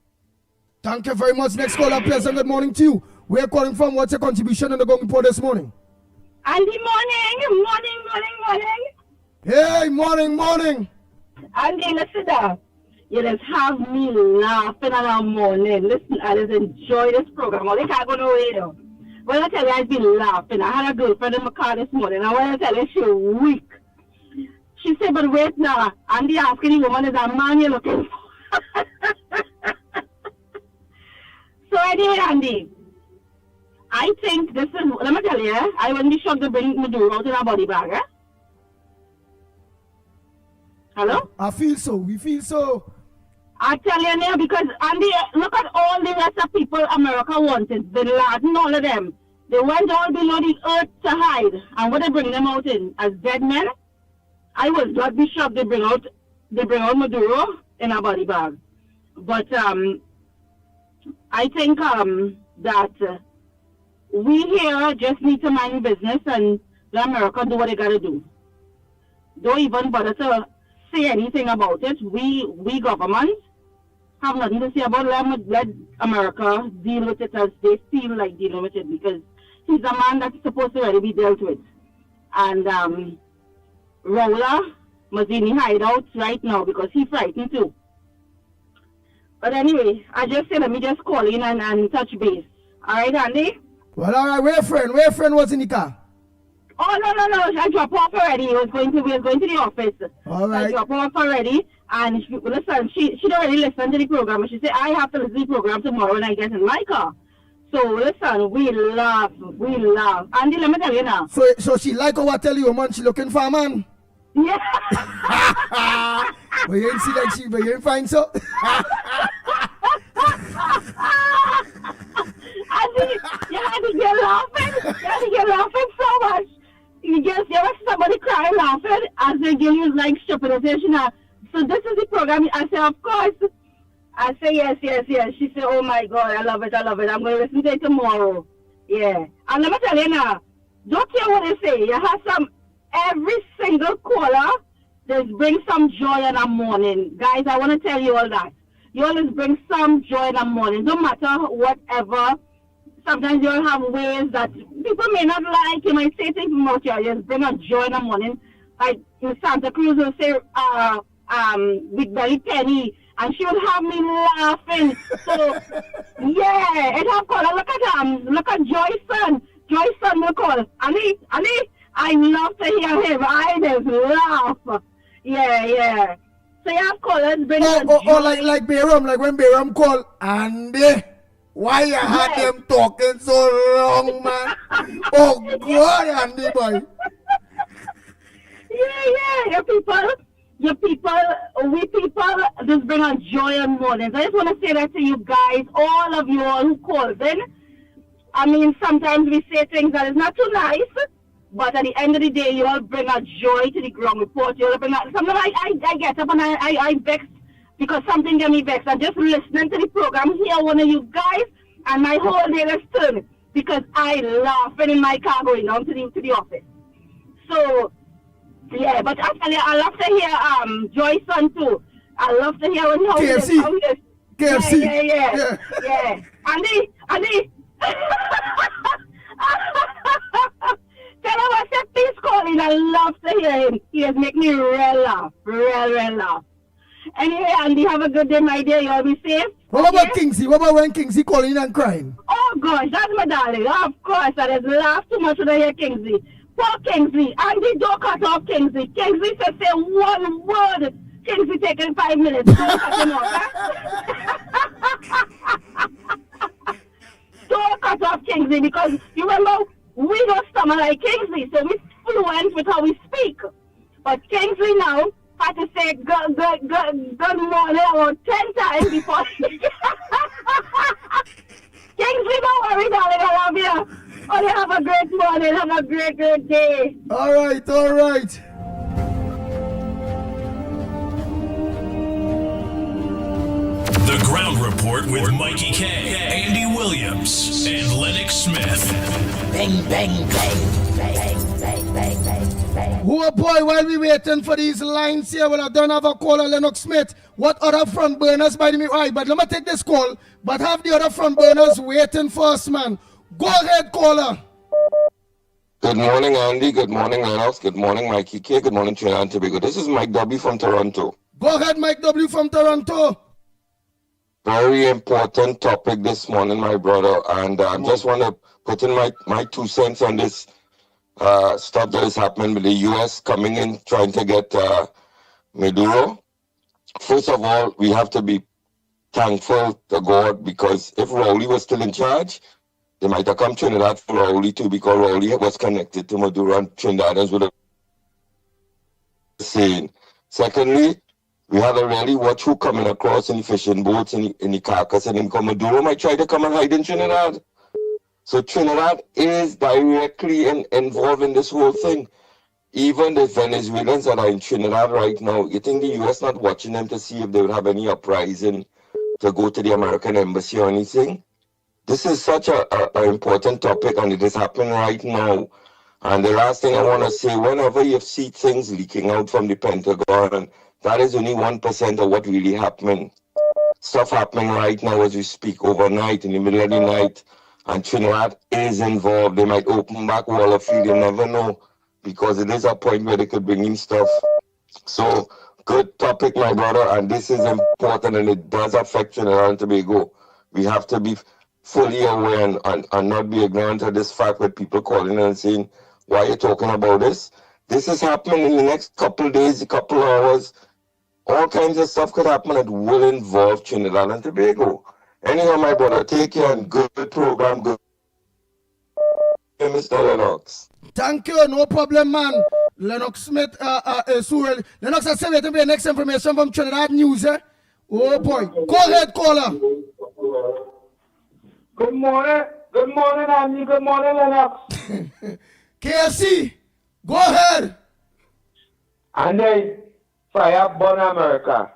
Thank you very much. Next caller, pleasant good morning to you. We're calling from. What's your contribution in the Gong Report this morning? Andy, morning. Hey, morning. Andy, listen up. You just have me laughing in the morning. Listen, I just enjoy this program. I can't go nowhere though. When I tell you I've been laughing, I had a girlfriend in my car this morning. And when I tell you she's weak, she said, but wait now, Andy asking the woman is a man you're looking for. So anyway, Andy, I think this is, let me tell you, I wouldn't be shocked to bring Maduro out in a body bag, eh? Hello? I feel so. We feel so. I tell you now, because Andy, look at all the rest of people America wanted. Bin Laden, all of them. They went all below the earth to hide. And what they bring them out in? As dead men? I will not be shocked they bring out Maduro in a body bag. But I think that we here just need to mind business and let America do what they gotta do. Don't even bother to say anything about it. We government have nothing to say about it. Let America deal with it as they feel like dealing with it, because he's a man that's supposed to already be dealt with. And Raula Mazzini hideout right now because he's frightened too. But anyway, I just said let me just call in and touch base. Alright, Andy? Well, alright, where friend was in the car? Oh no! I dropped off already. We was going to the office. All right. I dropped off already, and she already listened to the program. And she said I have to listen to the program tomorrow when I get in my car. So listen, we laugh. Andy, let me tell you now. So she like how I tell you, man. She looking for a man. Yeah. But you ain't see that but you ain't find so. Andy, you had to get laughing. You had to get laughing so much. You just hear somebody crying laughing, as the girl was like stripping. I said, so this is the program. I said, of course. I say yes. She said, oh my God, I love it. I'm going to listen to it tomorrow. Yeah. And let me tell you now, don't care what they say. You have every single caller, just bring some joy in the morning. Guys, I want to tell you all that. You always bring some joy in the morning. No matter whatever. Sometimes you'll have ways that people may not like. You might say things about you. Just bring a joy in the morning. Like Santa Cruz will say, Big Belly Penny. And she would have me laughing. So, yeah, it have called. Look at Joyson. Joyson will call. Ali, I love to hear him. I just laugh. Yeah. So you have callers bring like Bayram, like when Bayram called, Andy, why you had them talking so long, man? Oh, God, Andy, boy. Yeah, we people just bring a joy on mornings. I just want to say that to you guys, all of you all who called in. I mean, sometimes we say things that is not too nice, but at the end of the day, you all bring a joy to the ground report. You all bring sometimes I get up and I vex because something get me vexed. I'm just listening to the program, hear one of you guys, and my whole day is turned because I laughing in my car going down to the office. So, yeah, but actually, I love to hear Joyson too. I love to hear how he is. KFC. Yeah. Andy. Tell him I said please call in. I love to hear him. He has make me real laugh. Anyway, Andy, have a good day, my dear. You all be safe. What about Kingsley? What about when Kingsley calling and crying? Oh gosh, that's my darling. Of course, I just laugh too much when I hear Kingsley. Poor Kingsley. Andy, don't cut off Kingsley. Kingsley said say one word. Kingsley taking 5 minutes. Don't cut him off, huh? Don't cut off Kingsley because you remember we don't stammer like Kingsley, so we fluent with how we speak. But Kingsley now had to say good morning about 10 times before. Kingsley, don't worry, darling. I love you. Oh, you have a great morning. Have a great day. All right. The Ground Report with Mikey K, Andy Williams, and Lennox Smith. Bang, bang, bang. Oh boy, while we waiting for these lines here, well, I don't have a caller, Lennox Smith. What other front burners by me? Right, but let me take this call, but have the other front burners waiting first, man. Go ahead, caller. Good morning, Andy. Good morning, Lennox. Good morning, Mikey K. Good morning, Trinidad and Tobago. This is Mike W. from Toronto. Go ahead, Mike W. from Toronto. Very important topic this morning, my brother. And I just want to put in my 2 cents on this stuff that is happening with the U.S. coming in, trying to get Maduro. First of all, we have to be thankful to God because if Rowley was still in charge, they might have come to Trinidad for Rowley too because Rowley was connected to Maduro and Trinidadians would have seen. Secondly, we have to really watch who coming across in the fishing boats in the carcass and because Maduro might try to come and hide in Trinidad. So Trinidad is directly involved in this whole thing. Even the Venezuelans that are in Trinidad right now, you think the U.S. not watching them to see if they would have any uprising to go to the American embassy or anything? This is such an important topic and it is happening right now. And the last thing I want to say, whenever you see things leaking out from the Pentagon, that is only 1% of what really happening. Stuff happening right now as we speak, overnight, in the middle of the night. And Trinidad is involved. They might open back Wallerfield, you never know. Because it is a point where they could bring in stuff. So, good topic, my brother. And this is important and it does affect Trinidad and Tobago. We have to be fully aware and not be ignorant of this fact with people calling and saying, why are you talking about this? This is happening in the next couple of days, a couple of hours. All kinds of stuff could happen that will involve Trinidad and Tobago. Anyhow, my brother, take care and good program. Good. Mr. Lennox. Thank you, no problem, man. Lennox Smith, Lennox, I say waiting for your next information from Trinidad News, eh? Oh boy. Go ahead, caller. Good morning, Andy. Good morning, Lennox. KFC, go ahead. And then fire burn America.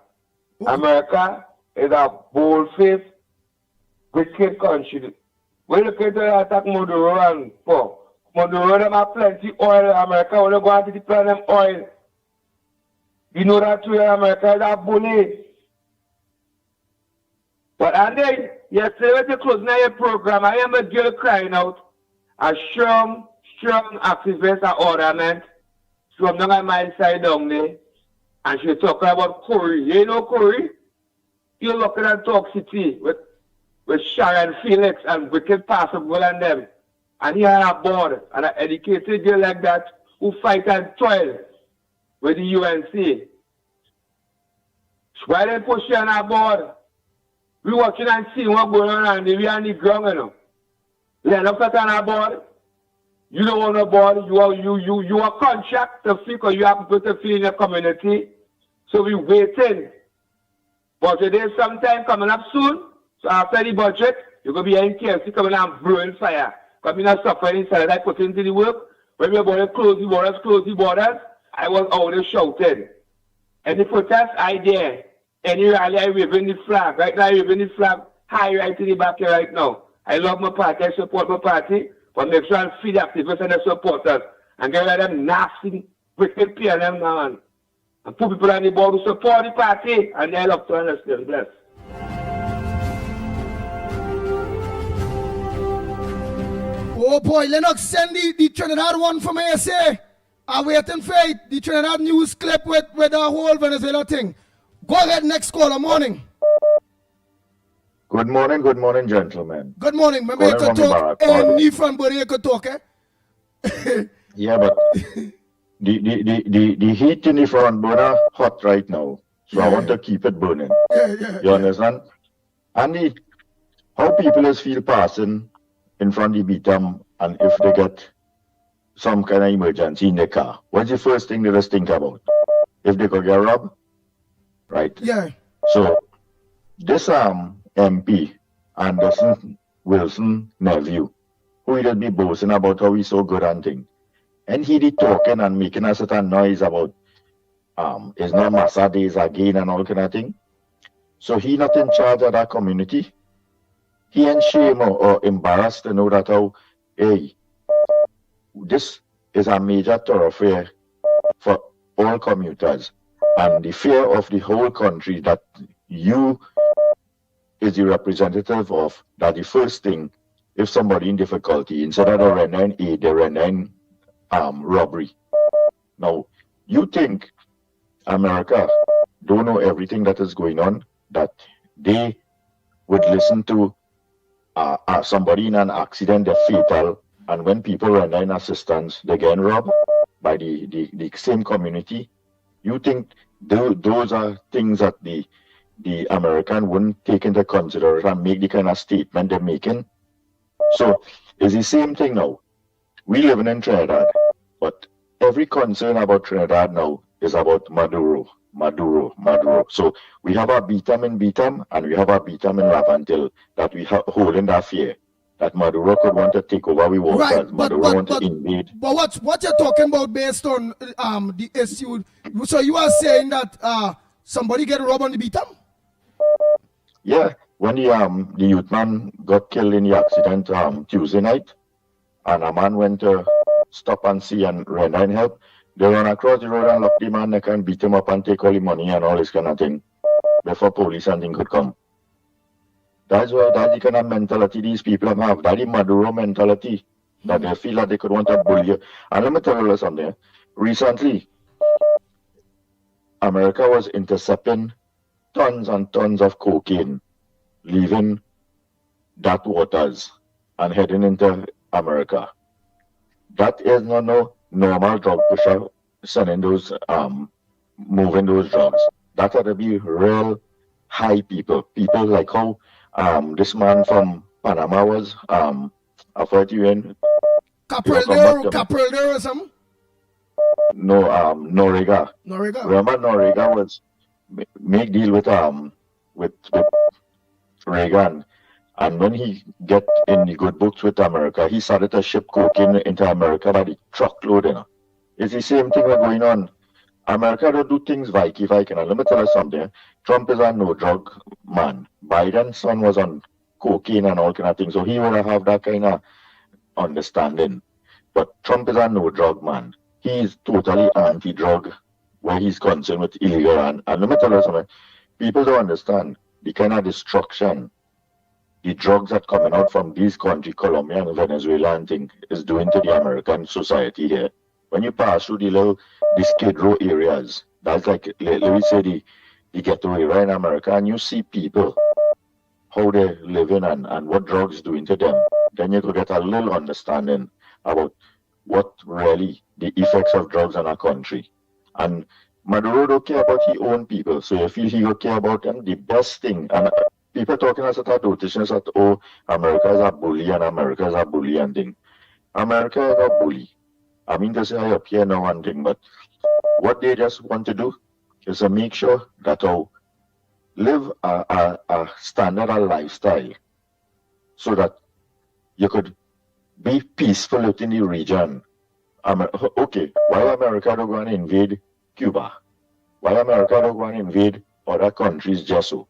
America is a bold-faced, wicked country. We look at the attack Maduro and for Maduro, them have plenty oil. America only go to deploy them oil. You know that too, America is a bully. But and then, yesterday when you close your program, I am a girl crying out. A strong activist and ornament from down my side down there. And she talking about Curry. You know Curry? You looking at Talk City with Sharon Felix and Wicked Possible and them. And he had a board and an educated girl like that who fight and toil with the UNC. Why they push you on a board? We watching and seeing what's going on and we on the ground, you know. Lennox on a board. You don't want a board. You are contract to feel because you have to feel in the community. So we waiting. Budget is sometime coming up soon. So after the budget, you're going to be in KFC coming and blowing fire. Because you're not suffering inside. I put into the work. When we were going to close the borders, I was out there shouting. Any protest, I dare. Any rally, I waving the flag. Right now, I waving the flag high right in the back here right now. I love my party. I support my party. But make sure I feed the activists and the supporters. And get rid of them nasty, wicked PNM man. And put people on the board who support the party. And they love to understand. Bless. Oh boy, Lennox, send the Trinidad one from ASA. I'm waiting for it. The Trinidad news clip with the whole Venezuela thing. Go ahead, next caller, morning. Good morning, gentlemen. Good morning. Remember, you could talk. Any from Body, you could talk, eh? Yeah, but the heat in the front burner hot right now. So I want to keep it burning. You understand? And how people is feel passing in front of the beat-em and if they get some kind of emergency in their car. What's the first thing they just think about? If they could get robbed? Right? Yeah. So, this MP, Anderson Wilson nephew, who will be boasting about how he's so good and thing. And he did talking and making a certain noise about it's not Massa days again and all kind of thing. So he not in charge of that community. He ain't shame or embarrassed to know that how, hey, this is a major thoroughfare for all commuters. And the fear of the whole country that you is the representative of, that the first thing, if somebody in difficulty, instead of the rendering aid, they rendering robbery. Now, you think America don't know everything that is going on, that they would listen to somebody in an accident, they're fatal, and when people rendering assistance, they get robbed by the same community. You think those are things that the American wouldn't take into consideration and make the kind of statement they're making? So it's the same thing now. We living in Trinidad, but every concern about Trinidad now is about Maduro. So we have a beat-em in Beatam and we have a beat-em in Lavantil that we have holding that fear that Maduro could want to take over we waters. Right, Maduro want to invade. But what you're talking about based on the issue, so you are saying that somebody get robbed on the Beatam? Yeah, when the youth man got killed in the accident Tuesday night, and a man went to stop and see and render and help, they run across the road and lock the man, they can beat him up and take all the money and all this kind of thing before police and thing could come. That's the kind of mentality these people have. That's the Maduro mentality, that they feel that they could want to bully you. And let me tell you something. Recently, America was intercepting tons and tons of cocaine, leaving that waters and heading into America. That is not no normal drug pusher sending those, moving those drugs. That had to be real high people like how this man from Panama was, I thought you in. Capraldero or something? No, Noriega. Noriega. Remember Noriega was make deal with Reagan, and when he get in the good books with America, he started to ship cocaine into America by the truckload. You know, it's the same thing that's going on. America don't do things Viking. And let me tell you something. Trump is a no-drug man. Biden's son was on cocaine and all kind of things, so he would have that kind of understanding. But Trump is a no-drug man. He is totally anti-drug where he's concerned with illegal. And let me tell you something. People don't understand the kind of destruction the drugs that coming out from these countries, Colombia and Venezuela and thing, is doing to the American society here. When you pass through the Skid Row areas, that's like, let me say the ghetto area in America, and you see people, how they're living and what drugs doing to them, then you could get a little understanding about what really the effects of drugs in our country. And Maduro don't care about his own people, so you feel he will care about them. The best thing, and people talking as a dotations that, oh, America is a bully and America is a bully and thing. America is a bully. I mean to say I up here now one thing, but what they just want to do is to make sure that you live a standard lifestyle so that you could be peaceful within the region. Okay, why America don't go and invade Cuba? Why America don't go and invade other countries just so?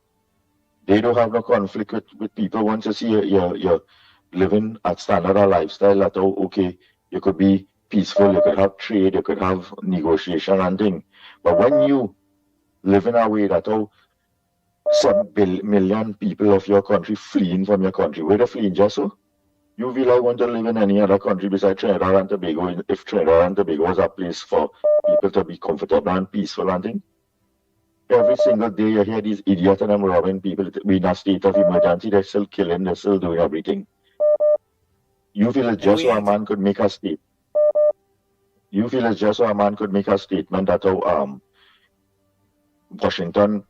They don't have no conflict with people. Once you see you're living a standard lifestyle that, oh, okay, you could be peaceful, you could have trade, you could have negotiation and thing. But when you live in a way that, oh, some million people of your country fleeing from your country, where they fleeing just so? You feel I want to live in any other country besides Trinidad and Tobago, if Trinidad and Tobago was a place for people to be comfortable and peaceful and thing? Every single day you hear these idiots and them robbing people. We in a state of emergency, they're still killing, they're still doing everything. You feel it's just so a man could make a state. You feel it's just so a man could make a statement that Washington,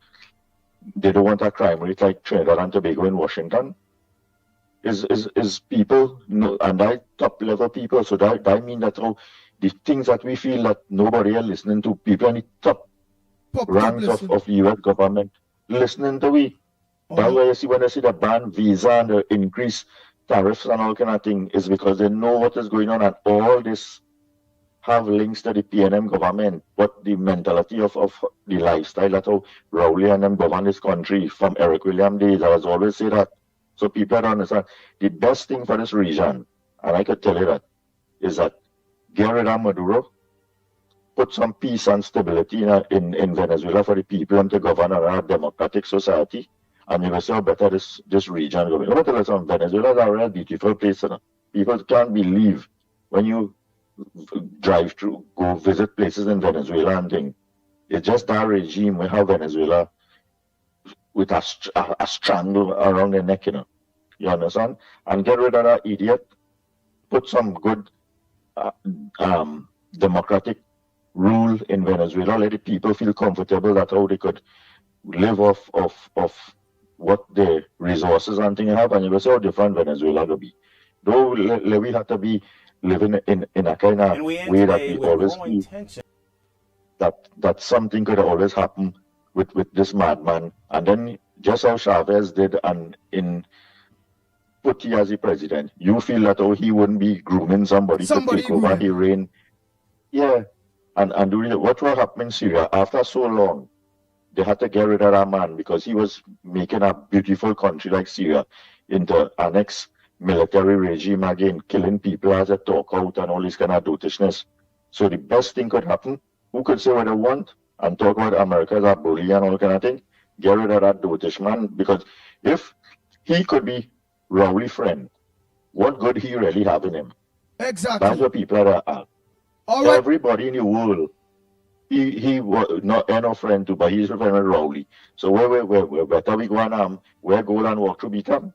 they don't want a crime rate like Trinidad and Tobago in Washington. Is people, and that top level people, so that mean that the things that we feel that nobody else listening to, people in the top ranks of the US government listening to we. That's why you see when they see the ban visa and the increased tariffs and all kind of thing, is because they know what is going on, and all this have links to the PNM government, what the mentality of the lifestyle that how Rowley and them govern this country from Eric William days. I was always say that. So people don't understand. The best thing for this region, and I could tell you that, is that get rid of Maduro, put some peace and stability in Venezuela for the people and to govern a democratic society, and you will see how better this region will be. Let me tell you something, Venezuela is a real beautiful place. People can't believe when you drive through, go visit places in Venezuela and things. It's just that regime we have Venezuela with a strangle around the neck, you understand? And get rid of that idiot, put some good democratic rule in Venezuela, let the people feel comfortable that how they could live off what the resources and things have, and you will see how different Venezuela will be. Though we have to be living in a kind of way that we always feel that something could always happen with this madman. And then just how Chavez did and put he as the president, you feel that he wouldn't be grooming somebody to take over the reign. Yeah. And what will happen in Syria after so long? They had to get rid of that man because he was making a beautiful country like Syria into a next military regime again, killing people as a talk out and all this kind of dotishness. So the best thing could happen, who could say what they want and talk about America as a bully and all kind of thing, get rid of that dotish man, because if he could be Rowley's friend, what good he really have in him? Exactly. That's what people are. Everybody in the world, he was not a friend to, but he's a friend with Rowley. So where better we go and where go and walk through Beacon.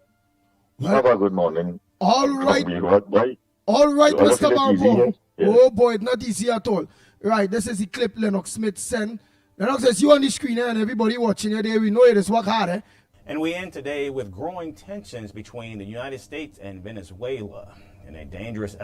Have a good morning. All right. Bye. All right, So Mr. Marco. Yeah. Oh boy, it's not easy at all. Right, this is the clip Lennox Smith sent. Lennox says you on the screen and everybody watching you there, we know it is work hard. And we end today with growing tensions between the United States and Venezuela in a dangerous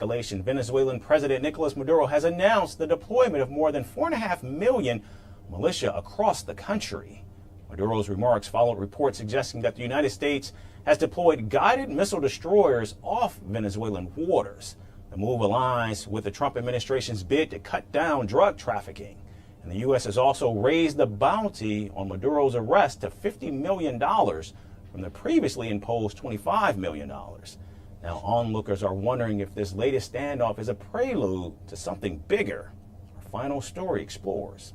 escalation. Venezuelan President Nicolas Maduro has announced the deployment of more than 4.5 million militia across the country. Maduro's remarks followed reports suggesting that the United States has deployed guided missile destroyers off Venezuelan waters. The move aligns with the Trump administration's bid to cut down drug trafficking. And the U.S. has also raised the bounty on Maduro's arrest to $50 million from the previously imposed $25 million. Now, onlookers are wondering if this latest standoff is a prelude to something bigger. Our final story explores.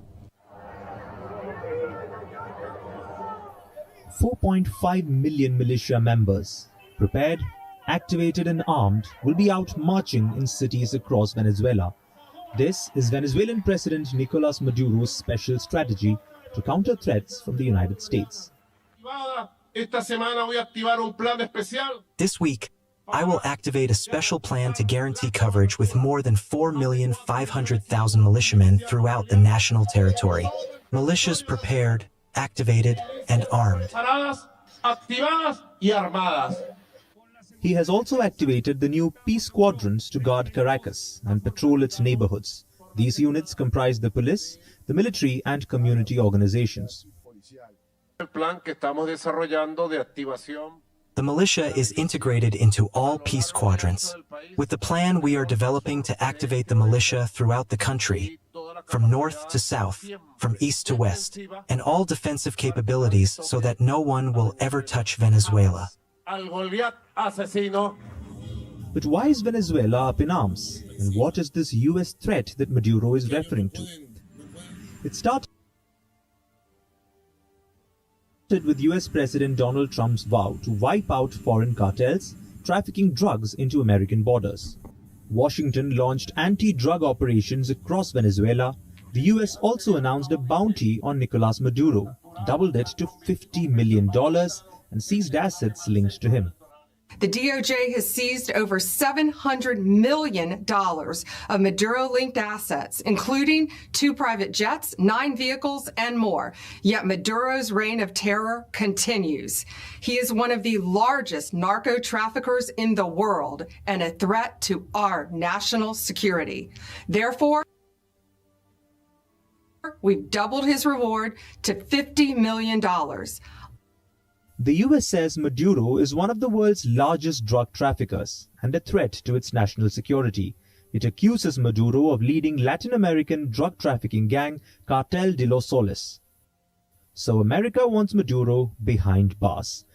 4.5 million militia members, prepared, activated and armed, will be out marching in cities across Venezuela. This is Venezuelan President Nicolas Maduro's special strategy to counter threats from the United States. This week, I will activate a special plan to guarantee coverage with more than 4,500,000 militiamen throughout the national territory. Militias prepared, activated, and armed. He has also activated the new peace squadrons to guard Caracas and patrol its neighborhoods. These units comprise the police, the military, and community organizations. The militia is integrated into all peace squadrons. With the plan we are developing to activate the militia throughout the country, from north to south, from east to west, and all defensive capabilities so that no one will ever touch Venezuela. But why is Venezuela up in arms? And what is this US threat that Maduro is referring to? It started with US President Donald Trump's vow to wipe out foreign cartels trafficking drugs into American borders. Washington launched anti-drug operations across Venezuela. The US also announced a bounty on Nicolas Maduro, doubled it to $50 million, and seized assets linked to him. The DOJ has seized over $700 million of Maduro-linked assets, including 2 private jets, 9 vehicles, and more. Yet Maduro's reign of terror continues. He is one of the largest narco-traffickers in the world and a threat to our national security. Therefore, we've doubled his reward to $50 million. The US says Maduro is one of the world's largest drug traffickers and a threat to its national security. It accuses Maduro of leading Latin American drug trafficking gang Cartel de los Soles. So America wants Maduro behind bars.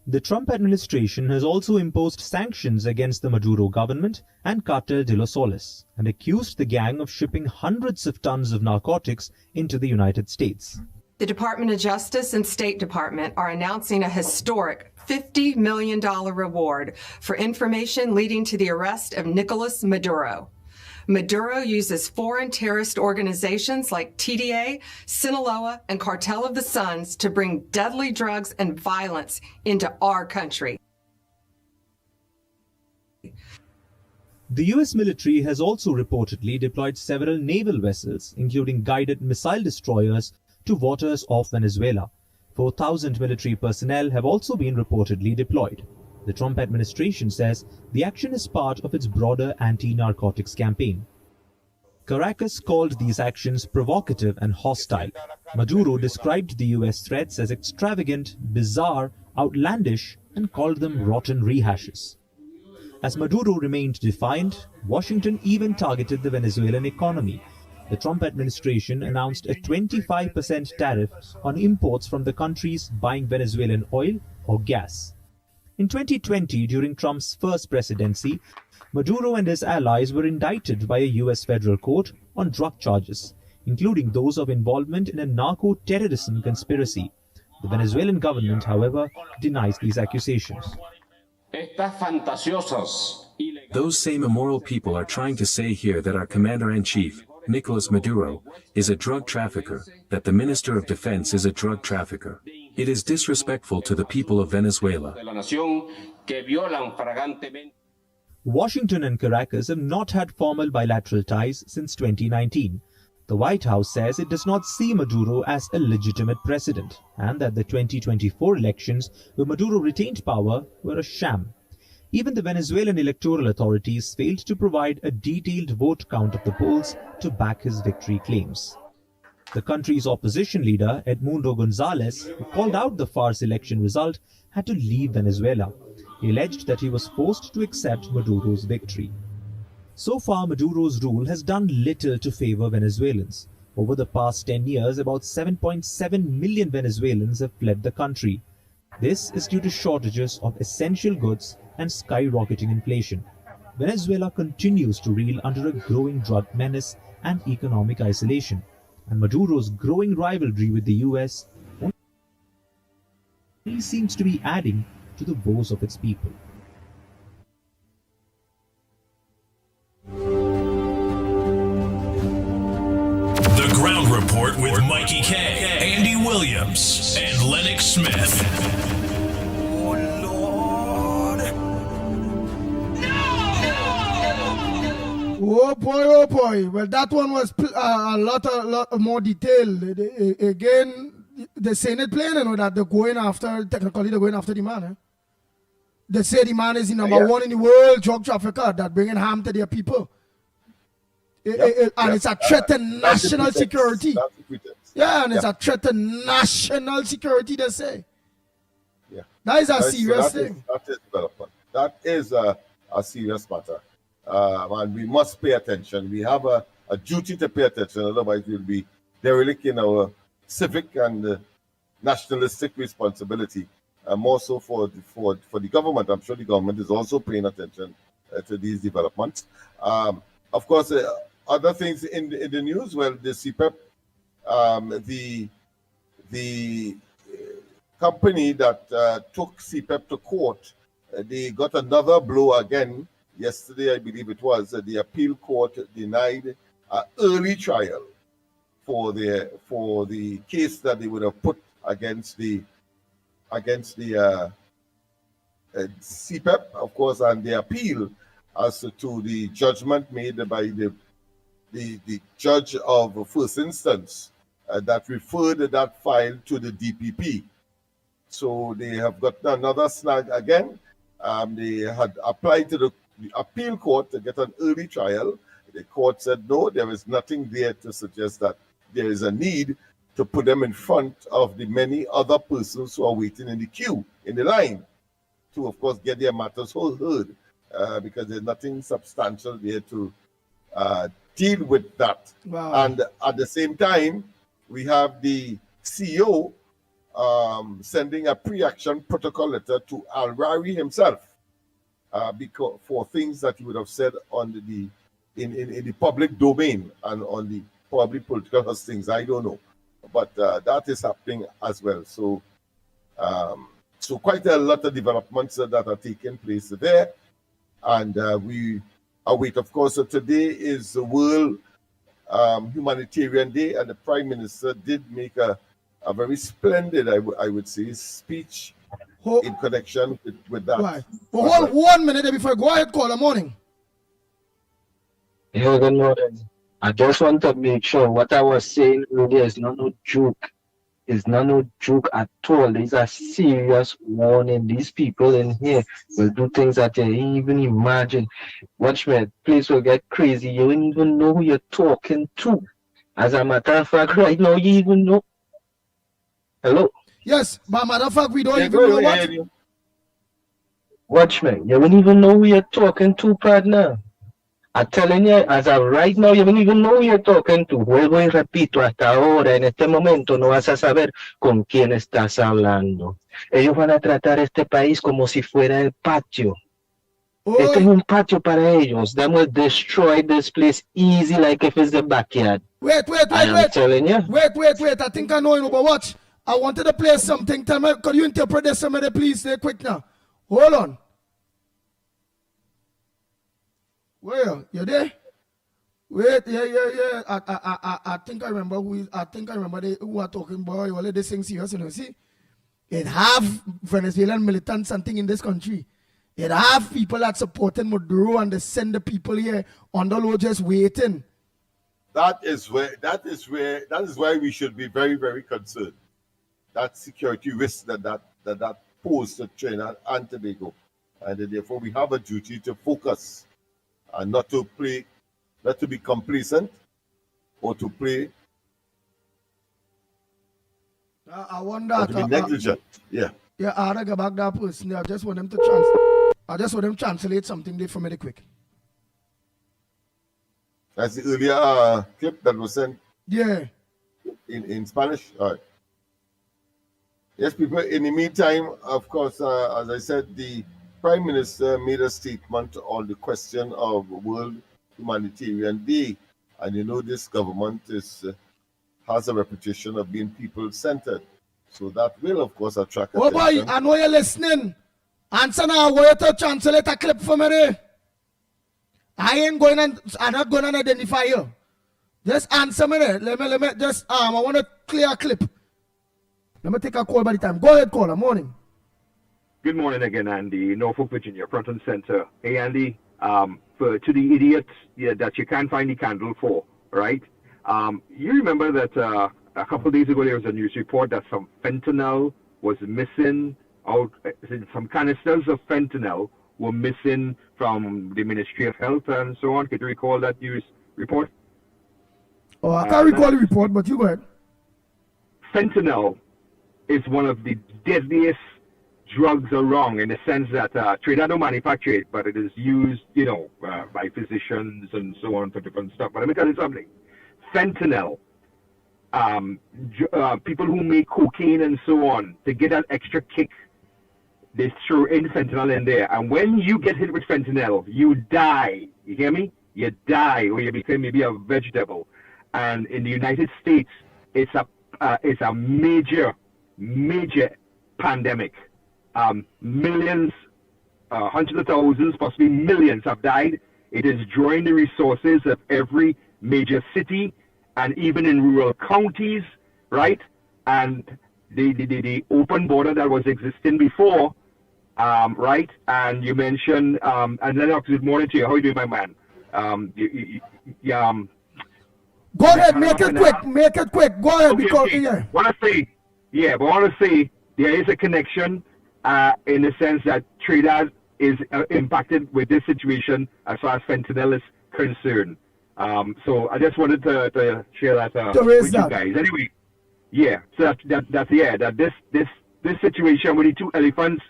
The Trump administration has also imposed sanctions against the Maduro government and Cartel de los Soles and accused the gang of shipping hundreds of tons of narcotics into the United States. The Department of Justice and State Department are announcing a historic $50 million reward for information leading to the arrest of Nicolas Maduro. Maduro uses foreign terrorist organizations like TDA, Sinaloa, and Cartel of the Suns to bring deadly drugs and violence into our country. The US military has also reportedly deployed several naval vessels, including guided missile destroyers, to waters off Venezuela. 4,000 military personnel have also been reportedly deployed. The Trump administration says the action is part of its broader anti-narcotics campaign. Caracas called these actions provocative and hostile. Maduro described the US threats as extravagant, bizarre, outlandish, and called them rotten rehashes. As Maduro remained defiant, Washington even targeted the Venezuelan economy. The Trump administration announced a 25% tariff on imports from the countries buying Venezuelan oil or gas. In 2020, during Trump's first presidency, Maduro and his allies were indicted by a US federal court on drug charges, including those of involvement in a narco-terrorism conspiracy. The Venezuelan government, however, denies these accusations. Those same immoral people are trying to say here that our commander-in-chief, Nicolas Maduro, is a drug trafficker, that the Minister of Defense is a drug trafficker. It is disrespectful to the people of Venezuela. Washington and Caracas have not had formal bilateral ties since 2019. The White House says it does not see Maduro as a legitimate president, and that the 2024 elections, where Maduro retained power, were a sham. Even the Venezuelan electoral authorities failed to provide a detailed vote count of the polls to back his victory claims. The country's opposition leader, Edmundo Gonzalez, who called out the farce election result, had to leave Venezuela. He alleged that he was forced to accept Maduro's victory. So far, Maduro's rule has done little to favor Venezuelans. Over the past 10 years, about 7.7 million Venezuelans have fled the country. This is due to shortages of essential goods and skyrocketing inflation. Venezuela continues to reel under a growing drug menace and economic isolation. And Maduro's growing rivalry with the US only seems to be adding to the woes of its people. The Ground Report with Mickie K, Andy Williams, and Lennox Smith. Oh boy. Well, that one was a lot more detailed. Again, they're saying it plain, that they're going after, technically they're going after the man. They say the man is the number one in the world drug trafficker that bringing harm to their people. And it's a threat to national security. Yeah, and it's a threat to national security, they say. Yeah. That is a serious thing. That is development. That is a serious matter. And we must pay attention. We have a duty to pay attention, otherwise we'll be derelict in our civic and nationalistic responsibility. More so for the government. I'm sure the government is also paying attention to these developments. Of course, other things in the news, well, the CPEP, the company that took CPEP to court, they got another blow again. Yesterday, I believe it was, the appeal court denied an early trial for the case that they would have put against the CPEP, of course, and the appeal as to the judgment made by the judge of first instance that referred that file to the DPP. So they have got another snag again. They had applied to the appeal court to get an early trial. The court said no, there is nothing there to suggest that there is a need to put them in front of the many other persons who are waiting in the queue, in the line, to, of course, get their matters heard, because there's nothing substantial there to deal with that. Wow. And at the same time, we have the CEO sending a pre-action protocol letter to Al-Rari himself because for things that he would have said on in the public domain and on the probably political hustings. I don't know. But that is happening as well. So, so quite a lot of developments that are taking place there. And we await, of course, today is the World Humanitarian Day, and the Prime Minister did make a very splendid, I would say, speech in connection with that. Right. Well, hold 1 minute before I go ahead, call the morning. Yeah, good morning. I just want to make sure what I was saying earlier is not no joke. It's not no joke at all. There's a serious warning. These people in here will do things that you ain't even imagine. Watch me, place will get crazy. You don't even know who you're talking to. As a matter of fact, right now you even know. Hello? Yes, but matter of fact, we don't even know what. Watch me, you don't even know who you're talking to, partner. I'm telling you, as of right now, you don't even know who you're talking to. Vuelvo y repito, hasta ahora, en este momento, no vas a saber con quién estás hablando. Ellos van a tratar este país como si fuera el patio. Este es un patio para ellos. They will destroy this place easy like if it's the backyard. Wait. I'm telling you. Wait. I think I know you, but watch. I wanted to play something. Tell me, could you interpret this for me, please? Stay quick now. Hold on. Well, you there? Wait, yeah. I think I remember who are talking about all of these things serious, you know. See, it have Venezuelan militants and thing in this country. It have people that supporting Maduro and they send the people here on the low just waiting. That is why we should be very, very concerned. That security risk that poses to Trinidad and Tobago, and therefore we have a duty to focus and not to be complacent or to play I wonder. Or to be negligent. Yeah. Yeah, I had to go back that person. I just want them to translate something there for me quick. That's the earlier clip that was sent. Yeah. In Spanish. All right. Yes, people. In the meantime, of course, as I said, the Prime Minister made a statement on the question of World Humanitarian Day, and you know this government has a reputation of being people-centered, so that will, of course, attract attention. Oh boy, I know you're listening. Answer now. I want you to translate a clip for me. I'm not going to identify you. Just answer me there. Let me just I want to clear a clip. Let me take a call by the time. Go ahead, caller. Morning. Good morning again, Andy. Norfolk, Virginia, front and center. Hey, Andy, to the idiots that you can't find the candle for, right? You remember that a couple of days ago there was a news report that some fentanyl was missing out, some canisters of fentanyl were missing from the Ministry of Health and so on. Could you recall that news report? Oh, I can't recall the report, but you go ahead. Fentanyl is one of the deadliest drugs around in the sense that Trinidad don't manufacture it, but it is used, by physicians and so on for different stuff. But let me tell you something. Fentanyl, people who make cocaine and so on, to get that extra kick, they throw in fentanyl in there. And when you get hit with fentanyl, you die. You hear me? You die, or you become maybe a vegetable. And in the United States, it's a major pandemic. Millions, hundreds of thousands, possibly millions have died. It is drawing the resources of every major city and even in rural counties, right? And the open border that was existing before, right? And you mentioned, and Lennox, good morning to you. How are you doing, my man? Go ahead, make it quick. Go ahead, because I want to say there is a connection in the sense that Trinidad is impacted with this situation as far as fentanyl is concerned. So I just wanted to share that with you guys. Anyway, so this situation with the two elephants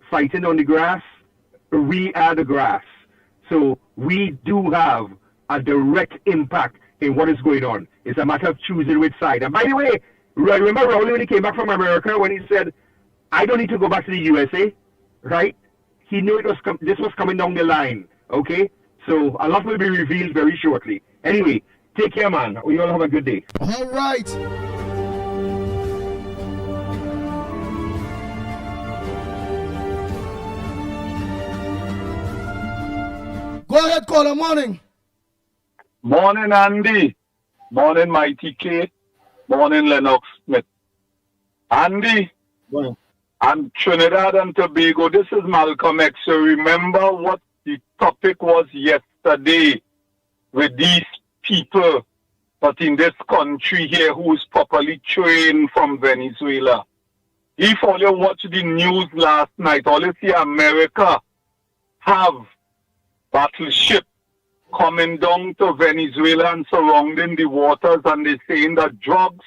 fighting on the grass, we are the grass. So we do have a direct impact in what is going on. It's a matter of choosing which side. And by the way, remember Raul when he came back from America when he said, I don't need to go back to the USA, right? He knew this was coming down the line, okay? So a lot will be revealed very shortly. Anyway, take care, man. We all have a good day. All right. Go ahead, caller. Morning. Morning, Andy. Morning, Mighty K. Morning, Lennox Smith. Andy. Morning. And Trinidad and Tobago. This is Malcolm X. So remember what the topic was yesterday with these people, but in this country here who is properly trained from Venezuela. If all you watch the news last night, all you see America have battleship coming down to Venezuela and surrounding the waters, and they're saying that drugs,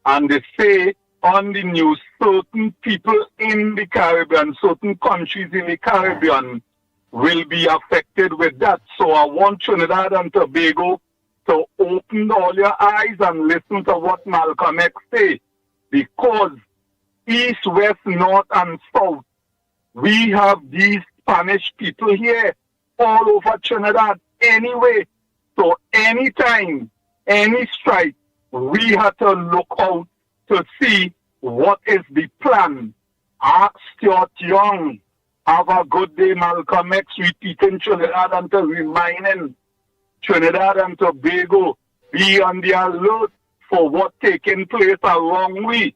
and they say on the news, certain people in the Caribbean, certain countries in the Caribbean will be affected with that. So I want Trinidad and Tobago to open all your eyes and listen to what Malcolm X say, because east, west, north, and south, we have these Spanish people here all over Trinidad anyway. So anytime, any strike, we have to look out to see what is the plan. Ask Stuart Young. Have a good day, Malcolm X, repeating Trinidad and reminding Trinidad and Tobago, be on the alert for what taking place around we.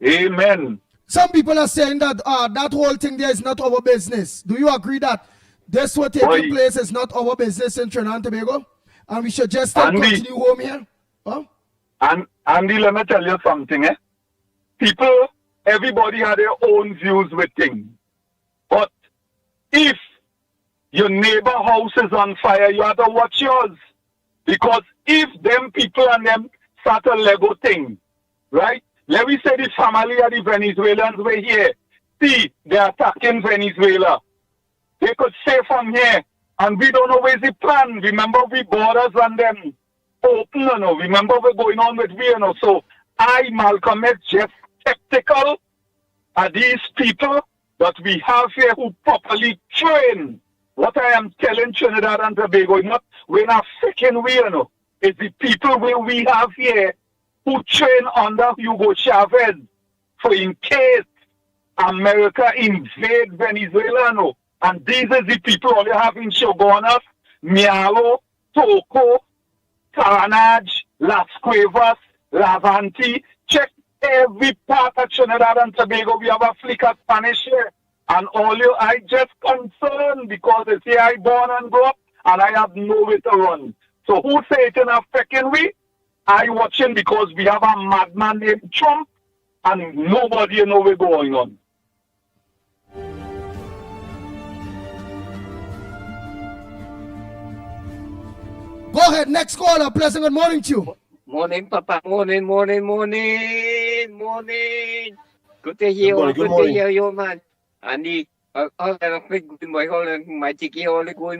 Amen. Some people are saying that that whole thing there is not our business. Do you agree that this what taking place is not our business in Trinidad and Tobago? And we should just continue home here? Huh? And Andy, let me tell you something. People, everybody had their own views with things. But if your neighbor house is on fire, you have to watch yours. Because if them people and them start a Lego thing, right? Let me say the family of the Venezuelans were here. See, they're attacking Venezuela. They could say from here, and we don't know where's the plan. Remember, we borders and them open, you know. Remember, we're going on with we, you know. So I, Malcolm X, just skeptical of these people that we have here who properly train. What I am telling Trinidad and Tobago, we're not freaking we, you know. It's the people we have here who train under Hugo Chavez for in case America invade Venezuela, no. And these are the people all you have in Shogunas, Mialo, Toco, Taranaj, Las Cuevas, Lavanti. Check every part of Trinidad and Tobago. We have a flicker Spanish here. And all you, I just concerned because they say I born and grow up and I have nowhere to run. So who say it in a freaking way? I watching because we have a madman named Trump and nobody know what's going on. Go ahead, next caller. Pleasant good morning to you. Morning, Papa. Morning. Good to hear you, hear you, man. And all that good boy, all my ticket, all the good,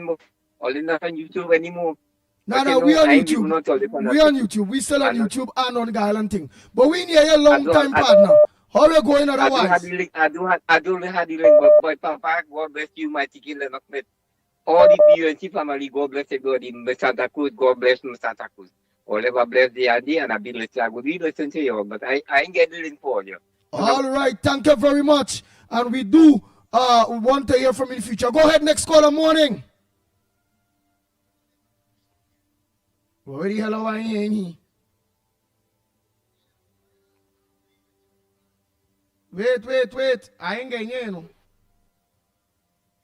all the nothing YouTube anymore. No, we on YouTube. We on YouTube. We still on YouTube and on the island thing. But we need a long time partner. How are we going otherwise? I do have the link, but Papa, God bless you, my ticket, Lennox. All the BUNC family, God bless everybody in Santa Cruz, God bless Santa Cruz. Whatever bless the idea, and I've been listening to you, but I ain't getting link for you. All right, thank you very much. And we do want to hear from you in the future. Go ahead, next caller, morning. Where the hell are you? Wait. I ain't getting you,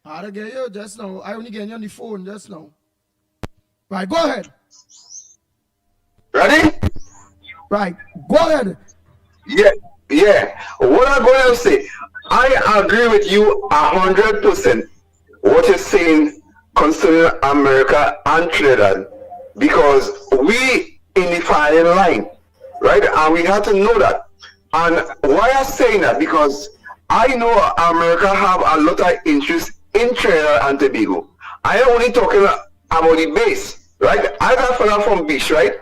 I don't get you just now. I only get you on the phone just now. Right, go ahead. Ready? Right, go ahead. Yeah. What I'm going to say, I agree with you 100% what you're saying concerning America and Trinidad, because we in the firing line, right? And we have to know that. And why I'm saying that, because I know America have a lot of interest in Trinidad and Tobago. I am only talking about the base, right? I got a fella from Beach, right?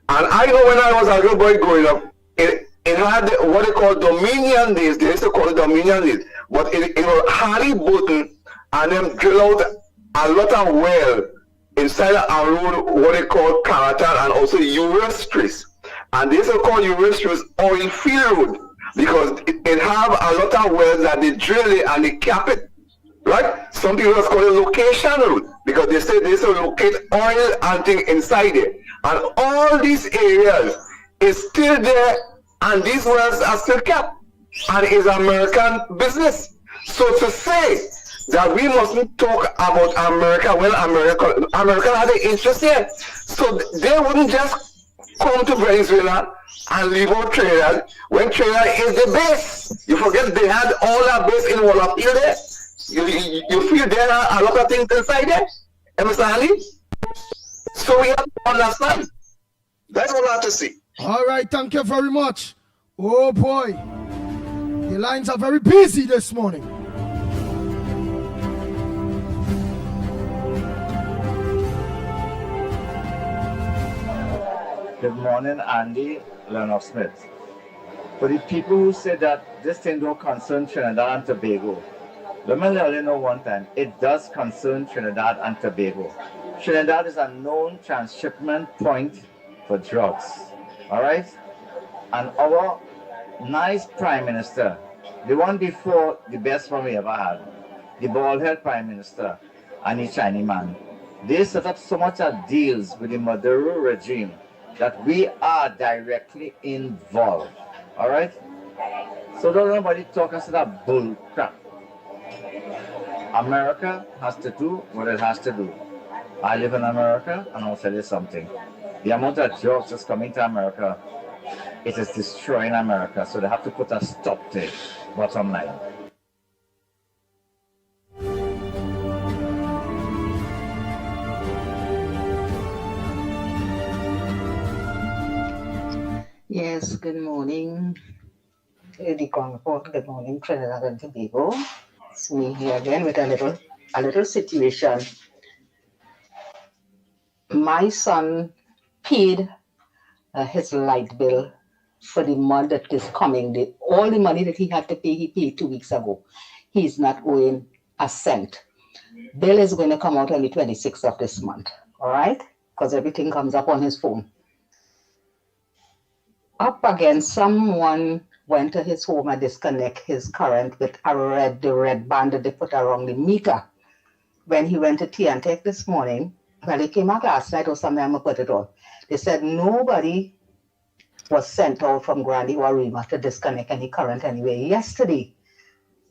And I know when I was a little boy growing up, it had what they call Dominion days. They used to call it Dominion days. But it was Harry Bolton and them drill out a lot of well inside a road, what they call Caratan and also Eurostris. And they used to call Eurostris oil field road because it have a lot of wells that they drill it and they cap it. Right? Some people just call it location road because they say they used to locate oil and things inside it. And all these areas is still there and these wells are still kept. And it's American business. So to say that we mustn't talk about America when America has an interest here. So they wouldn't just come to Venezuela and leave out Trinidad when Trinidad is the base. You forget they had all that base in Wallapil there. You feel there are a lot of things inside there? Understand? So we have to understand. That's all I have to say. All right, thank you very much. Oh boy, the lines are very busy this morning. Good morning, Andy, Lennox Smith. For the people who say that this thing don't concern Trinidad and Tobago, let me let you know one time, it does concern Trinidad and Tobago. Trinidad is a known transshipment point for drugs, all right? And our nice Prime Minister, the one before the best one we ever had, the bald-head Prime Minister and the Chinese man, they set up so much of deals with the Maduro regime that we are directly involved, all right? So don't nobody talk us that bull crap. America has to do what it has to do. I live in America, and I'll tell you something. The amount of drugs that's coming to America, it is destroying America, so they have to put a stop to it, bottom line. Yes, good morning. The Concord, good morning, Trinidad and Tobago. It's me here again with a little situation. My son paid his light bill for the month that is coming. All the money that he had to pay, he paid 2 weeks ago. He's not owing a cent. Bill is going to come out on the 26th of this month, all right? Because everything comes up on his phone. Up again, someone went to his home and disconnect his current with the red band that they put around the meter. When he went to T&Tech this morning, well, he came out last night or something, I'm going to put it on. They said nobody was sent out from Grandy or Rima to disconnect any current anyway yesterday.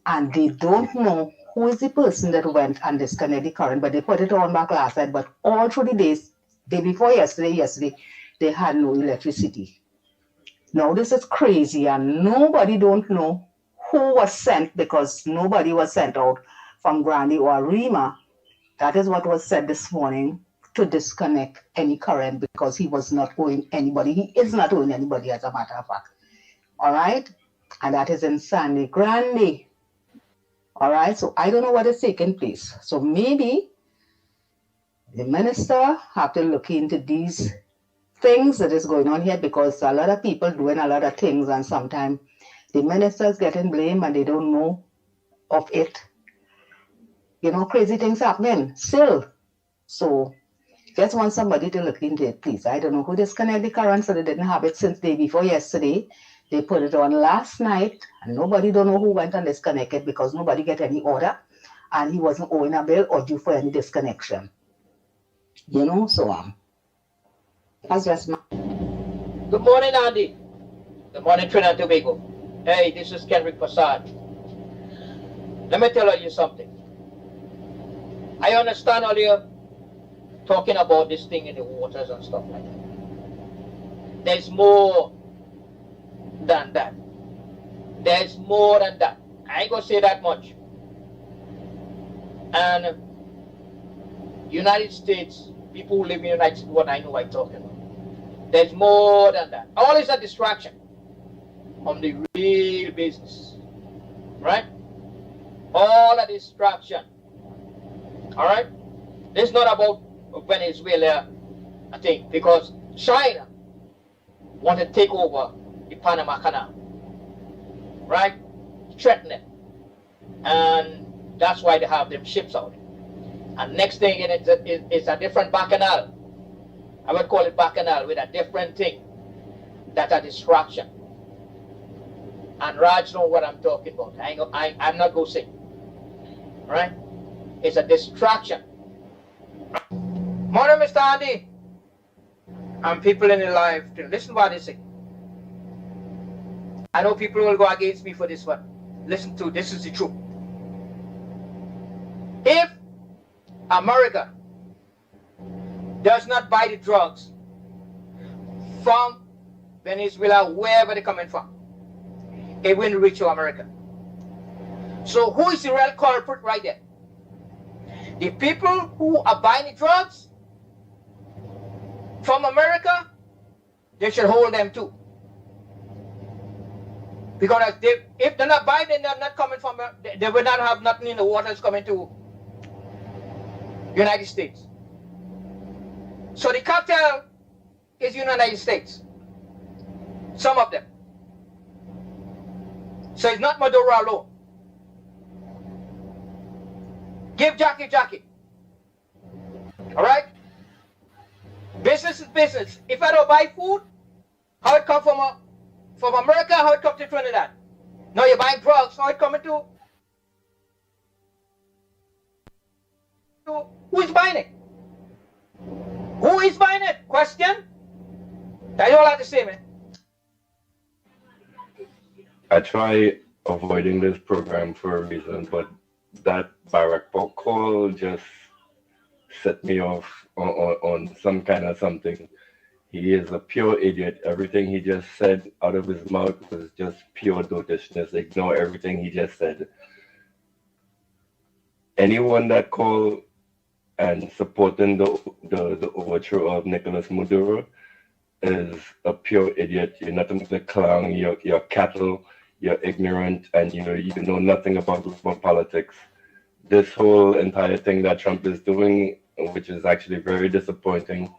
And they don't know who is the person that went and disconnected the current, but they put it on back last night. But all through the day before yesterday, they had no electricity. Now this is crazy, and nobody don't know who was sent because nobody was sent out from Grandy or Rima. That is what was said this morning, to disconnect any current because he was not owing anybody. He is not owing anybody, as a matter of fact. All right? And that is in Sandy Grande. All right? So I don't know what is taking place. So maybe the minister have to look into these things that is going on here, because a lot of people doing a lot of things, and sometimes the ministers getting blamed and they don't know of it. You know, crazy things happening still. So just want somebody to look into it, please. I don't know who disconnected the current, so they didn't have it since day before yesterday. They put it on last night, and nobody don't know who went and disconnected because nobody get any order, and he wasn't owing a bill or due for any disconnection. You know, so that's just my... Good morning, Andy. Good morning, Trinidad and Tobago. Hey, this is Kendrick Passad. Let me tell you something. I understand all you talking about this thing in the waters and stuff like that. There's more than that. There's more than that. I ain't gonna say that much. And United States, people who live in the United States, what I know I'm talking about. There's more than that. All is a distraction from the real business. Right? All a distraction. All right? This is not about Venezuela, I think, because China want to take over the Panama Canal. Right? Threaten it. And that's why they have them ships out. And next thing it's a different bacchanal. I would call it bacchanal with a different thing. That's a distraction. And Raj knows what I'm talking about. I'm not going to say. Right? It's a distraction. Morning, Mr. Andy. And people in the live, listen to what they say. I know people will go against me for this one. Listen to, this is the truth. If America does not buy the drugs from Venezuela, wherever they're coming from, it won't reach to America. So who is the real culprit right there? The people who are buying the drugs from America, they should hold them too. Because if they're not buying, then they're not coming from, they will not have nothing in the waters coming to United States. So the cartel is United States. Some of them. So it's not Maduro alone. Give Jackie. All right? Business is business. If I don't buy food, how it come from America, how it come to Trinidad? No, you're buying drugs, how it coming to? Who is buying it? Who is buying it? Question? That's all I have to say, man. I try avoiding this program for a reason, but that Barack call just set me off on some kind of something. He is a pure idiot. Everything he just said out of his mouth was just pure dotishness. Ignore everything he just said. Anyone that called and supporting the overthrow of Nicolas Maduro is a pure idiot. You're nothing but a clown. You're cattle. you're ignorant and you know nothing about politics. This whole entire thing that Trump is doing, which is actually very disappointing,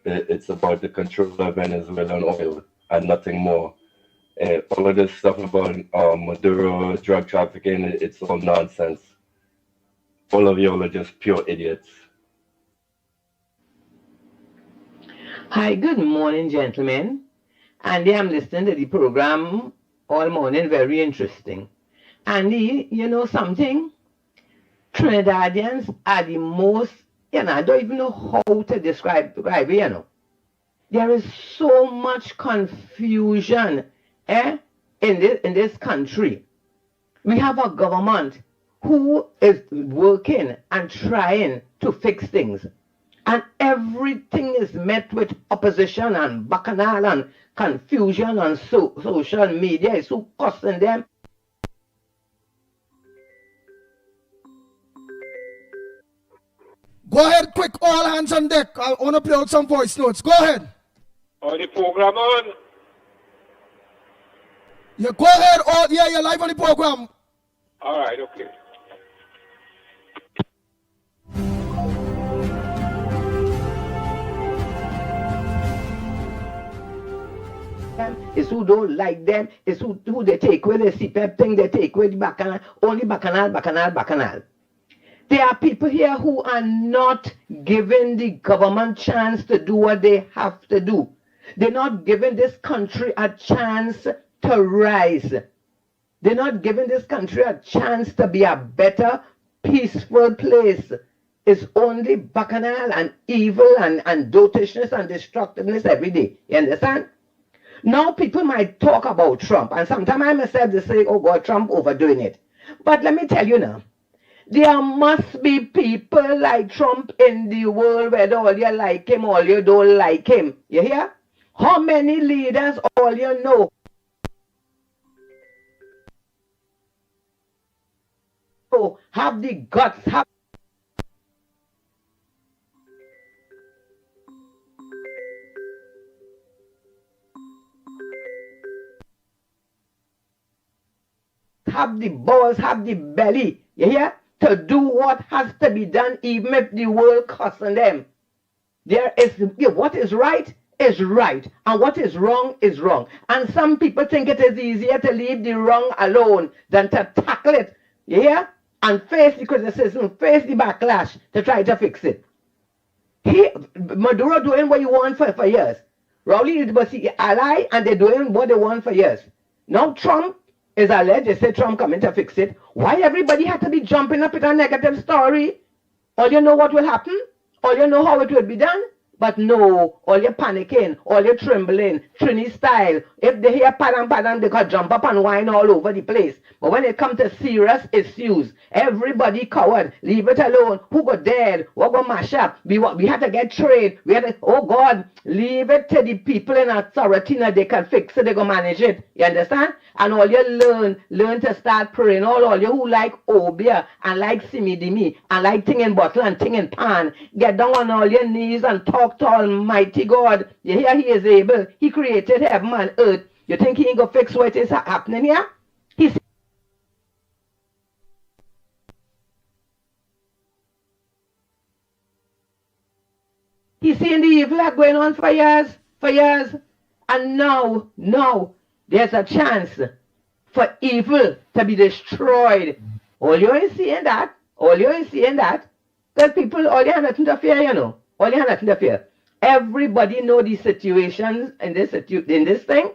it's about the control of Venezuelan oil and nothing more. All of this stuff about Maduro, drug trafficking, it's all nonsense. All of y'all are just pure idiots. Hi, good morning, gentlemen. Andy, I'm listening to the program all morning, very interesting. Andy, you know something? Trinidadians are the most, I don't even know how to describe it, There is so much confusion in this country. We have a government who is working and trying to fix things. And everything is met with opposition and bacchanal and confusion on social media. It's so costing them. Go ahead, quick, all hands on deck. I want to play out some voice notes. Go ahead. On the program on? Yeah, go ahead. You're live on the program. All right, okay. It's who don't like them. It's who they take away the CPEP thing, they take away the bacchanal. Only bacchanal. There are people here who are not giving the government chance to do what they have to do. They're not giving this country a chance to rise. They're not giving this country a chance to be a better, peaceful place. It's only bacchanal and evil and dotishness and destructiveness every day. You understand? Now people might talk about Trump, and sometimes I myself they say, oh God, Trump overdoing it. But let me tell you now, there must be people like Trump in the world, whether all you like him, all you don't like him. You hear? How many leaders all you know have the guts, have the balls, have the belly, you hear, to do what has to be done, even if the world cussing them. What is right is right, and what is wrong is wrong. And some people think it is easier to leave the wrong alone than to tackle it, you hear, and face the criticism, face the backlash to try to fix it. Maduro doing what he want for years. Rowley was the ally, and they're doing what they want for years. Now Trump is alleged, they say Trump coming to fix it. Why everybody had to be jumping up with a negative story? All you know what will happen? All you know how it will be done? But no, all you panicking, all you trembling, Trini style. If they hear padang, they can jump up and whine all over the place. But when it comes to serious issues, everybody coward, leave it alone. Who got dead? What got mash up? We had to get trade. We had to, oh God, leave it to the people in authority now. They can fix it, they can manage it. You understand? And all you learn to start praying. All you who like obia and like simidimi and like thing in bottle and thing in pan, get down on all your knees and talk to Almighty God. You hear he is able. He created heaven and earth. You think he ain't gonna fix what is happening here? He's seen the evil that going on for years. And now, there's a chance for evil to be destroyed. All you ain't seeing that. Because people, all you have nothing to fear, you know. All you have nothing to fear. Everybody know the situations in this thing,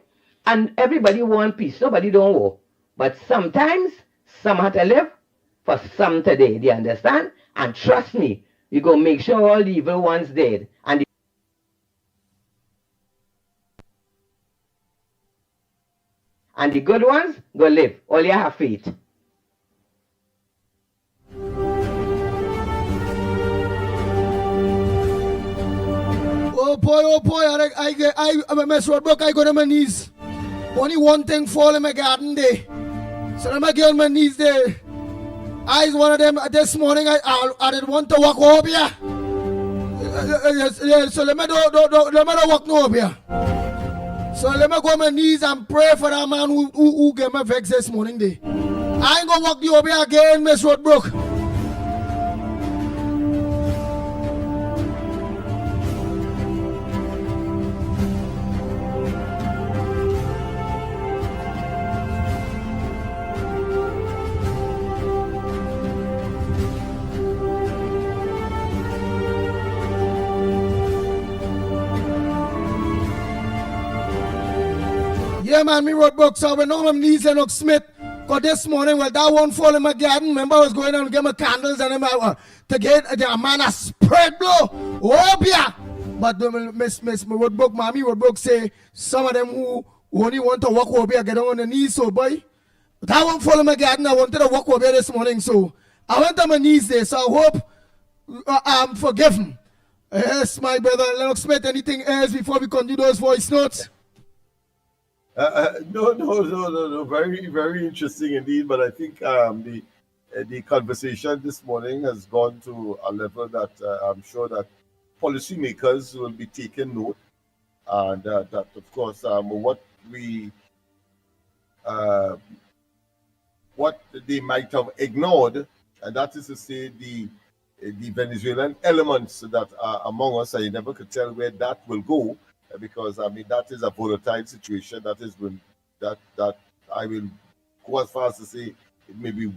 and everybody want peace. Nobody don't war. But sometimes, some have to live for some today. Do you understand? And trust me, you go make sure all the evil ones dead. And the good ones go live. All you have faith. Oh boy, I mess with book, I go to my knees. Only one thing fall in my garden there. So then I get on my knees there. I is one of them this morning, I didn't want to walk over here. So let me do walk no over here. So let me go on my knees and pray for that man who gave me vex this morning day. I ain't gonna walk the over again, Miss Roadbrook. Yeah, man, me wrote books. So we know my knees Lennox Smith. Because this morning, well, that one fall in my garden. Remember, I was going out and get my candles and to get the man a spread blow. Oh, yeah. But Miss wrote book, mommy wrote book say some of them who only want to walk over here get on the knees. So, boy, that one fall in my garden. I wanted to walk over here this morning. So, I went on my knees there. So, I hope I'm forgiven. Yes, my brother Lennox Smith. Anything else before we continue those voice notes? No. Very, very interesting indeed. But I think the conversation this morning has gone to a level that I'm sure that policymakers will be taking note, and that of course what they might have ignored, and that is to say the Venezuelan elements that are among us. I never could tell where that will go. Because I mean that is a volatile situation. That I will go as far as to say it may be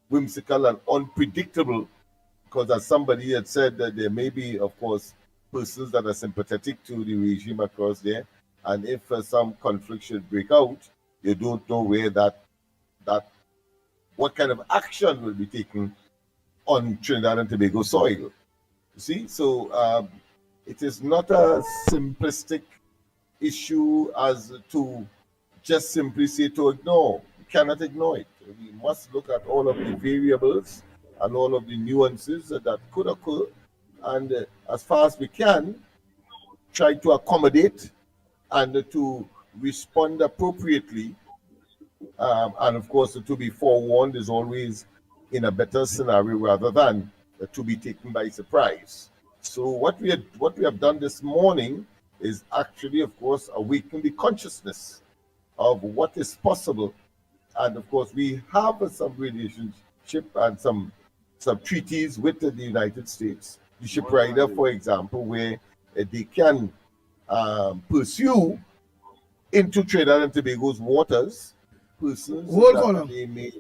whimsical and unpredictable. Because as somebody had said, that there may be, of course, persons that are sympathetic to the regime across there, and if some conflict should break out, you don't know where what kind of action will be taken on Trinidad and Tobago soil. You see, so. It is not a simplistic issue as to just simply say to ignore. We cannot ignore it. We must look at all of the variables and all of the nuances that could occur, and as far as we can, try to accommodate and to respond appropriately. And of course, to be forewarned is always in a better scenario rather than to be taken by surprise. So what we have done this morning is actually, of course, awaken the consciousness of what is possible. And of course, we have some relationship and some treaties with the United States. The ship rider, for example, where they can pursue into Trinidad and Tobago's waters persons that they may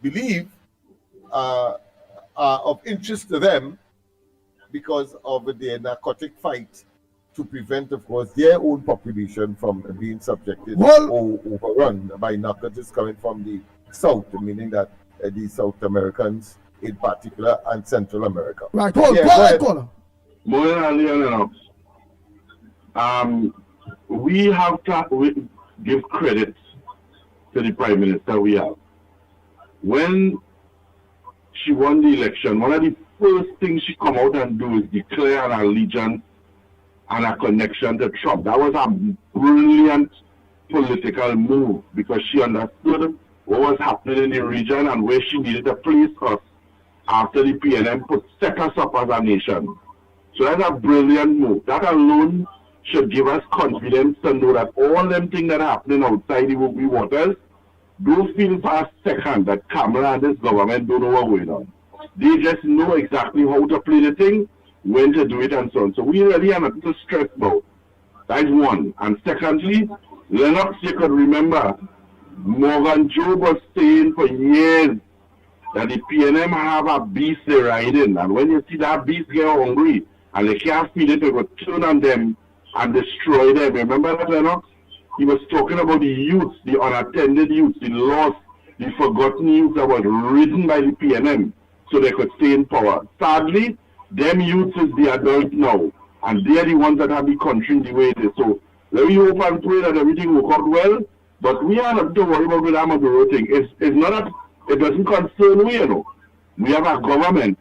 believe are of interest to them, because of their narcotic fight to prevent, of course, their own population from being subjected or overrun by narcotics coming from the south, meaning that the South Americans in particular and Central America. Right, go ahead. We have to give credit to the Prime Minister we have. When she won the election, one of the first thing she come out and do is declare an allegiance and a connection to Trump. That was a brilliant political move because she understood what was happening in the region and where she needed to place us after the PNM set us up as a nation. So that's a brilliant move. That alone should give us confidence to know that all them things that are happening outside the waters don't feel for a second that Kamala and this government don't know what's going on. They just know exactly how to play the thing, when to do it, and so on. So we really have nothing to stress about. That's one. And secondly, Lennox, you could remember, Morgan Joe was saying for years that the PNM have a beast they ride in. And when you see that beast get hungry and they can't feed it, they will turn on them and destroy them. Remember that, Lennox? He was talking about the youths, the unattended youths, the lost, the forgotten youths that were ridden by the PNM so they could stay in power. Sadly, them youths is the adults now, and they're the ones that have the country the way it is. So let me hope and pray that everything will come well, but we are not to worry about the Amaduro thing. It's not that it doesn't concern we, you know. We have a government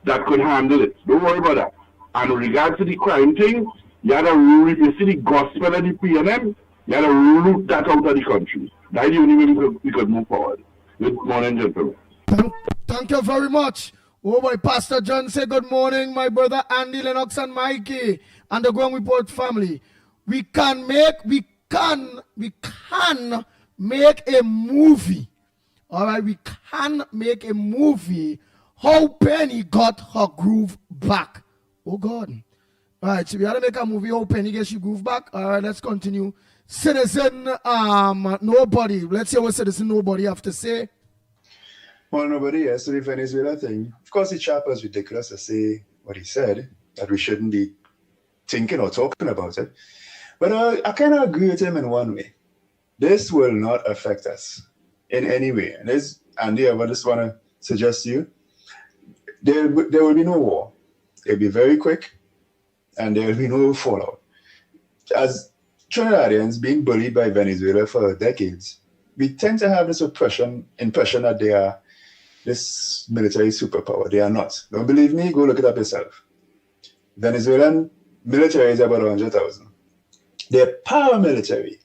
that could handle it. Don't worry about that. And in regards to the crime thing, you had to root, you see the gospel of the PNM, you had to root that out of the country. That's the only way we could move forward. Good morning, gentlemen. Thank you very much. Oh boy, Pastor John say good morning, my brother Andy, Lennox, and Mickie, and the Ground Report family. We can make a movie. All right, we can make a movie how Penny got her groove back. Oh God. All right, so we gotta make a movie how Penny gets her groove back. All right, let's continue. Citizen Nobody. Let's hear what Citizen Nobody have to say. Well, nobody, yes, so the Venezuela thing. Of course, the chap was ridiculous to say what he said, that we shouldn't be thinking or talking about it. But I kind of agree with him in one way. This will not affect us in any way. And this, Andy, I just want to suggest to you, there will be no war. It'll be very quick, and there will be no fallout. As Trinidadians being bullied by Venezuela for decades, we tend to have this impression that they are this military superpower. They are not. Don't believe me? Go look it up yourself. Venezuelan military is about 100,000. Their paramilitary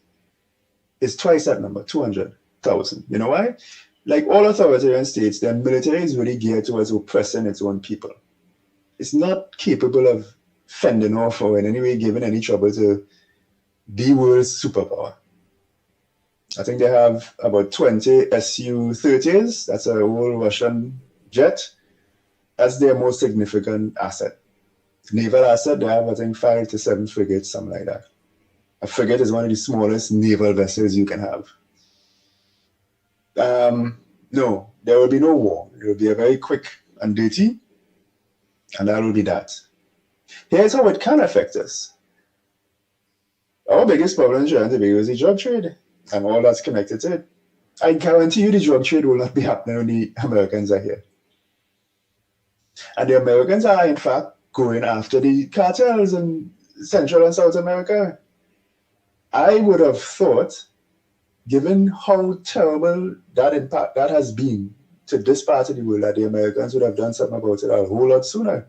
is twice that number, 200,000. You know why? Like all authoritarian states, their military is really geared towards oppressing its own people. It's not capable of fending off or in any way giving any trouble to the world's superpower. I think they have about 20 Su-30s. That's a old Russian jet. That's their most significant asset. Naval asset, they have, I think, 5 to 7 frigates, something like that. A frigate is one of the smallest naval vessels you can have. No, there will be no war. It will be a very quick and dirty, and that will be that. Here's how it can affect us. Our biggest problem in Trinidad is the drug trade and all that's connected to it. I guarantee you the drug trade will not be happening when the Americans are here. And the Americans are, in fact, going after the cartels in Central and South America. I would have thought, given how terrible that impact that has been to this part of the world, that the Americans would have done something about it a whole lot sooner.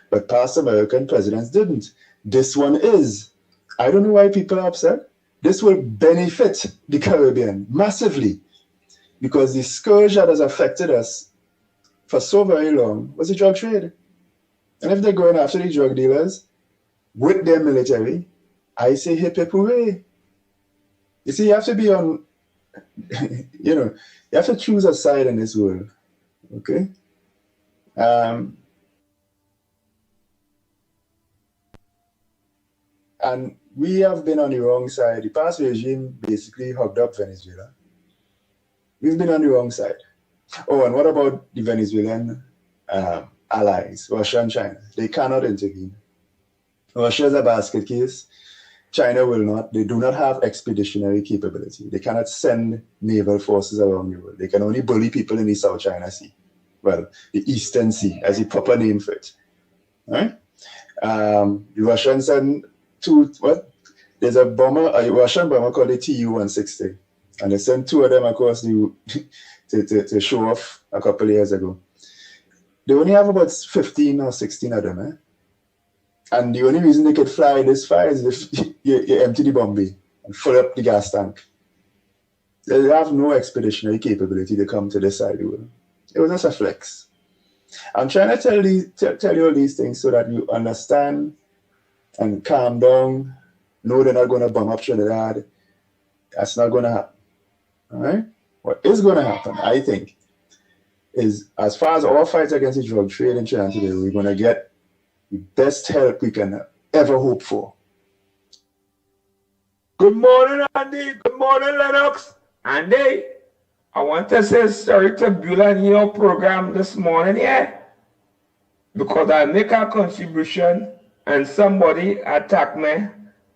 But past American presidents didn't. This one is. I don't know why people are upset. This will benefit the Caribbean massively, because the scourge that has affected us for so very long was the drug trade. And if they're going after the drug dealers with their military, I say hip hip hooray. You see, you have to be on, you have to choose a side in this world, okay? And we have been on the wrong side. The past regime basically hugged up Venezuela. We've been on the wrong side. Oh, and what about the Venezuelan allies, Russia and China? They cannot intervene. Russia is a basket case. China will not. They do not have expeditionary capability. They cannot send naval forces around the world. They can only bully people in the South China Sea. Well, the Eastern Sea, as the proper name for it. All right? The Russians send there's a Russian bomber called the Tu-160. And they sent 2 of them across to show off a couple of years ago. They only have about 15 or 16 of them, eh? And the only reason they could fly this far is if you empty the bomb bay and fill up the gas tank. They have no expeditionary capability to come to this side of the world. It was just a flex. I'm trying to tell you all these things so that you understand and calm down. No, they're not going to bomb up Trinidad. That's not going to happen. All right? What is going to happen, I think, is as far as our fight against the drug trade in Trinidad today, we're going to get the best help we can ever hope for. Good morning, Andy. Good morning, Lennox. Andy, I want to say sorry to Beulah in your program this morning, yeah? Because I make a contribution and somebody attacked me.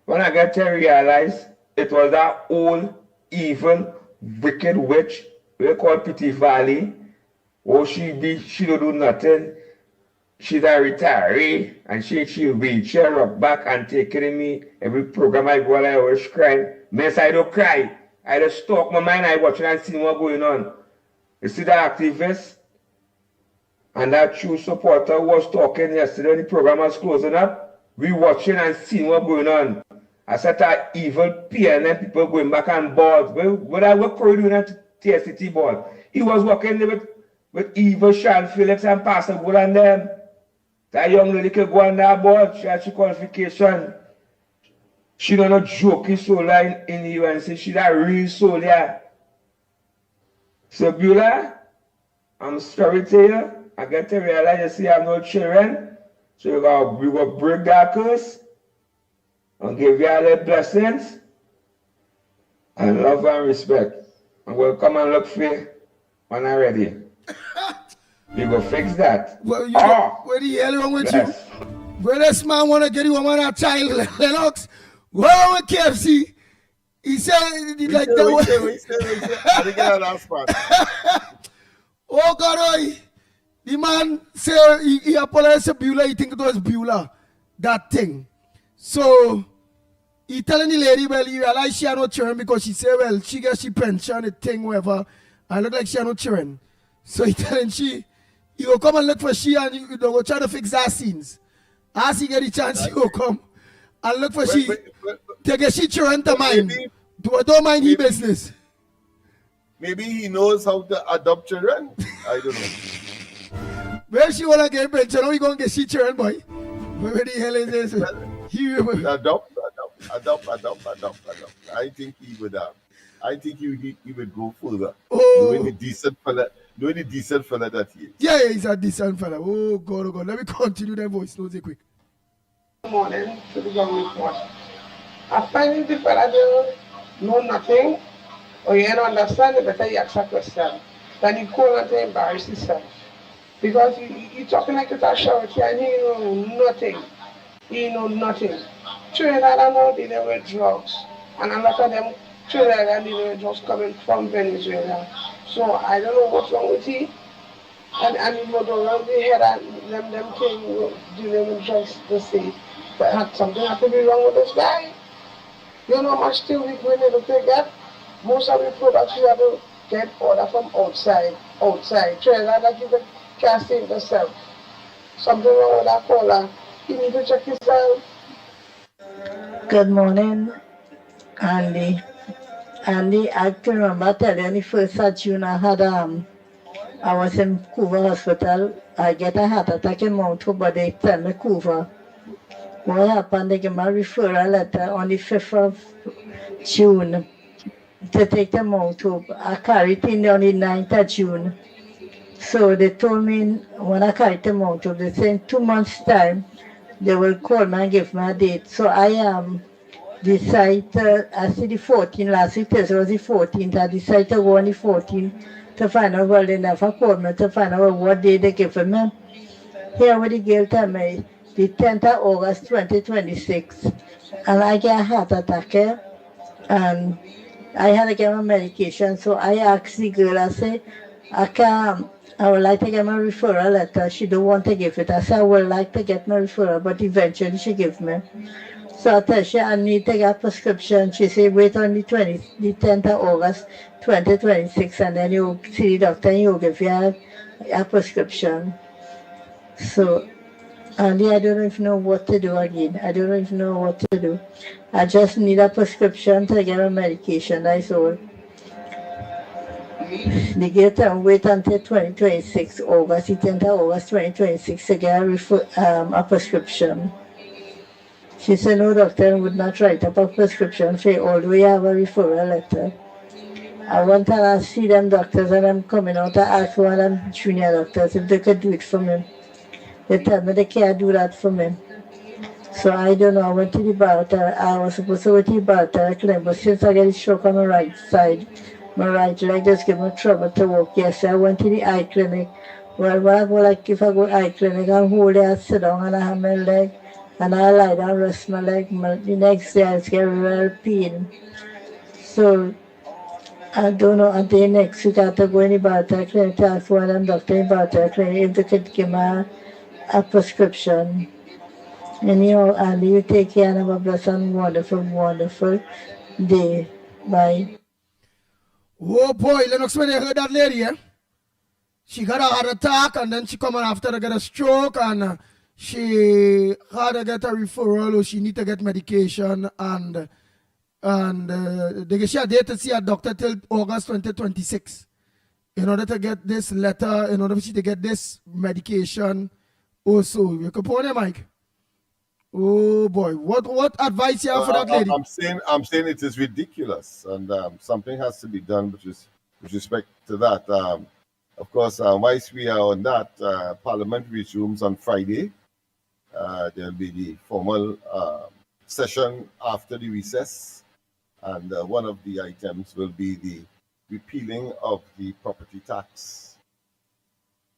When I get to realize it was that old, evil, wicked witch we call Pity Valley. Oh, she don't do nothing. She's a retiree, and she'll be cheer up back and take care of me. Every program I go, I always cry. Mess, I don't cry. I just talk my mind, I watch and see what's going on. You see the activist and that true supporter was talking yesterday when the program was closing up. We watching and seeing what's going on. I said that evil PNN people going back on board. What Corey doing at TSCT board? He was working there with evil Sean Phillips and Pastor Bull and them. That young lady could go on that board. She had her qualification. She don't know jokey soldier in the UNC. She's a real soldier. So Beulah, I'm sorry to you. I get to realize you see I have no children. So we go break that curse and give you all the blessings and love and respect. And we'll come and look for you when I'm ready. We go fix that. Where the hell wrong with you? Where this man want to get you on a child, Lennox? Where with KFC? He said like that. We say. I didn't get that spot. Oh God, the man said he apologized to Beulah. He think it was Beulah, that thing. So he telling the lady, well, he realized she had no children because she said, well, she gets she pension, a thing, whatever. I look like she had no children. So he telling she, you go come and look for she and you go try to fix that scenes. As he get the chance, you go come and look for she. Take a she children to mind. Don't mind his business. Maybe he knows how to adopt children. I don't know. Where she wanna get pension? How you gonna get she children, boy? Where the hell is this? Adopt. I think he would. I think he would go further. Knowing the decent fella that he is. Yeah, he's a decent fella. Oh God. Let me continue that voice notes quick. Good morning to the young report. I find it the fella don't know nothing or you don't understand it, better you ask a question. Then you call and to embarrass yourself. Because he talking like it's a charity and he know nothing. He know nothing. Trinidad are now dealing with drugs. And a lot of them Trinidad are dealing with drugs coming from Venezuela. So I don't know what's wrong with him. And he go around the head and them things dealing with drugs to say that something had to be wrong with this guy. You know how much still we going to get? Most of the products you have to get order from outside. Trinidad that you can't save yourself. Something wrong with that caller. You need to check yourself. Good morning, Andy. Andy, I can remember telling you the first of June I was in Couva Hospital. I get a heart attack in Mount Hope, but they tell me Couva. What happened? They gave me a referral letter on the 5th of June to take them Mount Hope. I carried it in on the 9th of June. So they told me when I carried them Mount Hope, they said in 2 months' time, they will call me and give me a date. So I decided, I see the 14th, last week Thursday was the 14th, I decided to go on the 14th to find out, well, they never called me to find out what day they give me. Here what the girl tell me, the 10th of August 2026, and I get a heart attack, and I had to get my medication, so I asked the girl, I said, I would like to get my referral letter. She don't want to give it. I said, I would like to get my referral, but eventually she gave me. So I tell her, I need to get a prescription. She said, wait on the 10th of August, 2026, and then you see the doctor and he'll give you a prescription. So, Andy, I don't even know what to do again. I don't even know what to do. I just need a prescription to get a medication, that's all. They get and wait until 2026, August, the 10th of August 2026 to get a prescription. She said no doctor would not write up a prescription for you, although you have a referral letter. I went and I see them doctors and I'm coming out to ask one of them junior doctors if they could do it for me. They tell me they can't do that for me. So I don't know, I went to the Barter, I was supposed to go to the Barter clinic, but since I get a stroke on my right side, my right leg just give me trouble to walk. Yes, I went to the eye clinic. Well, when I go, like if I go to eye clinic, I'll hold it, I sit down and I have my leg, and I lie down, rest my leg. The next day I get real pain. So I don't know, until next week I have to go in the Barter clinic to ask one of them doctors in the Barter clinic if they could give me a prescription. Anyhow, and you take care and have a blessed and wonderful day. Bye. Oh boy, Lennox, when they heard that lady, she got a heart attack and then she come on after to get a stroke and she had to get a referral or she need to get medication and she had to see a doctor till August 2026 in order to get this letter, in order for she to get this medication also. You can put on your mic. Oh boy, what advice you have for that lady? I'm saying it is ridiculous, and something has to be done, with respect to that. Of course, whilst we are on that, Parliament resumes on Friday. There'll be the formal session after the recess, and one of the items will be the repealing of the property tax.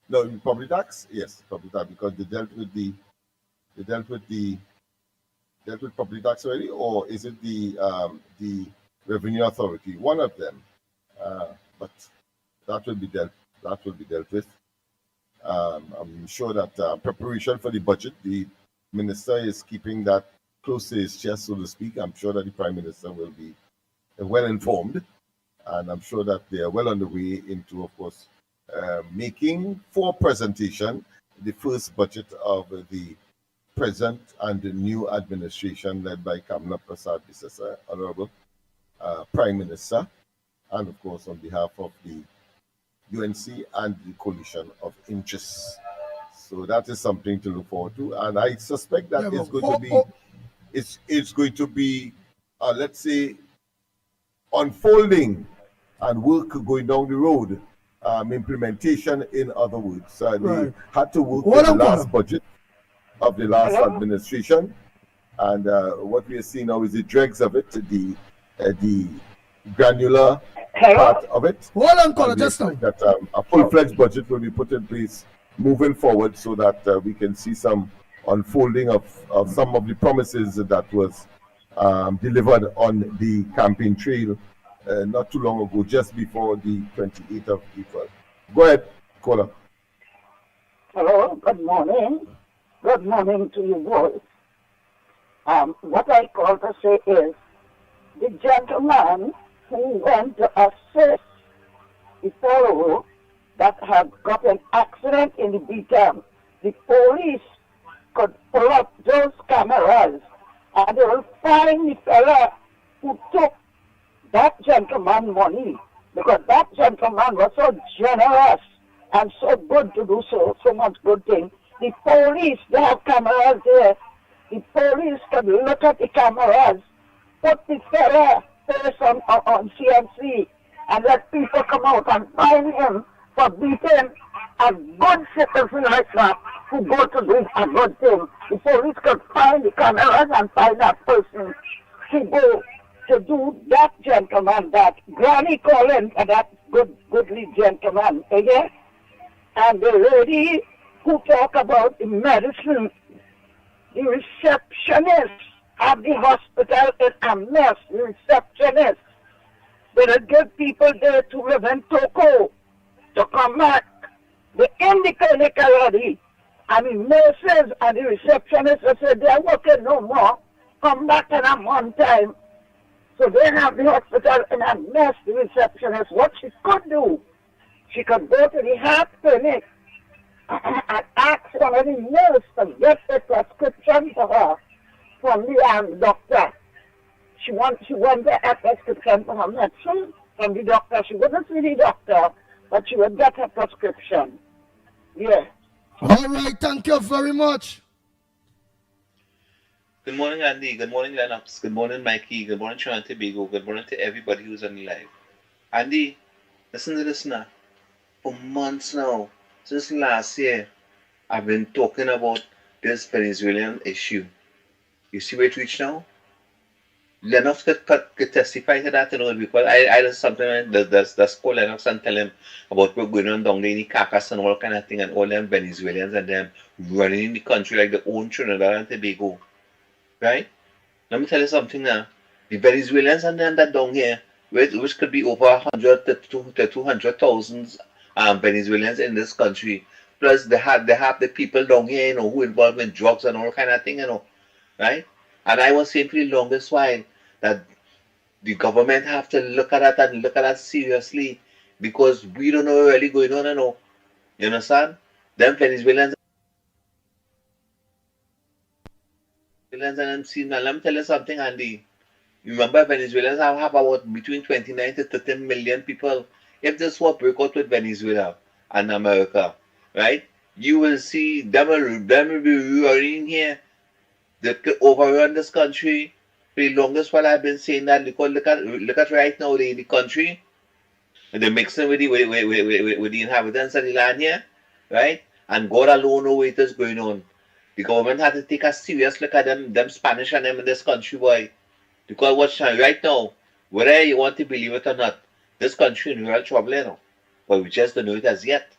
No, property tax? Yes, property tax, because they dealt with property tax already, or is it the revenue authority? One of them, but that will be dealt with. I'm sure that preparation for the budget, the minister is keeping that close to his chest, so to speak. I'm sure that the prime minister will be well informed, and I'm sure that they are well on the way into, of course, making for presentation the first budget of the present and the new administration led by Kamala Prasad Visesa, Honorable Prime Minister, and of course on behalf of the UNC and the coalition of interests. So that is something to look forward to, and I suspect that it's going to be let's say unfolding and work going down the road, implementation in other words. They had to work with the last budget of the last administration, and what we are seeing now is the dregs of it, the granular part of it. Hold on, caller, just now. That a full-fledged budget will be put in place moving forward, so that we can see some unfolding of some of the promises that was delivered on the campaign trail not too long ago, just before the 28th of April. Go ahead, caller. Hello, good morning. Good morning to you boys. What I call to say is, the gentleman who went to assist the fellow that had got an accident in the beacon, the police could pull up those cameras and they will find the fella who took that gentleman money, because that gentleman was so generous and so good to do so much good thing. The police, they have cameras there. The police could look at the cameras, put the fella face on CNC, and let people come out and find him for beating a good citizen like that who go to do a good thing. The police could find the cameras and find that person to go to do that gentleman, that Granny calling for that goodly gentleman, okay? And the lady who talk about the medicine, the receptionist at the hospital is a mess. The receptionist, they don't give people there to live in Toko to come back. They're in the clinic already, and the nurses and the receptionists they say they're working no more, come back in a month time. So they have the hospital in a mess. The receptionist, what she could do, she could go to the heart clinic and ask one of the nurses to get a prescription for her from the doctor. She wanted a prescription for her medicine from the doctor. She wouldn't see the doctor, but she would get a prescription. Yeah. All right, thank you very much. Good morning, Andy. Good morning, Lennox. Good morning, Mikey. Good morning, Trinidad and Tobago. Good morning to everybody who's on the live. Andy, listen to this now. For months now, since last year, I've been talking about this Venezuelan issue. You see where it reached now? Lennox could testify to that, because I did something that's call Lennox and tell him about what's going on down there in the Caracas and all kind of thing, and all them Venezuelans and them running in the country like their own Trinidad and Tobago. Right? Let me tell you something now. The Venezuelans and them that down here, which could be over 100 to 200,000 Venezuelans in this country. Plus they have the people down here, who involved in drugs and all kind of thing, right? And I was saying for the longest while that the government have to look at that and look at that seriously, because we don't know what's really going on, You understand? Them Venezuelans and them seen. Now let me tell you something, Andy. You remember Venezuelans have about between 29 to 30 million people. If this war break out with Venezuela and America, right? You will see them will be running here. They could overrun this country. For the longest while I've been saying that, look at right now the country. They're mixing with the inhabitants of the land here, right? And God alone knows what is going on. The government had to take a serious look at them Spanish and them in this country, boy. Because what's right now, whether you want to believe it or not, this country in real trouble, you know. But we just don't know it as yet.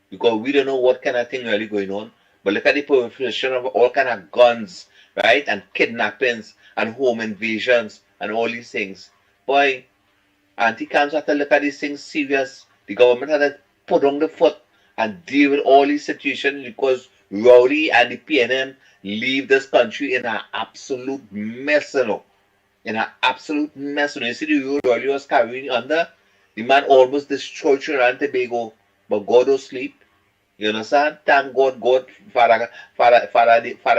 Because we don't know what kind of thing really going on. But look at the proliferation of all kind of guns, right? And kidnappings and home invasions and all these things. Boy, anti-cams have to look at these things serious. The government had to put on the foot and deal with all these situations because Rowley and the PNM leave this country in an absolute mess, you know. In an absolute mess. You see the road Rowley was carrying under, the man almost destroyed Trinidad and Tobago, but God don't sleep. You understand? Thank God, Father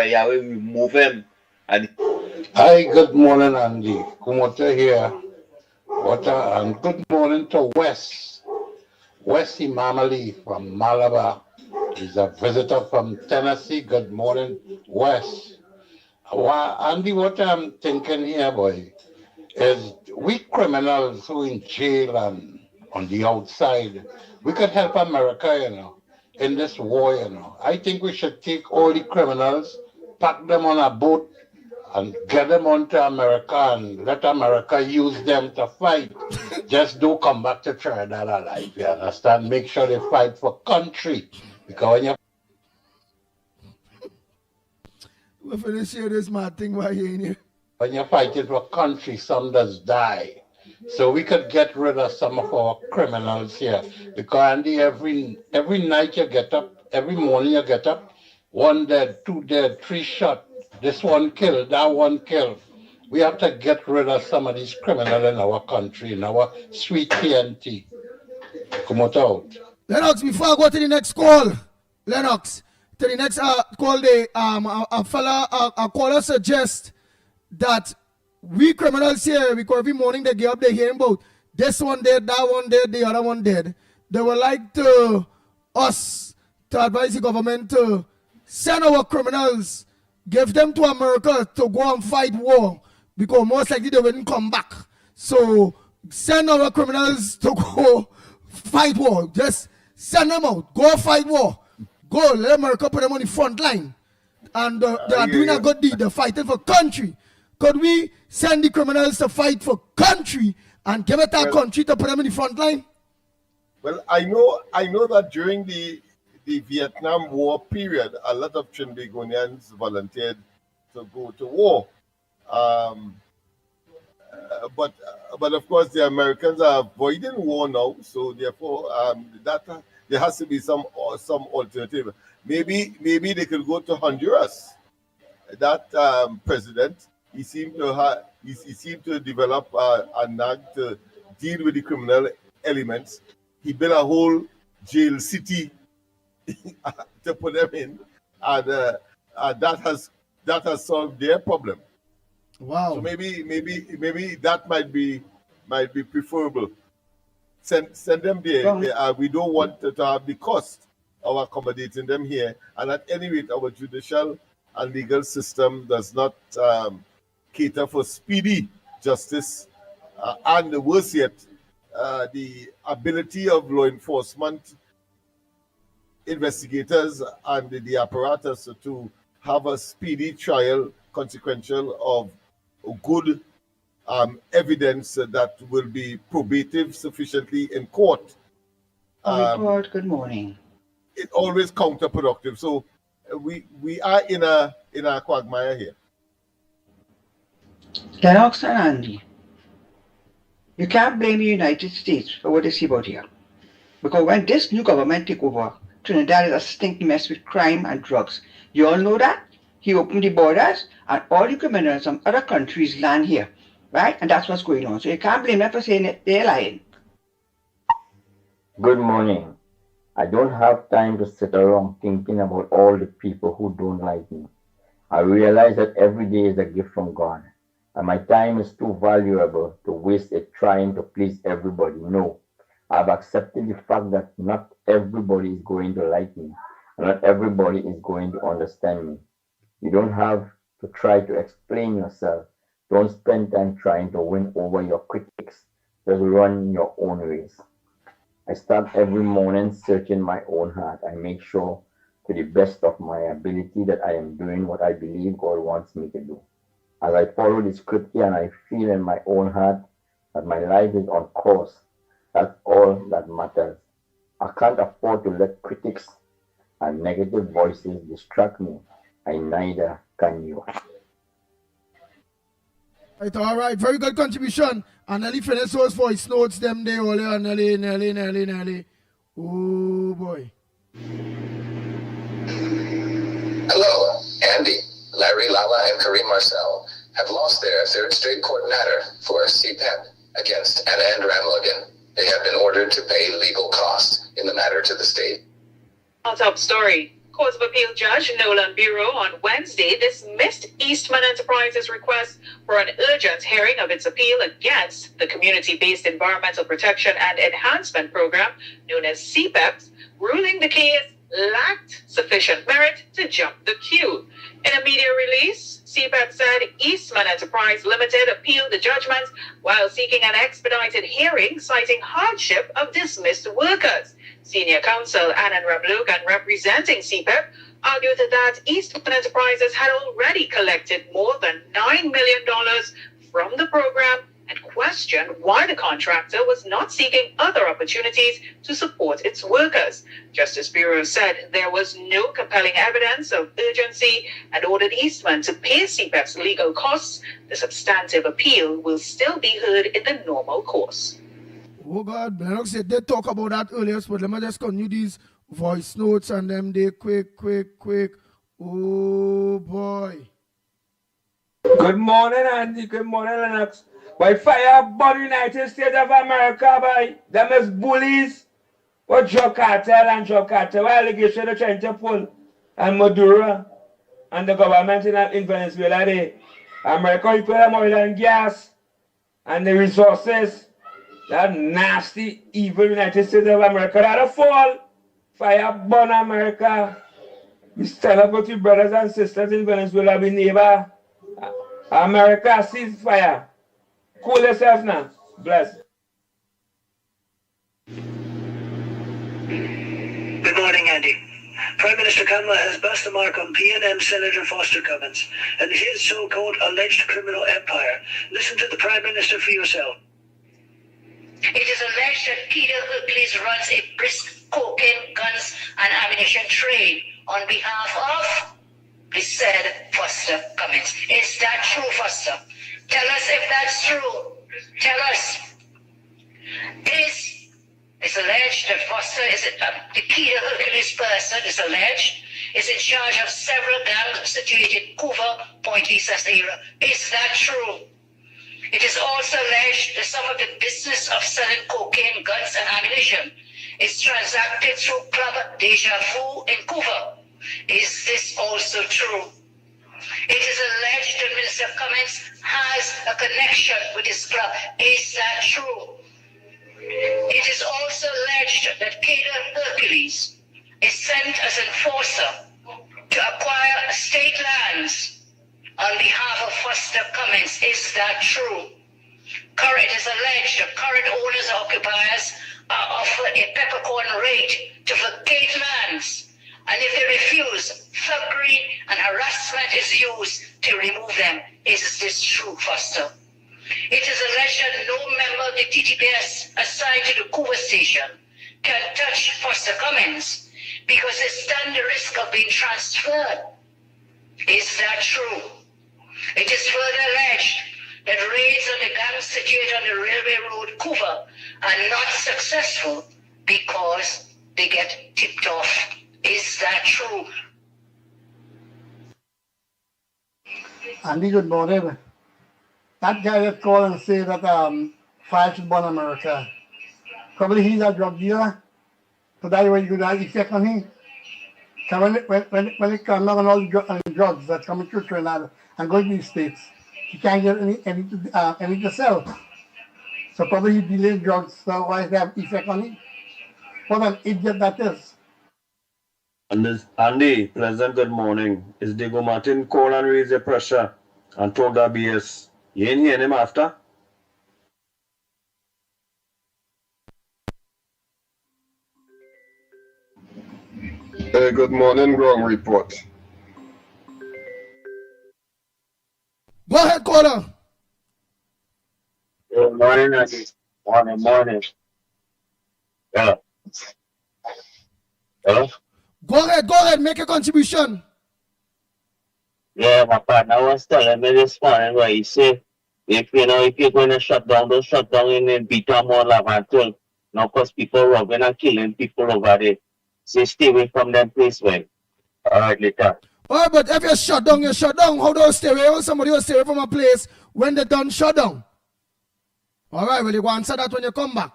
Yahweh remove him. And Hi, good morning, Andy. Kumota here. And good morning to Wes Imamali from Malabar. He's a visitor from Tennessee. Good morning, Wes. Andy, what I'm thinking here, boy, is we criminals who in jail and on the outside, we could help America, you know, in this war, you know. I think we should take all the criminals, pack them on a boat, and get them onto America and let America use them to fight. Just don't come back to Trinidad alive, you understand? Make sure they fight for country. Because when We're finna share this mad thing while you're in here. when you're fighting for country, some does die. So we could get rid of some of our criminals here. Because Andy, every night you get up, every morning you get up, 1 dead, 2 dead, 3 shot. This one killed, that one killed. We have to get rid of some of these criminals in our country, in our sweet TNT. Come out. Lennox, before I go to the next call, Lennox, to the next call, a caller suggest that we criminals here, because every morning they get up, they hearing about this one dead, that one dead, the other one dead. They would like us to advise the government to send our criminals, give them to America to go and fight war, because most likely they wouldn't come back. So send our criminals to go fight war. Just send them out. Go fight war. Go. Let America put them on the front line. And they are doing a good deed. They're fighting for country. Could we send the criminals to fight for country and give it our country to put them in the front line? Well, I know that during the Vietnam War period, a lot of Trinbagonians volunteered to go to war. But of course, the Americans are avoiding war now, so therefore, there has to be some alternative. Maybe they could go to Honduras. That president, he seemed to develop a knack to deal with the criminal elements. He built a whole jail city to put them in, and that has solved their problem. Wow. So maybe that might be preferable. Send them there. We don't want to have the cost of accommodating them here, and at any rate, our judicial and legal system does not cater for speedy justice, and worse yet, the ability of law enforcement investigators and the apparatus to have a speedy trial consequential of good evidence that will be probative sufficiently in court. Report, good morning. It's always counterproductive. So we are in a quagmire here. Lennox and Andy, you can't blame the United States for what they see about here. Because when this new government take over, Trinidad is a stinking mess with crime and drugs. You all know that? He opened the borders and all the criminals from other countries land here, right? And that's what's going on. So you can't blame them for saying that they're lying. Good morning. I don't have time to sit around thinking about all the people who don't like me. I realize that every day is a gift from God, and my time is too valuable to waste it trying to please everybody. No, I've accepted the fact that not everybody is going to like me, and not everybody is going to understand me. You don't have to try to explain yourself. Don't spend time trying to win over your critics. Just run your own race. I start every morning searching my own heart. I make sure to the best of my ability that I am doing what I believe God wants me to do. As I follow the scripture and I feel in my own heart that my life is on course, that's all that matters. I can't afford to let critics and negative voices distract me. And neither can you. All right, very good contribution. And Nelly finished those voice notes them there, Ole, Nelly. Oh boy. Hello, Andy, Larry, Lala, and Kareem Marcel have lost their third straight court matter for CPEP against Anna and Ramlogan. They have been ordered to pay legal costs in the matter to the state. Our top story. Court of Appeal Judge Nolan Bureau on Wednesday dismissed Eastman Enterprises' request for an urgent hearing of its appeal against the Community-Based Environmental Protection and Enhancement Program, known as CPEP, ruling the case lacked sufficient merit to jump the queue. In a media release, CPEP said Eastman Enterprise Limited appealed the judgment while seeking an expedited hearing, citing hardship of dismissed workers. Senior counsel Anand Ramlogan, representing CPEP, argued that Eastman Enterprises had already collected more than $9 million from the program and questioned why the contractor was not seeking other opportunities to support its workers. Justice Bureau said there was no compelling evidence of urgency and ordered Eastman to pay CPEP's legal costs. The substantive appeal will still be heard in the normal course. Oh God, Lennox said they talk about that earlier, but let me just continue these voice notes and them they quick. Oh boy. Good morning, Andy. Good morning, Lennox. By fire burn United States of America, by them as bullies. What drug cartel and drug cartel allegation they're trying to pull. And Maduro and the government in Venezuela, America will put them oil and gas and the resources. That nasty, evil United States of America that'll fall. Fire burn America. We stand up with your brothers and sisters in Venezuela, we neighbor. America cease fire. Cool yourself now. Bless. Good morning, Andy. Prime Minister Kamala has passed the mark on PNM Senator Foster Cummins and his so-called alleged criminal empire. Listen to the Prime Minister for yourself. It is alleged that Peter Hercules runs a brisk cocaine, guns, and ammunition trade on behalf of the said Foster Cummins. Is that true, Foster? Tell us if that's true. Tell us. It's alleged that Foster is the Peter Hercules person is alleged is in charge of several gangs situated in Couva, Point Lisa area. Is that true? It is also alleged that some of the business of selling cocaine, guns, and ammunition is transacted through Club Deja Vu in Couva. Is this also true? It is alleged that Minister Cummins has a connection with this club. Is that true? It is also alleged that Peter Hercules is sent as enforcer to acquire state lands on behalf of Foster Cummins. Is that true? It is alleged that current owners and occupiers are offered a peppercorn rate to vacate lands, and if they refuse, thuggery and harassment is used to remove them. Is this true, Foster? It is alleged that no member of the TTPS assigned to the Couva station can touch Foster Cummins because they stand the risk of being transferred. Is that true? It is further alleged that raids on the gangs situated on the railway road Couva are not successful because they get tipped off. Is that true? Andy, good morning. That guy that called and said that fire should burn America. Probably he's a drug dealer. So that way you could have effect on him. So when it comes on all the drugs that come through Trinidad and go to these states, he can't get any to sell. So probably he dealing drugs, so why they have effect on him? What an idiot that is. Andy, pleasant good morning. Is Diego Martin call and raise the pressure and talk that BS? You ain't hearing him after? Good morning, Ground Report. Go ahead, caller. Good morning, Andy. Morning. Yeah. Hello? Go ahead, make a contribution. Yeah, my partner was telling me this morning where he said, if you're going to shut down, don't shut down in Bitam or Lavantil. Now, because people robbing and killing people over there. So stay away from them place, man. All right, later. All right, but if you're shut down, you're shut down. How do you stay away? How somebody will stay away from a place when they're done shut down? All right, well, you go answer that when you come back.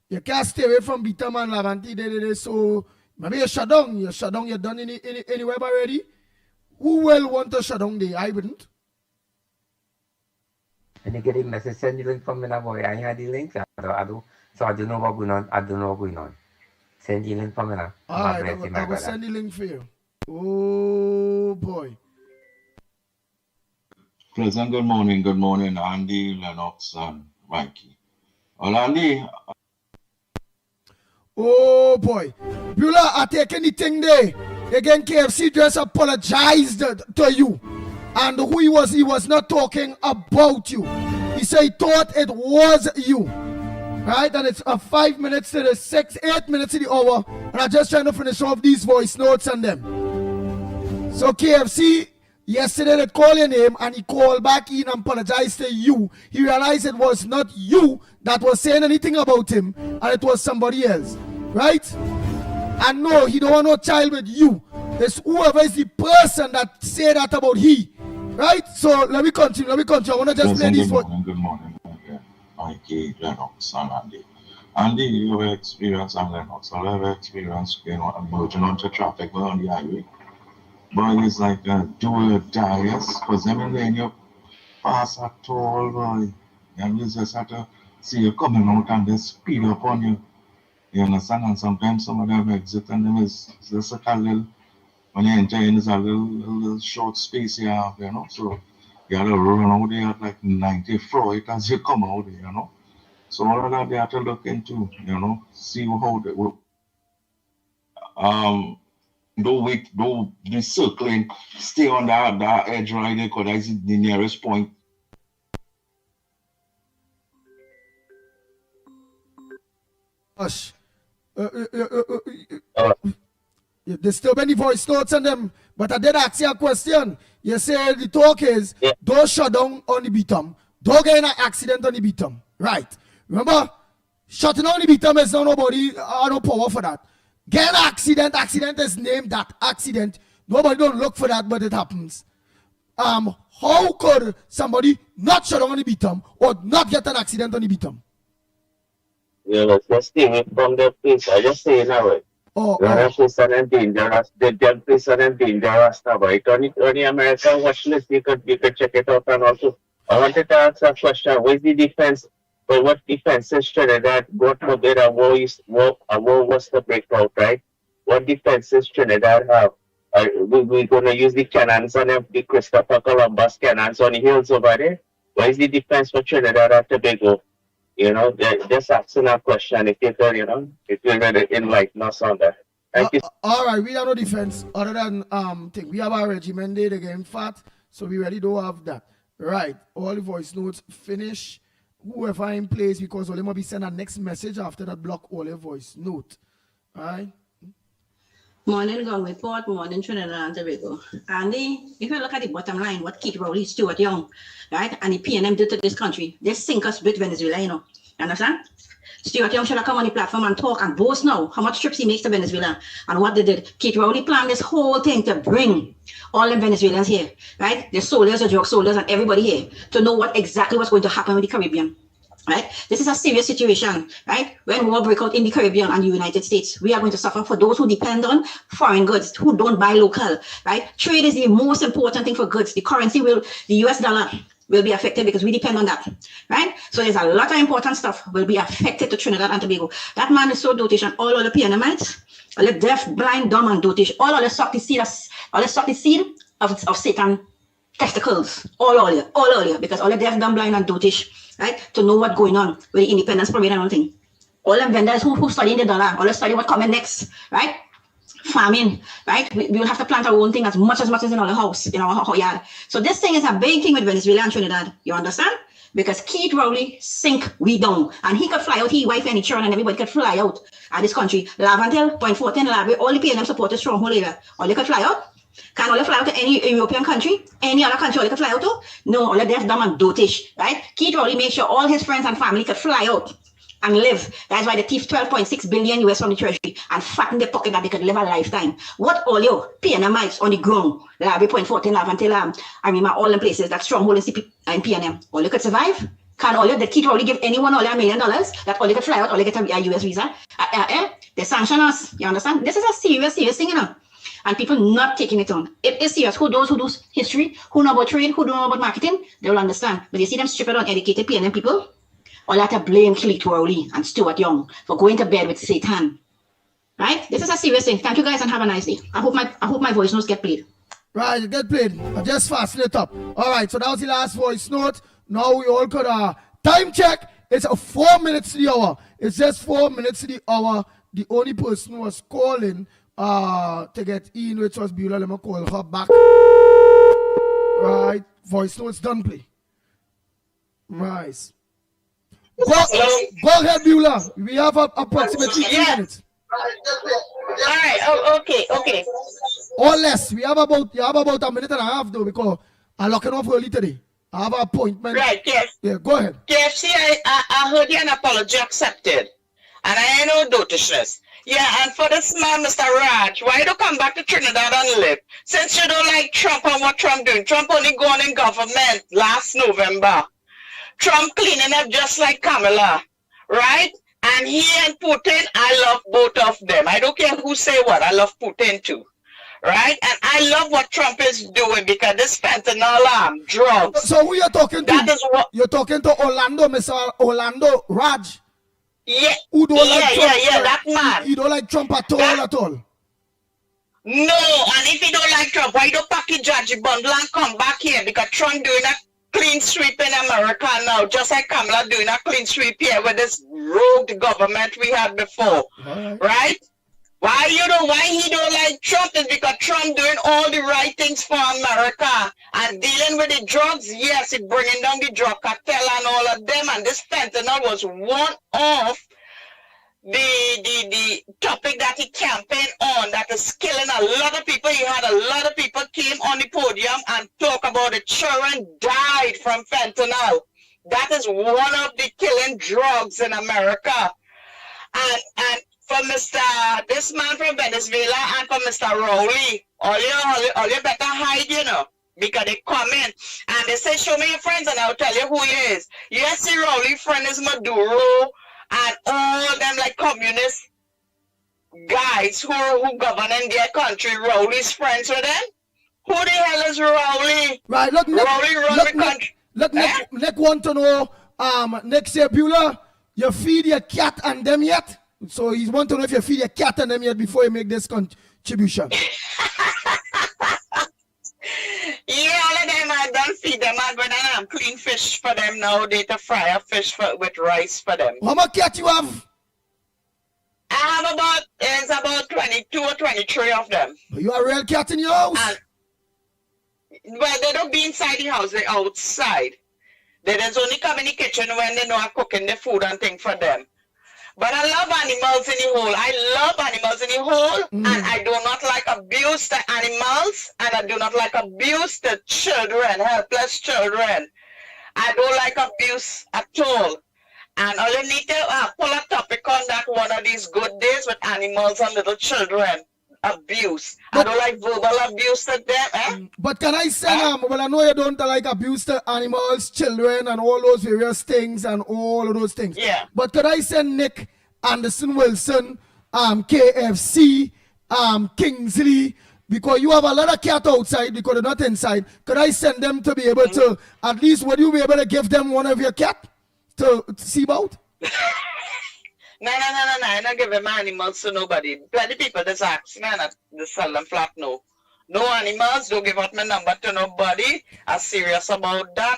You can't stay away from Bitam and Lavantil. So maybe you're shut down, you're done anywhere already. Who will want to shut down there? I wouldn't. And you get the message, send the link from me now, boy. I had the link. So I don't know what's going on. Send the link from me now. All right, I will send the link for you. Oh, boy. Pleasant good morning, Andy, Lennox, and Mickie. Well, Andy. Oh, boy. Beulah, I take anything there. Again, KFC just apologized to you. And who he was not talking about you. He said he thought it was you. Right? And it's 5 minutes to the 8 minutes to the hour. And I'm just trying to finish off these voice notes on them. So KFC, yesterday they called your name and he called back in and apologized to you. He realized it was not you that was saying anything about him. And it was somebody else. Right? And no, he don't want no child with you. It's whoever is the person that say that about he. Right? So let me continue. I want to just play this one. Good morning. Mickie, Lennox, and Andy. Andy, you have experience on Lennox. I have experience merging onto traffic on the highway. But it's like do or die, yes? Because then when you pass at all, boy, and you just have to see you coming out and they speed up on you. You understand? And sometimes some of them exit and them is just like a little, when you enter in, it's a little short space you have, you know. So you have to run out there at like 94 as you come out there, you know. So all of that they have to look into, you know, see how they will. Do the circling, stay on that edge right there because that's the nearest point. Gosh. You disturb any voice notes on them, but I did ask you a question. You say the talk is don't shut down on the Bitam. Don't get in an accident on the Bitam. Right. Remember, shutting down the Bitam is not nobody, no power for that. Get an accident is named that accident. Nobody don't look for that, but it happens. How could somebody not shut down on the Bitam or not get an accident on the Bitam? Yeah, let's just stay away from the place. I just say now, right? The place are dangerous. The place are dangerous now, right? On the American watch list, you could check it out. And also, I wanted to ask a question. Where's the defense? Well, what defense is Trinidad? God forbid a war was to break out, right? What defenses Trinidad have? We're going to use the cannons on the Christopher Columbus cannons on the hills over there. Where is the defense for Trinidad and Tobago? You know, just asking a question. If you could, if you're ready to enlighten us on that. Thank you. All right, we have no defense other than we have our regiment there, they getting fat, so we really don't have that. Right, all the voice notes finish. Whoever in place, because only might be send a next message after that block all your voice note. All right. Morning, Ground Report. Morning, Trinidad and Tobago. Andy, if you look at the bottom line, what Keith Rowley, Stuart Young, right, and the PNM did to this country, they sink us with Venezuela, you understand? Stuart Young should have come on the platform and talk and boast now how much trips he makes to Venezuela and what they did. Keith Rowley planned this whole thing to bring all the Venezuelans here, right? The soldiers, the drug soldiers, and everybody here to know exactly what's going to happen with the Caribbean. Right? This is a serious situation, right? When war breaks out in the Caribbean and the United States, we are going to suffer for those who depend on foreign goods, who don't buy local, right? Trade is the most important thing for goods. The currency the US dollar will be affected because we depend on that, right? So there's a lot of important stuff will be affected to Trinidad and Tobago. That man is so dotish and all other PNMites, All the deaf, blind, dumb, and dotish. All the suck the seed of Satan testicles. All you. Because all the deaf, dumb, blind, and dotish, right? To know what's going on with the independence parade and everything. All them vendors who study the dollar, all the study what coming next, right? Farming, right? We will have to plant our own thing as much as in our house, in our yard. So this thing is a big thing with Venezuela and Trinidad. You understand? Because Keith Rowley sink we down. And he could fly out, he wife and his children and everybody could fly out at this country. Lavantel, Point 14, all the PNM supporters stronghold area. All they could fly out. Can all they fly out to any European country? Any other country all they could fly out to? No, all the deaf, dumb, and dotish, right? Keith Rowley made sure all his friends and family could fly out and live. That's why they thief 12.6 billion US from the treasury and fatten their pocket that they could live a lifetime. What all your PNMites on the ground, Labi, Point 14, Lavantel, I remember all the places that stronghold in CP and PNM, all you could survive? Can all you, the Keith Rowley give anyone all $1 million that all you could fly out, all you get a US visa? They sanction us, you understand? This is a serious thing, you know. And people not taking it on. It is serious. Who do history, who know about trade, who don't know about marketing, they will understand. But you see them stripping on educated PNM people, all that to blame Keith Rowley and Stuart Young for going to bed with Satan. Right? This is a serious thing. Thank you guys and have a nice day. I hope my voice notes get played. Right, get played. I just fasten it up. All right, so that was the last voice note. Now we all could time check. It's 4 minutes to the hour. It's just 4 minutes to the hour. The only person who was calling to get in, which was Beulah. Let me call her back. Right, voice notes done play. Right. Go ahead, Beulah. We have approximately 2 minutes. All right. Okay. Or less. You have about a minute and a half though, because I'm locking off early today. I have an appointment. Right. Yes. Yeah. Go ahead. KFC, I heard you an apology accepted, and I ain't no dotishness. Yeah, and for this man, Mr. Raj, why don't come back to Trinidad and live? Since you don't like Trump and what Trump doing. Trump only gone in government last November. Trump cleaning up just like Kamala, right? And he and Putin, I love both of them. I don't care who say what. I love Putin too, right? And I love what Trump is doing because this fentanyl drugs. So who you're talking to? That is what you're talking to. Orlando, Mr. Orlando Raj. Yeah. Who don't like Trump? Yeah. That man. You don't like Trump at all. No, and if you don't like Trump, why don't pack your judge bundle and come back here? Because Trump doing a clean sweep in America now, just like Kamala doing a clean sweep here with this rogue government we had before, right? Why he don't like Trump is because Trump doing all the right things for America and dealing with the drugs. Yes, he bringing down the drug cartel and all of them, and this fentanyl was one of the topic that he campaigned on that is killing a lot of people. He had a lot of people came on the podium and talk about the children died from fentanyl. That is one of the killing drugs in America. And for this man from Venezuela and for Mr. Rowley, all you better hide, you know, because they come in and they say, show me your friends and I'll tell you who he is. Yes, the Rowley friend is Maduro and all them like communist guys who govern in their country. Rowley's friends with them. Who the hell is Rowley? Right, look, Rowley run the country. Look, Nick want to know, next year, Beulah, you feed your cat and them yet? So he want to know if you feed your cat and them yet before you make this contribution. Yeah, all of them I don't feed them. I'm going to clean fish for them now. They to fry a fish with rice for them. How much cat you have? I have about 22 or 23 of them. You are a real cat in your house? Well, they don't be inside the house. They're outside. They just only come in the kitchen when they know I'm cooking the food and things for them. But I love animals in the hole. I love animals in the hole, and I do not like abuse to animals, and I do not like abuse to children, helpless children. I don't like abuse at all. And all you need to pull a topic on that one of these good days with animals and little children. Abuse. I don't like verbal abuse to them. But can I say, well, I know you don't like abuse to animals, children, and all those various things and all of those things. Yeah. But could I send Nick Anderson Wilson, KFC, Kingsley, because you have a lot of cat outside because they're not inside. Could I send them to be able to, at least would you be able to give them one of your cat to see about? No. I don't give my animals to nobody. Plenty people just ask me and I just tell them flat no. No animals, don't give out my number to nobody. I'm serious about that.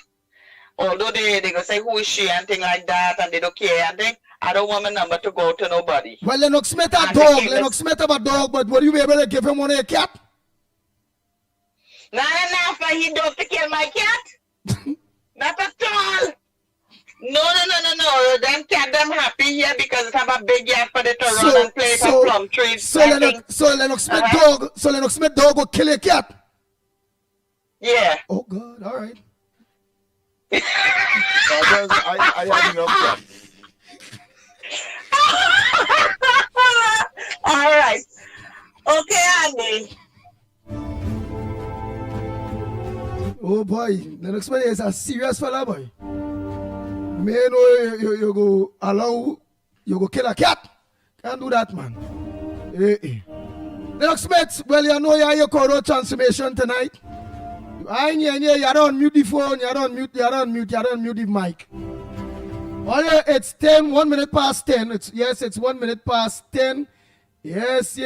Although they go say who is she and thing like that and they don't care and thing. I don't want my number to go to nobody. Well, Lennox Smith a dog. Lennox Smith have a dog, but would you be able to give him one of your cat? No, for he dog to kill my cat. Not at all. No. Them cat them happy here because it have a big yard for them to run and play for plum trees. So Lennox Smith dog. So Lennox Smith dog will kill a cat. Yeah. Oh God. All right. I have enough cats. All right. Okay, Andy. Oh boy, Lennox Smith is a serious fella, boy. May know you go allow you go kill a cat. Can't do that, man. Lennox Smith, well, you know you're your transformation tonight. You don't mute the phone, you don't mute the mic. Oh yeah, it's 1 minute past 10. It's 1 minute past 10. Yes.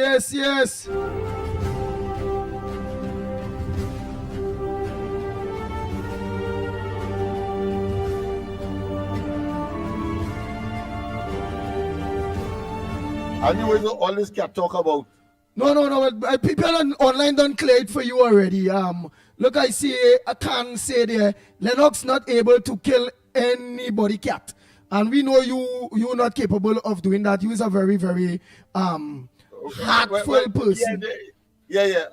And you will all this cat talk about. No. People online don't clear it for you already. Look, I can say there, Lennox not able to kill anybody cat. And we know you're not capable of doing that. You is a very, very heartful person. Yeah.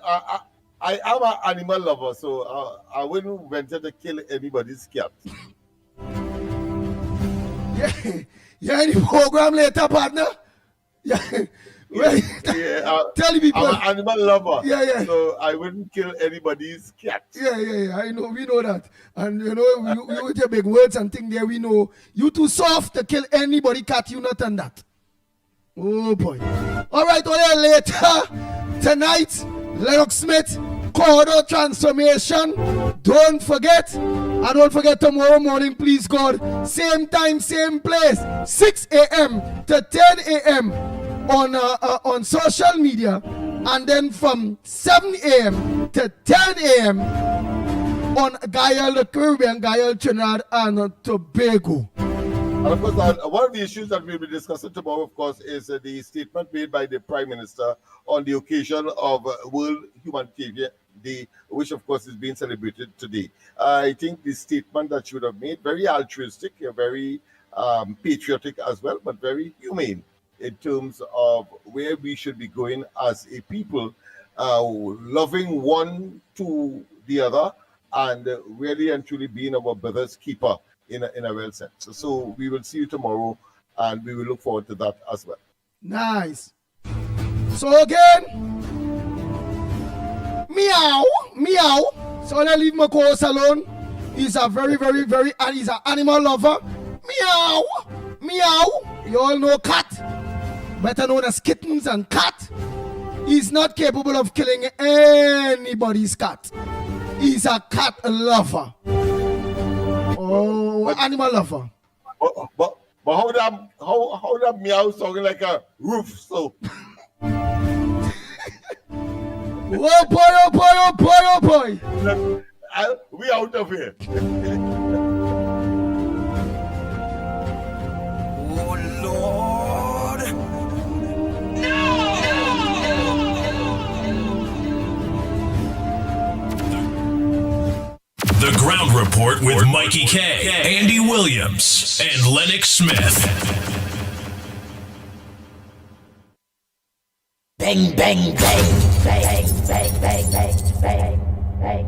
I am an animal lover, so I wouldn't venture to kill anybody's cat. Yeah, any program later, partner? Yeah. Tell people. I'm an animal lover. Yeah. So I wouldn't kill anybody's cat. Yeah. I know, we know that. And you know, you with your big words and things there, we know you too soft to kill anybody cat, you not done that. Oh boy. Alright, later tonight, Lennox Smith, corridor transformation. Don't forget. And don't forget tomorrow morning, please God, same time, same place, 6 a.m. to 10 a.m. on social media, and then from 7 a.m. to 10 a.m. on the Caribbean, Trinidad and Tobago. And of course, one of the issues that we'll be discussing tomorrow, of course, is the statement made by the Prime Minister on the occasion of World Humanitarian Day, which of course is being celebrated today. I think the statement that she would have made, very altruistic, very patriotic as well, but very humane in terms of where we should be going as a people, loving one to the other, and really and truly being our brother's keeper in a real sense. So we will see you tomorrow, and we will look forward to that as well. Nice. So again, meow. So I leave my co-host alone. He's a very, very, very, and he's an animal lover. Meow. You all know cat, better known as kittens and cat. He's not capable of killing anybody's cat. He's a cat lover. Oh, animal lover. But how that meow sounding like a roof? So. Oh boy. We out of here. Oh Lord. The Ground Report with Mikey K, Andy Williams, and Lennox Smith. Bang, bang, bang, bang, bang, bang, bang, bang, bang.